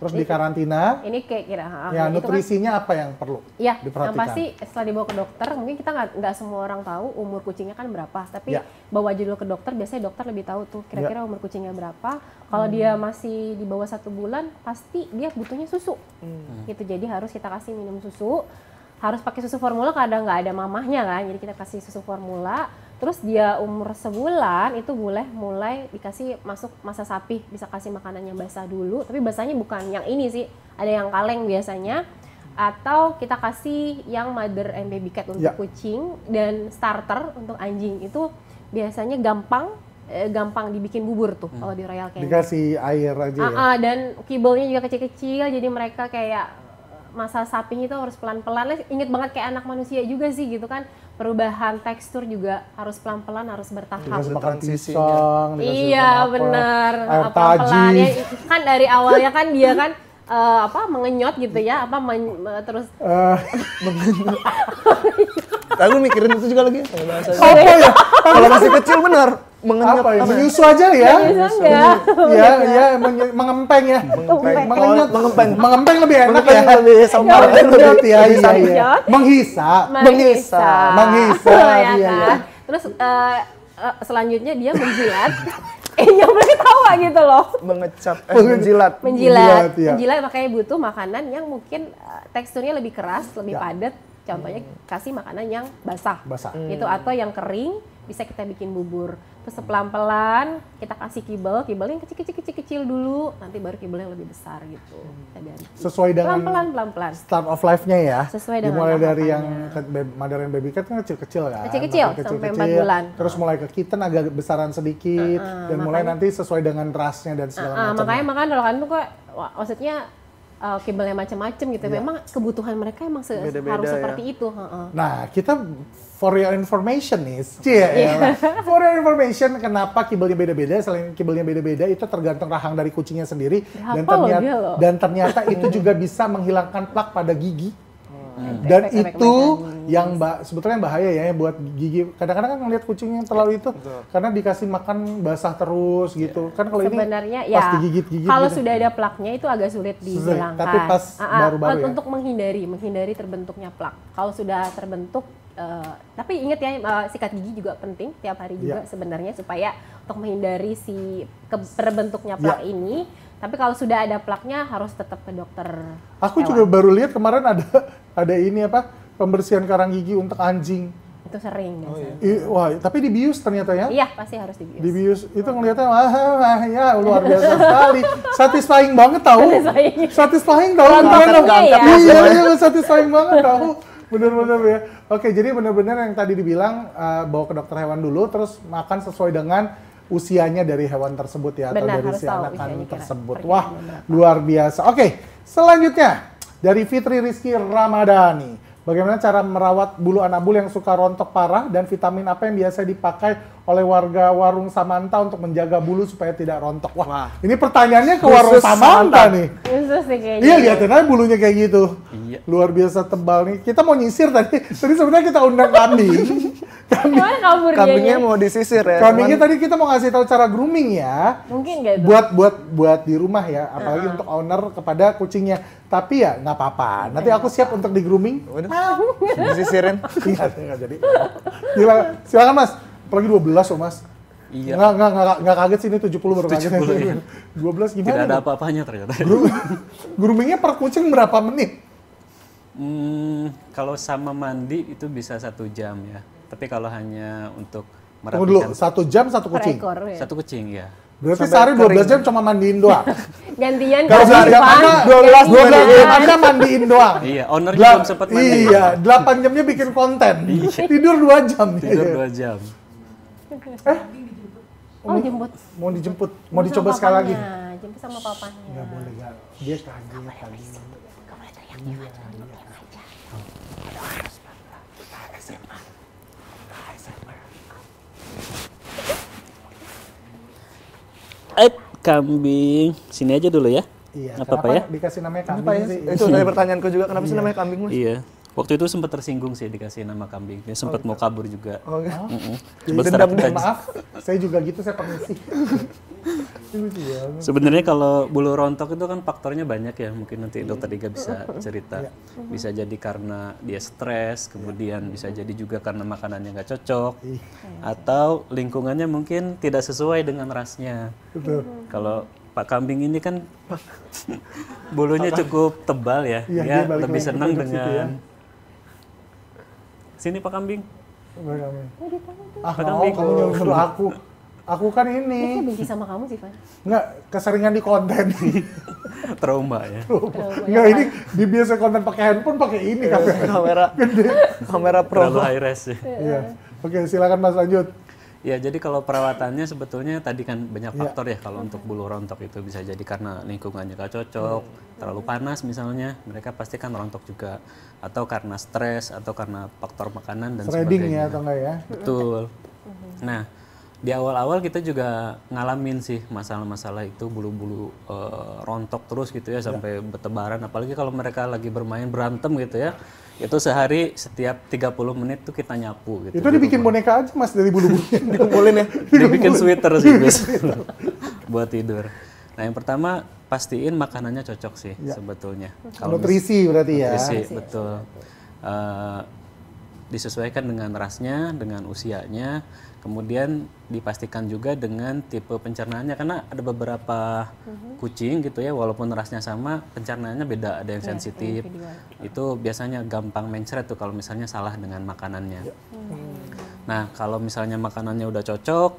Speaker 1: terus di karantina?
Speaker 3: Ini kayak kira.
Speaker 1: Ya, nutrisinya apa yang perlu diperhatikan?
Speaker 3: Yang pasti setelah dibawa ke dokter, mungkin kita nggak semua orang tahu umur kucingnya kan berapa, tapi bawa aja dulu ke dokter. Biasanya dokter lebih tahu tuh kira-kira umur kucingnya berapa. Kalau dia masih di bawah 1 bulan, pasti dia butuhnya susu. Gitu, jadi harus kita kasih minum susu. Harus pakai susu formula karena nggak ada mamahnya kan, jadi kita kasih susu formula. Terus dia umur sebulan itu mulai dikasih masuk masa sapi, bisa kasih makanan yang basah dulu, tapi basahnya bukan yang ini sih, ada yang kaleng biasanya, atau kita kasih yang mother and baby cat untuk kucing, dan starter untuk anjing itu biasanya gampang dibikin bubur tuh kalau di Royal Canin.
Speaker 1: Dikasih air aja ya?
Speaker 3: Dan kibelnya juga kecil-kecil, jadi mereka kayak masa sapinya itu harus pelan-pelan. Ingat banget kayak anak manusia juga sih gitu kan, perubahan tekstur juga harus pelan-pelan, harus bertahap.
Speaker 1: Dikasih makan pisang,
Speaker 3: iya benar,
Speaker 1: air taji.
Speaker 3: Ya, kan dari awalnya kan dia kan mengenyot gitu ya, terus
Speaker 4: Aku mikirin itu juga lagi bahasa. Kalau masih kecil benar. mengenyot
Speaker 1: apa ya?
Speaker 4: apa ya?
Speaker 1: Menyusu aja ya?
Speaker 3: Menyusu enggak?
Speaker 1: Iya, mengempeng ya. Mengempeng lebih enak ya.
Speaker 4: lebih sampar
Speaker 1: Mengempeng lebih iya.
Speaker 3: Menyot.
Speaker 1: Menghisap.
Speaker 3: Menghisap.
Speaker 1: Menghisap,
Speaker 3: Ya
Speaker 1: iya,
Speaker 3: kan?
Speaker 1: iya.
Speaker 3: Terus selanjutnya dia menjilat. Yang boleh ketawa gitu loh.
Speaker 4: mengecap menjilat.
Speaker 1: Menjilat, iya.
Speaker 3: Menjilat makanya butuh makanan yang mungkin teksturnya lebih keras, lebih padat. Contohnya kasih makanan yang basah.
Speaker 1: Basah.
Speaker 3: Gitu, atau yang kering bisa kita bikin bubur. Terus pelan-pelan kita kasih kibel yang kecil-kecil dulu, nanti baru kibel yang lebih besar gitu. Kita ganti.
Speaker 1: Sesuai dengan
Speaker 3: pelan-pelan.
Speaker 1: start of life-nya ya.
Speaker 3: Sesuai dengan
Speaker 1: Dimulai dari
Speaker 3: tahapannya.
Speaker 1: yang mother and baby cat kan kecil-kecil kan.
Speaker 3: Kecil-kecil,
Speaker 1: Masih
Speaker 3: sampai 4 bulan.
Speaker 1: Terus mulai ke kitten agak besaran sedikit dan mulai nanti sesuai dengan rasnya dan segala macam.
Speaker 3: Makanya kalau kan tuh kok maksudnya kibelnya macam-macam gitu. Memang kebutuhan mereka emang
Speaker 4: Beda-beda
Speaker 3: harus
Speaker 4: ya.
Speaker 3: seperti itu.
Speaker 1: Nah, kita for your information nih, for your information, kenapa kibelnya beda-beda? Selain kibelnya beda-beda, itu tergantung rahang dari kucingnya sendiri, dan ternyata itu juga bisa menghilangkan plak pada gigi. Dan
Speaker 3: Efek-efek
Speaker 1: itu
Speaker 3: mereka.
Speaker 1: yang sebetulnya bahaya ya buat gigi. Kadang-kadang kan ngeliat kucing yang terlalu itu, karena dikasih makan basah terus gitu. Kan kalau ini
Speaker 3: Sebenarnya
Speaker 1: pas
Speaker 3: ya
Speaker 1: digigit-gigit
Speaker 3: kalau
Speaker 1: gitu.
Speaker 3: sudah ada plaknya itu agak sulit dihilangkan.
Speaker 1: Tapi pas baru-baru ya?
Speaker 3: Untuk menghindari terbentuknya plak. Kalau sudah terbentuk, tapi ingat ya sikat gigi juga penting tiap hari juga sebenarnya supaya untuk menghindari si terbentuknya plak ini. Tapi kalau sudah ada plaknya harus tetap ke dokter.
Speaker 1: Aku
Speaker 3: hewan.
Speaker 1: juga baru lihat kemarin ada ini apa pembersihan karang gigi untuk anjing.
Speaker 3: Itu sering biasanya.
Speaker 1: Wah, tapi dibius ternyata ya?
Speaker 3: Iya, pasti harus dibius.
Speaker 1: Dibius itu ngeliatnya wah ya luar biasa sekali, satisfying banget tahu. Satisfying tahu. Iya, satisfying banget tahu. Bener-bener ya. Oke, jadi bener-bener yang tadi dibilang bawa ke dokter hewan dulu, terus makan sesuai dengan usianya dari hewan tersebut ya,
Speaker 3: Benar,
Speaker 1: atau dari
Speaker 3: harus
Speaker 1: si
Speaker 3: tahu
Speaker 1: anakan
Speaker 3: usianya
Speaker 1: tersebut.
Speaker 3: kira-kira
Speaker 1: Wah,
Speaker 3: berapa.
Speaker 1: luar biasa. Oke, selanjutnya dari Fitri Rizky Ramadhani. Bagaimana cara merawat bulu anak bul yang suka rontok parah dan vitamin apa yang biasa dipakai oleh warga warung Samanta untuk menjaga bulu supaya tidak rontok? Wah, ini pertanyaannya ke warung
Speaker 4: Khusus
Speaker 1: Samanta nih.
Speaker 3: Khusus nih kayaknya.
Speaker 1: Iya, lihatin aja bulunya kayak gitu.
Speaker 2: Iya.
Speaker 1: Luar biasa tebal nih. Kita mau nyisir tadi. Tadi sebenarnya kita undang kambing.
Speaker 3: Gimana kabur
Speaker 4: Kambingnya
Speaker 3: dianya?
Speaker 4: mau disisir ya.
Speaker 1: Kambingnya tadi kita mau ngasih tahu cara grooming ya.
Speaker 3: Mungkin nggak itu?
Speaker 1: Buat di rumah ya, apalagi untuk owner kepada kucingnya. Tapi ya nggak apa-apa. Nanti aku siap untuk di grooming.
Speaker 4: Udah, disisirin.
Speaker 1: Iya, nggak jadi. Gila, silakan Mas. Apalagi 12 loh Mas.
Speaker 2: Iya.
Speaker 1: Nggak kaget sih ini 70 baru kaget.
Speaker 2: 70, iya.
Speaker 1: 12 gimana?
Speaker 2: Tidak ada
Speaker 1: nih?
Speaker 2: apa-apanya ternyata.
Speaker 1: Groomingnya per kucing berapa menit?
Speaker 2: Kalau sama mandi itu bisa 1 jam ya. Tapi kalau hanya untuk
Speaker 1: Tunggu dulu,
Speaker 2: merapikan
Speaker 1: 1 jam 1
Speaker 3: Per
Speaker 1: kucing.
Speaker 3: ekor ya.
Speaker 2: 1 kucing ya.
Speaker 1: Berarti
Speaker 4: Sampai
Speaker 1: sehari 12
Speaker 4: kering.
Speaker 1: jam cuma mandiin doang.
Speaker 3: Gantian
Speaker 1: Kalau
Speaker 3: kasih
Speaker 1: jam
Speaker 3: pan,
Speaker 1: Anda 12
Speaker 3: gantian.
Speaker 1: jam Anda mandiin doang.
Speaker 2: Iya, owner belum sempat mandi.
Speaker 1: Iya, 8 jamnya bikin konten. Tidur 2 jam.
Speaker 2: Tidur
Speaker 1: Iya.
Speaker 2: 2 jam.
Speaker 3: Oh, jemput.
Speaker 1: Mau dijemput, mau dicoba sekali lagi.
Speaker 3: Papanya, jemput sama papanya.
Speaker 1: Enggak boleh, enggak. Dia kaget.
Speaker 2: Kambing. Sini aja dulu ya.
Speaker 1: Iya,
Speaker 2: Nggak apa-apa
Speaker 1: kenapa
Speaker 2: ya?
Speaker 1: dikasih namanya
Speaker 4: Apa
Speaker 1: kambing
Speaker 4: ya?
Speaker 1: sih?
Speaker 4: Itu dari pertanyaanku juga, kenapa sih namanya kambing Mas?
Speaker 2: Iya. Waktu itu sempat tersinggung sih dikasih nama kambing. Dia sempat mau kabur juga.
Speaker 4: Oh, gitu.
Speaker 2: Coba
Speaker 1: Dendam,
Speaker 2: setelah kita-
Speaker 1: maaf, saya juga gitu, saya permisi. Lucu banget.
Speaker 2: Sebenarnya kalau bulu rontok itu kan faktornya banyak ya. Mungkin nanti dokter Diga bisa cerita. Bisa jadi karena dia stres, kemudian bisa jadi juga karena makanannya nggak cocok, atau lingkungannya mungkin tidak sesuai dengan rasnya.
Speaker 1: Betul.
Speaker 2: Kalau Pak Kambing ini kan bulunya cukup tebal ya.
Speaker 1: Iya,
Speaker 2: Dia
Speaker 1: dia balik
Speaker 2: lebih
Speaker 1: lagi ke
Speaker 2: senang
Speaker 1: produk situ
Speaker 2: dengan Sini Pak Kambing.
Speaker 1: Coba kambing. Ah,
Speaker 2: Pak
Speaker 1: mau
Speaker 2: Kambing.
Speaker 1: kamu nyuruh aku. Aku kan
Speaker 3: Kayaknya
Speaker 1: ini,
Speaker 3: benci sama kamu sih, Van.
Speaker 1: nggak keseringan di konten.
Speaker 2: Trauma ya.
Speaker 1: Nggak, ini di biasa konten pakai handphone, pakai ini kamera.
Speaker 4: kamera pro.
Speaker 2: Terlalu high res ya.
Speaker 1: Iya. Oke, silakan Mas lanjut.
Speaker 2: Ya, jadi kalau perawatannya sebetulnya tadi kan banyak faktor ya kalau untuk bulu rontok itu bisa jadi karena lingkungannya gak cocok, terlalu panas misalnya, mereka pasti kan rontok juga, atau karena stres, atau karena faktor makanan dan
Speaker 1: Threading
Speaker 2: sebagainya.
Speaker 1: ya atau enggak ya?
Speaker 2: Betul. Nah, Di awal-awal kita juga ngalamin sih masalah-masalah itu, bulu-bulu rontok terus gitu ya sampai bertebaran, apalagi kalau mereka lagi bermain berantem gitu ya. Itu sehari setiap 30 menit tuh kita nyapu gitu.
Speaker 1: Itu dibikin boneka aja Mas dari bulu-bulunya.
Speaker 4: Dikumpulin ya.
Speaker 2: Dibikin sweater sih biasanya buat tidur. Nah, yang pertama pastiin makanannya cocok sih sebetulnya.
Speaker 1: Nutrisi berarti ya.
Speaker 2: Nutrisi, betul. Disesuaikan dengan rasnya, dengan usianya, kemudian dipastikan juga dengan tipe pencernaannya, karena ada beberapa kucing gitu ya, walaupun rasnya sama, pencernaannya beda, ada yang sensitif. Itu biasanya gampang mencret tuh kalau misalnya salah dengan makanannya. Nah, kalau misalnya makanannya udah cocok,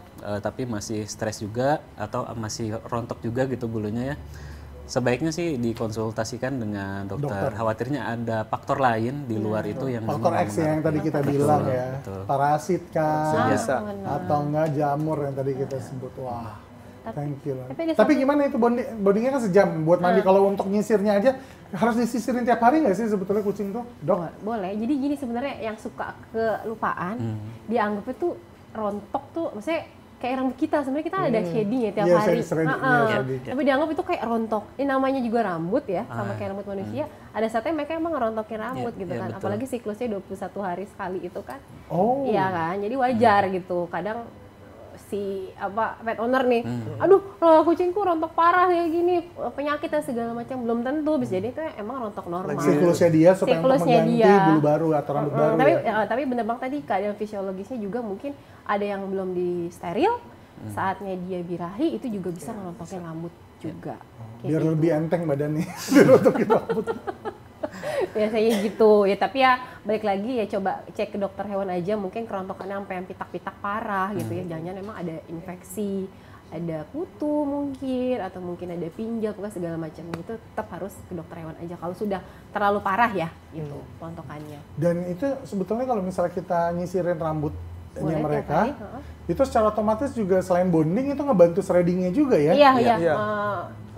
Speaker 2: tapi masih stres juga atau masih rontok juga gitu bulunya ya, sebaiknya sih dikonsultasikan dengan dokter. Khawatirnya ada faktor lain di luar itu yang
Speaker 1: Faktor X yang tadi kita bilang ya.
Speaker 2: betul.
Speaker 1: Parasit kan,
Speaker 4: Bisa.
Speaker 1: atau enggak jamur yang tadi kita sebut. Wah, thank you.
Speaker 3: Tapi
Speaker 1: Tapi gimana itu bondingnya kan sejam buat mandi. Kalau untuk nyisirnya aja harus disisirin tiap hari nggak sih sebetulnya kucing tuh, Dok?
Speaker 3: Boleh. Jadi gini sebenarnya yang suka kelupaan, dianggapnya tuh rontok tuh, maksudnya kayak rambut kita, sebenarnya kita ada shading ya tiap
Speaker 1: Iya,
Speaker 3: hari.
Speaker 1: shading.
Speaker 3: Tapi dianggap itu kayak rontok. Ini namanya juga rambut ya, sama kayak rambut manusia. Ada saatnya mereka emang ngerontokin rambut gitu kan.
Speaker 2: betul.
Speaker 3: Apalagi siklusnya 21 hari sekali itu kan.
Speaker 1: Oh.
Speaker 3: Iya kan, jadi wajar gitu. Kadang si pet owner nih, aduh kalau kucingku rontok parah kayak gini, penyakit dan segala macam, belum tentu, bisa jadi itu emang rontok normal.
Speaker 1: Siklusnya dia supaya untuk
Speaker 3: Siklusnya
Speaker 1: mengganti
Speaker 3: dia.
Speaker 1: bulu baru atau rambut baru.
Speaker 3: Tapi
Speaker 1: Ya.
Speaker 3: tapi bener banget tadi keadaan fisiologisnya juga mungkin ada yang belum di steril, saatnya dia birahi itu juga bisa ngerontokin rambut juga. Kayak
Speaker 1: Biar
Speaker 3: gitu.
Speaker 1: lebih enteng badannya untuk kita rambut.
Speaker 3: Biasanya gitu ya, tapi ya balik lagi ya coba cek ke dokter hewan aja, mungkin kerontokannya sampai yang pitak-pitak parah gitu ya, jangan-jangan emang ada infeksi, ada kutu mungkin, atau mungkin ada pinjal, pokoknya segala macam itu tetap harus ke dokter hewan aja kalau sudah terlalu parah ya gitu kerontokannya.
Speaker 1: Dan itu sebetulnya kalau misalnya kita nyisirin rambutnya
Speaker 3: Boleh, tiap
Speaker 1: mereka,
Speaker 3: hari,
Speaker 1: itu secara otomatis juga selain bonding itu ngebantu shreddingnya juga ya.
Speaker 3: Iya,
Speaker 4: Iya.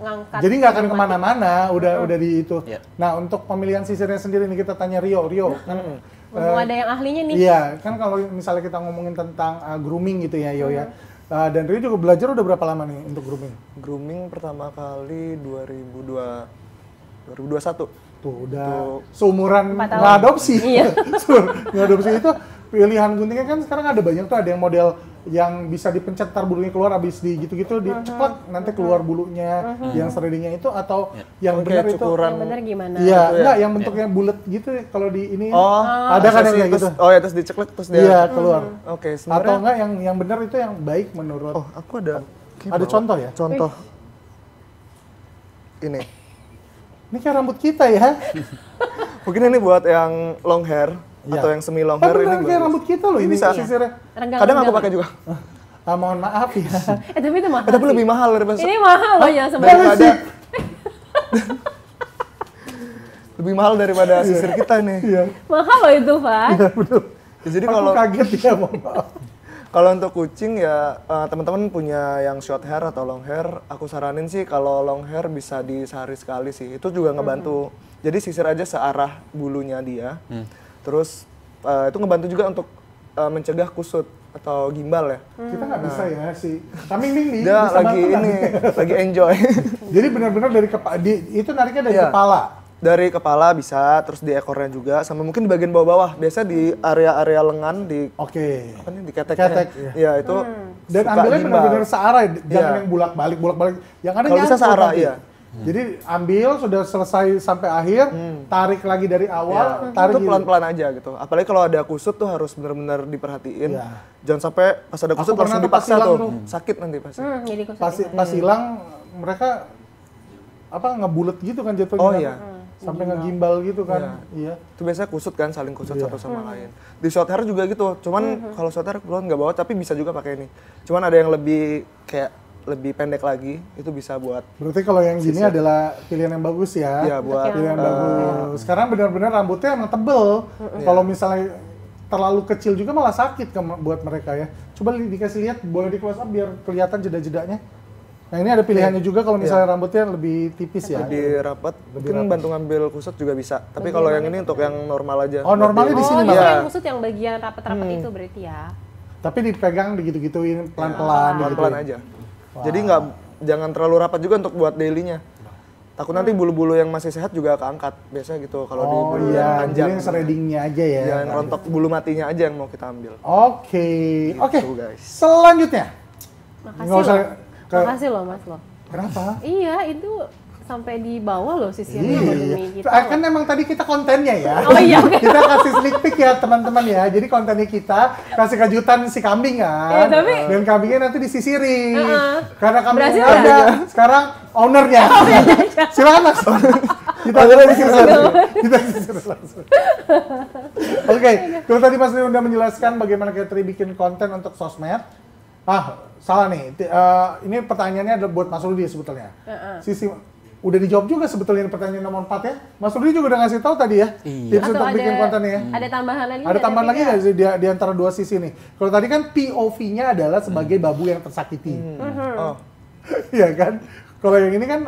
Speaker 3: ngangkat.
Speaker 1: Jadi nggak akan kemana-mana, udah di itu.
Speaker 2: Iya.
Speaker 1: Nah untuk pemilihan sisirnya sendiri nih kita tanya Rio kan.
Speaker 3: Mumpung ada yang ahlinya nih.
Speaker 1: Iya, kan kalau misalnya kita ngomongin tentang grooming gitu ya, Yo ya. Dan Rio juga belajar udah berapa lama nih untuk grooming?
Speaker 4: Grooming pertama kali 2021.
Speaker 1: Tuh udah seumuran
Speaker 3: 4 tahun.
Speaker 1: ngadopsi.
Speaker 3: Iya.
Speaker 1: Ngadopsi itu pilihan guntingnya kan sekarang ada banyak tuh, ada yang model yang bisa dipencet tar bulunya keluar, abis di gitu-gitu diceklek nanti keluar bulunya, yang shreddingnya itu, atau yang benar itu
Speaker 4: cukuran.
Speaker 3: Yang benar gimana?
Speaker 1: iya,
Speaker 4: Gitu ya?
Speaker 1: enggak yang bentuknya bulat gitu kalau di ini
Speaker 4: Oh,
Speaker 1: ada kan yang kayak
Speaker 4: terus,
Speaker 1: gitu.
Speaker 4: oh ya terus diceklek terus dia.
Speaker 1: Iya, keluar.
Speaker 4: Oke,
Speaker 1: Atau
Speaker 4: sebenarnya
Speaker 1: enggak yang benar itu yang baik menurut.
Speaker 4: oh, aku ada
Speaker 1: Ada contoh ya?
Speaker 4: Contoh. Ini.
Speaker 1: Ini kayak rambut kita ya.
Speaker 4: Mungkin ini buat yang long hair
Speaker 1: Iya.
Speaker 4: atau yang semi long
Speaker 1: Oh,
Speaker 4: hair ini
Speaker 1: benar kayak
Speaker 4: bagus.
Speaker 1: rambut kita loh ini
Speaker 4: Bisa.
Speaker 1: sisirnya.
Speaker 4: Kadang aku pakai juga.
Speaker 1: Mohon maaf ya.
Speaker 3: Tapi itu mahal.
Speaker 4: Tapi
Speaker 3: sih.
Speaker 4: lebih mahal daripada
Speaker 3: Ini mahal loh ya sebenarnya.
Speaker 4: daripada lebih mahal daripada sisir kita nih.
Speaker 1: Iya,
Speaker 3: Mahal loh itu, Pak.
Speaker 1: betul.
Speaker 4: Ya, jadi
Speaker 1: Aku
Speaker 4: kalau
Speaker 1: kaget ya, mohon maaf.
Speaker 4: kalau untuk kucing ya teman-teman punya yang short hair atau long hair, aku saranin sih kalau long hair bisa di sehari sekali sih. Itu juga ngebantu. Jadi sisir aja searah bulunya dia. Terus itu ngebantu juga untuk mencegah kusut atau gimbal ya.
Speaker 1: Kita nggak bisa ya sih. Kami nih
Speaker 4: Dia
Speaker 1: bisa
Speaker 4: lagi
Speaker 1: bantu nggak
Speaker 4: ini,
Speaker 1: nih?
Speaker 4: lagi enjoy.
Speaker 1: Jadi benar-benar dari kepala, itu nariknya dari
Speaker 4: Iya.
Speaker 1: kepala.
Speaker 4: Dari kepala bisa, terus di ekornya juga, sama mungkin di bagian bawah-bawah. Biasa di area-area lengan, di
Speaker 1: Oke.
Speaker 4: apa nih, di keteknya.
Speaker 1: Ketek, iya.
Speaker 4: Iya, itu
Speaker 1: Dan
Speaker 4: suka
Speaker 1: ambilnya
Speaker 4: gimbal.
Speaker 1: benar-benar searah, jangan
Speaker 4: Iya.
Speaker 1: yang bulak-balik. Yang ada
Speaker 4: Kalau bisa
Speaker 1: nyangkut
Speaker 4: searah,
Speaker 1: nanti.
Speaker 4: iya.
Speaker 1: Jadi ambil, sudah selesai sampai akhir, tarik lagi dari awal, tarik
Speaker 4: Itu
Speaker 1: gitu.
Speaker 4: pelan-pelan aja gitu. Apalagi kalau ada kusut tuh harus benar-benar diperhatiin.
Speaker 1: Iya.
Speaker 4: Jangan sampai pas ada kusut
Speaker 1: pernah
Speaker 4: langsung
Speaker 1: tuh pas
Speaker 4: dipaksa
Speaker 1: hilang
Speaker 4: tuh.
Speaker 1: tuh.
Speaker 4: Sakit nanti pasti.
Speaker 3: Jadi kusut.
Speaker 1: Pas hilang, mereka ngebulet gitu kan jatuhnya.
Speaker 4: Oh,
Speaker 1: kan.
Speaker 4: iya.
Speaker 1: Sampai ngegimbal gitu kan. Iya.
Speaker 4: Itu biasanya kusut kan, saling kusut satu sama lain. Di short hair juga gitu. Cuman kalau short hair kebetulan nggak bawa, tapi bisa juga pakai ini. Cuman ada yang lebih kayak lebih pendek lagi, itu bisa buat
Speaker 1: Berarti kalau yang gini adalah pilihan yang bagus ya.
Speaker 4: ya buat
Speaker 1: Pilihan yang bagus. Sekarang benar-benar rambutnya emang tebel. Kalau misalnya terlalu kecil juga malah sakit buat mereka ya. Coba dikasih lihat, boleh di close up biar kelihatan jeda-jedanya. Nah ini ada pilihannya juga kalau misalnya rambutnya lebih tipis ya.
Speaker 4: lebih rapat. Mungkin bantu ngambil kusut juga bisa. Tapi kalau yang ini untuk yang normal aja.
Speaker 1: Oh, normalnya di sini
Speaker 3: Oh,
Speaker 1: malah.
Speaker 3: yang kusut yang bagian rapat-rapat itu berarti ya.
Speaker 1: Tapi dipegang digitu-gituin pelan-pelan.
Speaker 4: Pelan-pelan aja. Jadi jangan terlalu rapat juga untuk buat daily-nya. Takut nanti bulu-bulu yang masih sehat juga keangkat. Biasanya gitu kalau di bulu yang panjang.
Speaker 1: Jadi yang shreddingnya aja ya.
Speaker 4: Yang rontok bulu matinya aja yang mau kita ambil.
Speaker 1: Oke. Oke.
Speaker 4: guys.
Speaker 1: Selanjutnya.
Speaker 3: Makasih
Speaker 1: Nggak usah
Speaker 3: loh. Makasih loh Mas loh.
Speaker 1: Kenapa?
Speaker 3: Iya, itu sampai di bawah loh sisinya
Speaker 1: Iya.
Speaker 3: demi kita.
Speaker 1: Kan emang tadi kita kontennya ya.
Speaker 3: Oh iya, oke.
Speaker 1: Kita kasih sneak peek ya teman-teman ya. Jadi kontennya kita kasih kejutan si kambing kan.
Speaker 3: Iya, tapi-
Speaker 1: Dan kambingnya nanti disisirin. Karena kambing
Speaker 3: Berhasil
Speaker 1: nggak ada.
Speaker 3: nggak?
Speaker 1: Sekarang ownernya. Silakan Mas. Kita sisir langsung. Kita sisir langsung. Oke, kalau tadi Mas Rio udah menjelaskan bagaimana Katri bikin konten untuk sosmed. Salah nih. Ini pertanyaannya adalah buat Mas Rudi sebetulnya. Sisi udah dijawab juga sebetulnya pertanyaan nomor 4 ya. Mas Rudi juga udah ngasih tahu tadi ya.
Speaker 2: Iya.
Speaker 1: Tips
Speaker 3: Atau
Speaker 1: untuk bikin kontennya ya.
Speaker 3: Ada tambahan lagi
Speaker 1: Ada
Speaker 3: nggak
Speaker 1: tambahan
Speaker 3: dari
Speaker 1: lagi nggak sih di antara dua sisi nih? Kalau tadi kan POV-nya adalah sebagai babu yang tersakiti.
Speaker 4: Oh.
Speaker 1: Iya kan? Kalau yang ini kan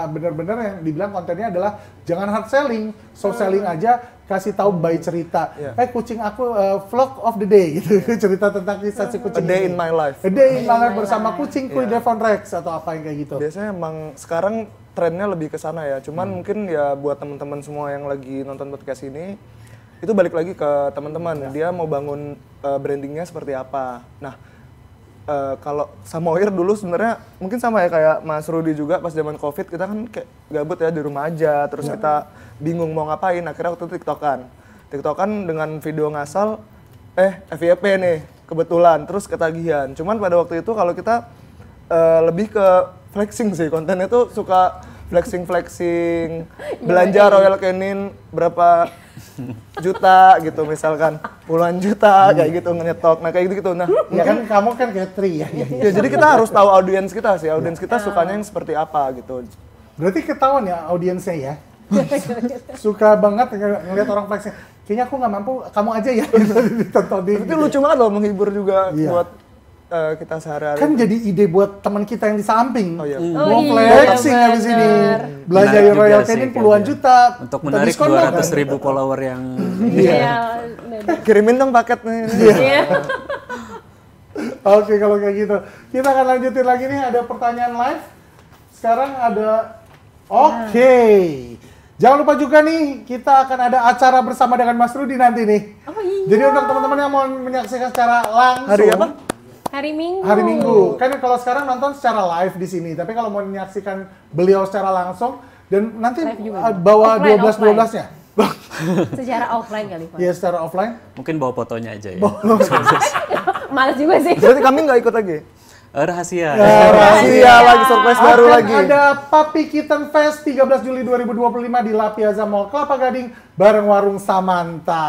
Speaker 1: benar-benar yang dibilang kontennya adalah jangan hard selling, soft selling aja, kasih tahu by cerita. Kucing aku vlog of the day gitu, cerita tentang kisah si kucing.
Speaker 4: A day
Speaker 1: ini.
Speaker 4: in my life.
Speaker 1: A day in my life bersama kucingku Devon Rex atau apa yang kayak gitu.
Speaker 4: Biasanya emang sekarang trennya lebih ke sana ya. Cuman mungkin ya buat teman-teman semua yang lagi nonton podcast ini, itu balik lagi ke teman-teman. Dia mau bangun brandingnya seperti apa. Nah, kalau Samoir dulu sebenarnya mungkin sama ya kayak Mas Rudi juga pas zaman Covid kita kan kayak gabut ya di rumah aja, terus kita bingung mau ngapain. Akhirnya waktu itu TikTokan dengan video ngasal, FYP nih kebetulan, terus ketagihan. Cuman pada waktu itu kalau kita lebih ke flexing sih, kontennya tuh suka flexing belanja Royal Canin berapa juta gitu misalkan, puluhan juta kayak gitu ngetok. Nah kayak gitu. Nah,
Speaker 1: Ya kan kamu kan Katri ya.
Speaker 4: ya jadi kita harus tahu audiens kita sih, audiens kita sukanya yang seperti apa gitu.
Speaker 1: Berarti ketahuan ya audiensnya ya. Suka banget ngeliat orang flexing. Kayaknya aku nggak mampu, kamu aja ya ditontonin.
Speaker 4: Itu lucu banget loh, menghibur juga
Speaker 1: Iya.
Speaker 4: buat kita sehari-hari.
Speaker 1: Kan jadi ide buat teman kita yang di samping.
Speaker 4: Oh iya.
Speaker 1: Mau
Speaker 3: Oh iya,
Speaker 1: flexing habis ini.
Speaker 3: bener.
Speaker 1: Belanja
Speaker 2: Menarik juga
Speaker 1: Royal
Speaker 2: sih,
Speaker 1: Canin
Speaker 2: kan,
Speaker 1: puluhan
Speaker 2: ya.
Speaker 1: juta.
Speaker 2: Untuk
Speaker 1: Kita
Speaker 2: menarik
Speaker 1: diskon dong,
Speaker 2: 200.000 follower yang
Speaker 3: Iya.
Speaker 4: Kirimin dong paketnya.
Speaker 3: Iya.
Speaker 1: Oke, kalau kayak gitu. Kita akan lanjutin lagi nih, ada pertanyaan live. Sekarang ada... Oke. Jangan lupa juga nih, kita akan ada acara bersama dengan Mas Rudi nanti nih.
Speaker 3: Oh iya.
Speaker 1: Jadi untuk teman-teman yang mau menyaksikan secara langsung...
Speaker 4: Hari apa?
Speaker 3: Hari Minggu.
Speaker 1: Hari Minggu. Kan kalau sekarang nonton secara live di sini, tapi kalau mau menyaksikan beliau secara langsung dan nanti
Speaker 3: Live juga.
Speaker 1: bawa
Speaker 3: Offline,
Speaker 1: 12-12-nya.
Speaker 3: Secara offline kali Pak.
Speaker 1: Iya, secara offline.
Speaker 2: mungkin bawa fotonya aja ya.
Speaker 3: Males juga sih.
Speaker 4: Berarti kami nggak ikut lagi?
Speaker 2: Rahasia.
Speaker 4: Rahasia lagi, surprise baru
Speaker 1: Akan
Speaker 4: lagi.
Speaker 1: ada Puppy Kitten Fest 13 Juli 2025 di La Piazza Mall Kelapa Gading bareng Warung Samantha.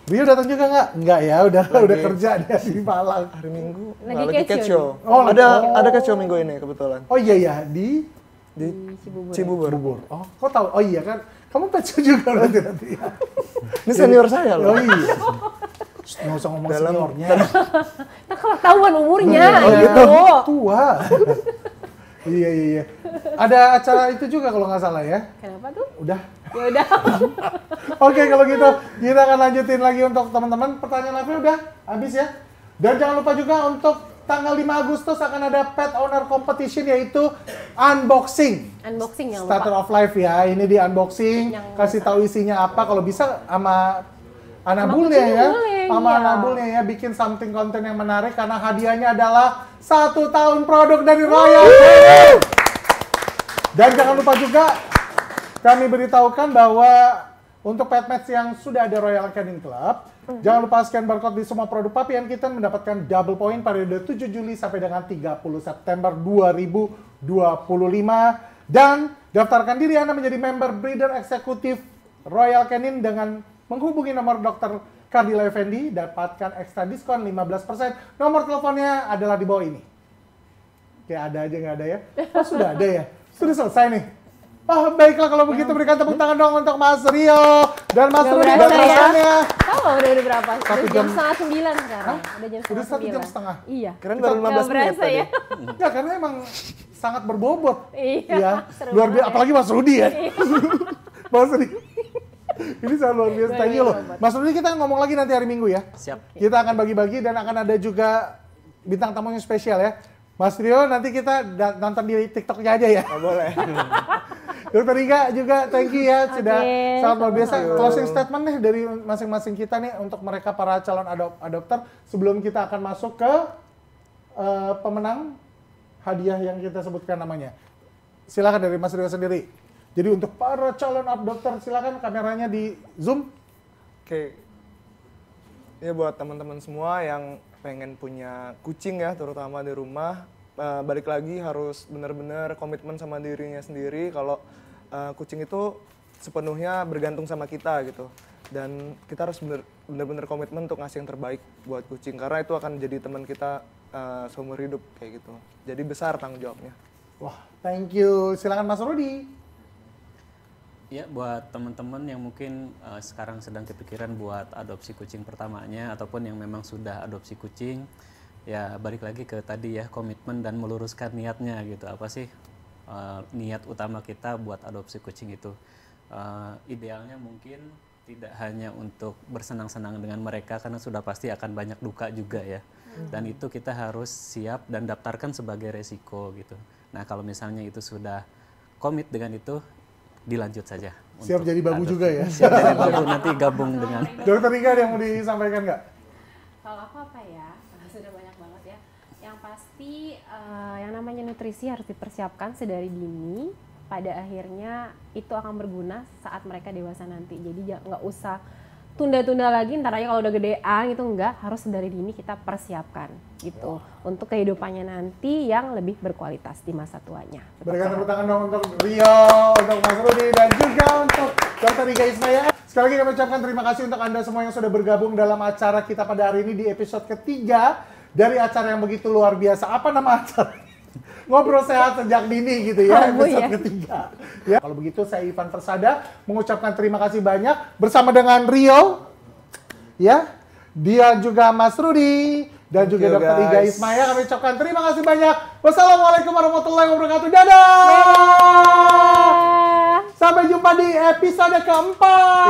Speaker 1: Rio datang juga nggak? Nggak ya, udah kerja dia di Malang.
Speaker 4: Hari Minggu
Speaker 3: Lagi
Speaker 4: nggak
Speaker 3: cat
Speaker 4: cat
Speaker 3: show
Speaker 4: show.
Speaker 1: Oh,
Speaker 4: ada cat show minggu ini kebetulan
Speaker 1: Oh iya ya, di
Speaker 4: di
Speaker 3: Cibubur.
Speaker 4: Cibubur.
Speaker 1: Bubur. Oh, kok tahu? Oh iya kan, kamu pecah juga nanti ya.
Speaker 4: Ini senior saya loh.
Speaker 1: Oh iya. Nggak usah ngomong seniornya.
Speaker 3: Nah, kalau ketahuan umurnya
Speaker 1: Oh
Speaker 3: gitu.
Speaker 1: gitu. Tua. Iya. Ada acara itu juga kalau nggak salah ya.
Speaker 3: Kenapa tuh?
Speaker 1: Udah.
Speaker 3: Ya udah.
Speaker 1: Oke, kalau gitu kita akan lanjutin lagi untuk teman-teman. Pertanyaan live-nya udah habis ya. Dan jangan lupa juga untuk tanggal 5 Agustus akan ada Pet Owner Competition yaitu unboxing.
Speaker 3: Unboxing yang
Speaker 1: Starter
Speaker 3: lupa.
Speaker 1: of Life ya. Ini di unboxing,
Speaker 3: Yang
Speaker 1: kasih tahu isinya apa. Kalau bisa sama Anabulnya
Speaker 3: kucingnya
Speaker 1: ya.
Speaker 3: boleh,
Speaker 1: Sama
Speaker 3: iya.
Speaker 1: Anabulnya ya, bikin something konten yang menarik karena hadiahnya adalah 1 tahun produk dari Royal. Dan jangan lupa juga kami beritahukan bahwa untuk pet match yang sudah ada Royal Canin Club, jangan lupa scan barcode di semua produk Puppy and Kitten mendapatkan double point periode 7 Juli sampai dengan 30 September 2025. Dan daftarkan diri Anda menjadi member breeder eksekutif Royal Canin dengan menghubungi nomor Dr. Kardila Effendi, dapatkan ekstra diskon 15%. Nomor teleponnya adalah di bawah ini. Kayak ada aja nggak ada ya? Oh sudah ada ya? Sudah selesai nih. Oh baiklah kalau begitu berikan tepuk tangan dong untuk Mas Rio dan Mas
Speaker 3: Nggak
Speaker 1: Rudi
Speaker 3: berasa
Speaker 1: dan
Speaker 3: ya?
Speaker 1: rasanya.
Speaker 3: Tahu udah berapa? Udah
Speaker 1: Satu
Speaker 3: jam
Speaker 1: jam.
Speaker 3: 8:30 sekarang. Udah jam
Speaker 1: Udah 1 jam
Speaker 3: 9:30.
Speaker 1: setengah.
Speaker 3: Iya.
Speaker 4: Keren baru 15
Speaker 3: Nggak
Speaker 4: menit
Speaker 3: berasa
Speaker 4: tadi.
Speaker 3: ya.
Speaker 1: Enggak, karena emang sangat berbobot.
Speaker 3: Iya,
Speaker 1: Ya,
Speaker 3: seru
Speaker 1: luar biasa.
Speaker 3: banget.
Speaker 1: Apalagi Mas Rudi ya. Mas Rudi. Ini sangat luar biasa. Thank you loh. Mas Rudi, kita ngomong lagi nanti hari Minggu ya.
Speaker 2: Siap.
Speaker 1: Kita akan bagi-bagi dan akan ada juga bintang tamu yang spesial ya. Mas Rio, nanti kita nonton di TikToknya aja ya.
Speaker 4: Oh, boleh.
Speaker 1: Dokter Riga juga thank you ya, sudah
Speaker 3: Oke,
Speaker 1: sangat luar biasa.
Speaker 4: sama-sama.
Speaker 1: Closing statement nih dari masing-masing kita nih untuk mereka para calon adopter sebelum kita akan masuk ke pemenang hadiah yang kita sebutkan namanya. Silakan dari Mas Rio sendiri. Jadi untuk para calon adopter silakan kameranya di zoom.
Speaker 4: Oke. Ya buat teman-teman semua yang pengen punya kucing ya, terutama di rumah, balik lagi harus benar-benar komitmen sama dirinya sendiri kalau kucing itu sepenuhnya bergantung sama kita gitu. Dan kita harus benar-benar komitmen untuk ngasih yang terbaik buat kucing karena itu akan jadi teman kita seumur hidup kayak gitu. Jadi besar tanggung jawabnya.
Speaker 1: Wah, thank you. Silakan Mas Rudi.
Speaker 2: Ya, buat teman-teman yang mungkin sekarang sedang kepikiran buat adopsi kucing pertamanya ataupun yang memang sudah adopsi kucing, ya balik lagi ke tadi ya, komitmen dan meluruskan niatnya gitu. Apa sih niat utama kita buat adopsi kucing itu? Idealnya mungkin tidak hanya untuk bersenang-senang dengan mereka karena sudah pasti akan banyak duka juga ya. Dan itu kita harus siap dan daftarkan sebagai resiko gitu. Nah, kalau misalnya itu sudah komit dengan itu, dilanjut saja.
Speaker 1: Siap jadi babu juga ya.
Speaker 2: Siap jadi babu, nanti gabung dengan.
Speaker 1: Dokter Riga ada yang mau disampaikan nggak?
Speaker 3: Kalau aku apa ya? Sudah banyak banget ya. Yang pasti yang namanya nutrisi harus dipersiapkan sedari dini. Pada akhirnya itu akan berguna saat mereka dewasa nanti. Jadi nggak usah tunda-tunda lagi, ntar aja kalau udah gedean gitu, enggak, harus dari dini kita persiapkan gitu untuk kehidupannya nanti yang lebih berkualitas di masa tuanya.
Speaker 1: Berikan tepuk tangan dong untuk Rio, untuk Mas Rudi, dan juga untuk Dr. Riga Ismaya. Sekali lagi kami ucapkan terima kasih untuk Anda semua yang sudah bergabung dalam acara kita pada hari ini di episode ketiga dari acara yang begitu luar biasa. Apa nama acara? Ngobrol sehat sejak dini gitu ya, episode ketiga. Ya. Kalau begitu saya Ivan Persada mengucapkan terima kasih banyak bersama dengan Rio, ya, dia juga Mas Rudi dan juga Dr. Riga Ismaya. Kami ucapkan terima kasih banyak. Wassalamualaikum warahmatullahi wabarakatuh. Dadah. Sampai jumpa di episode keempat.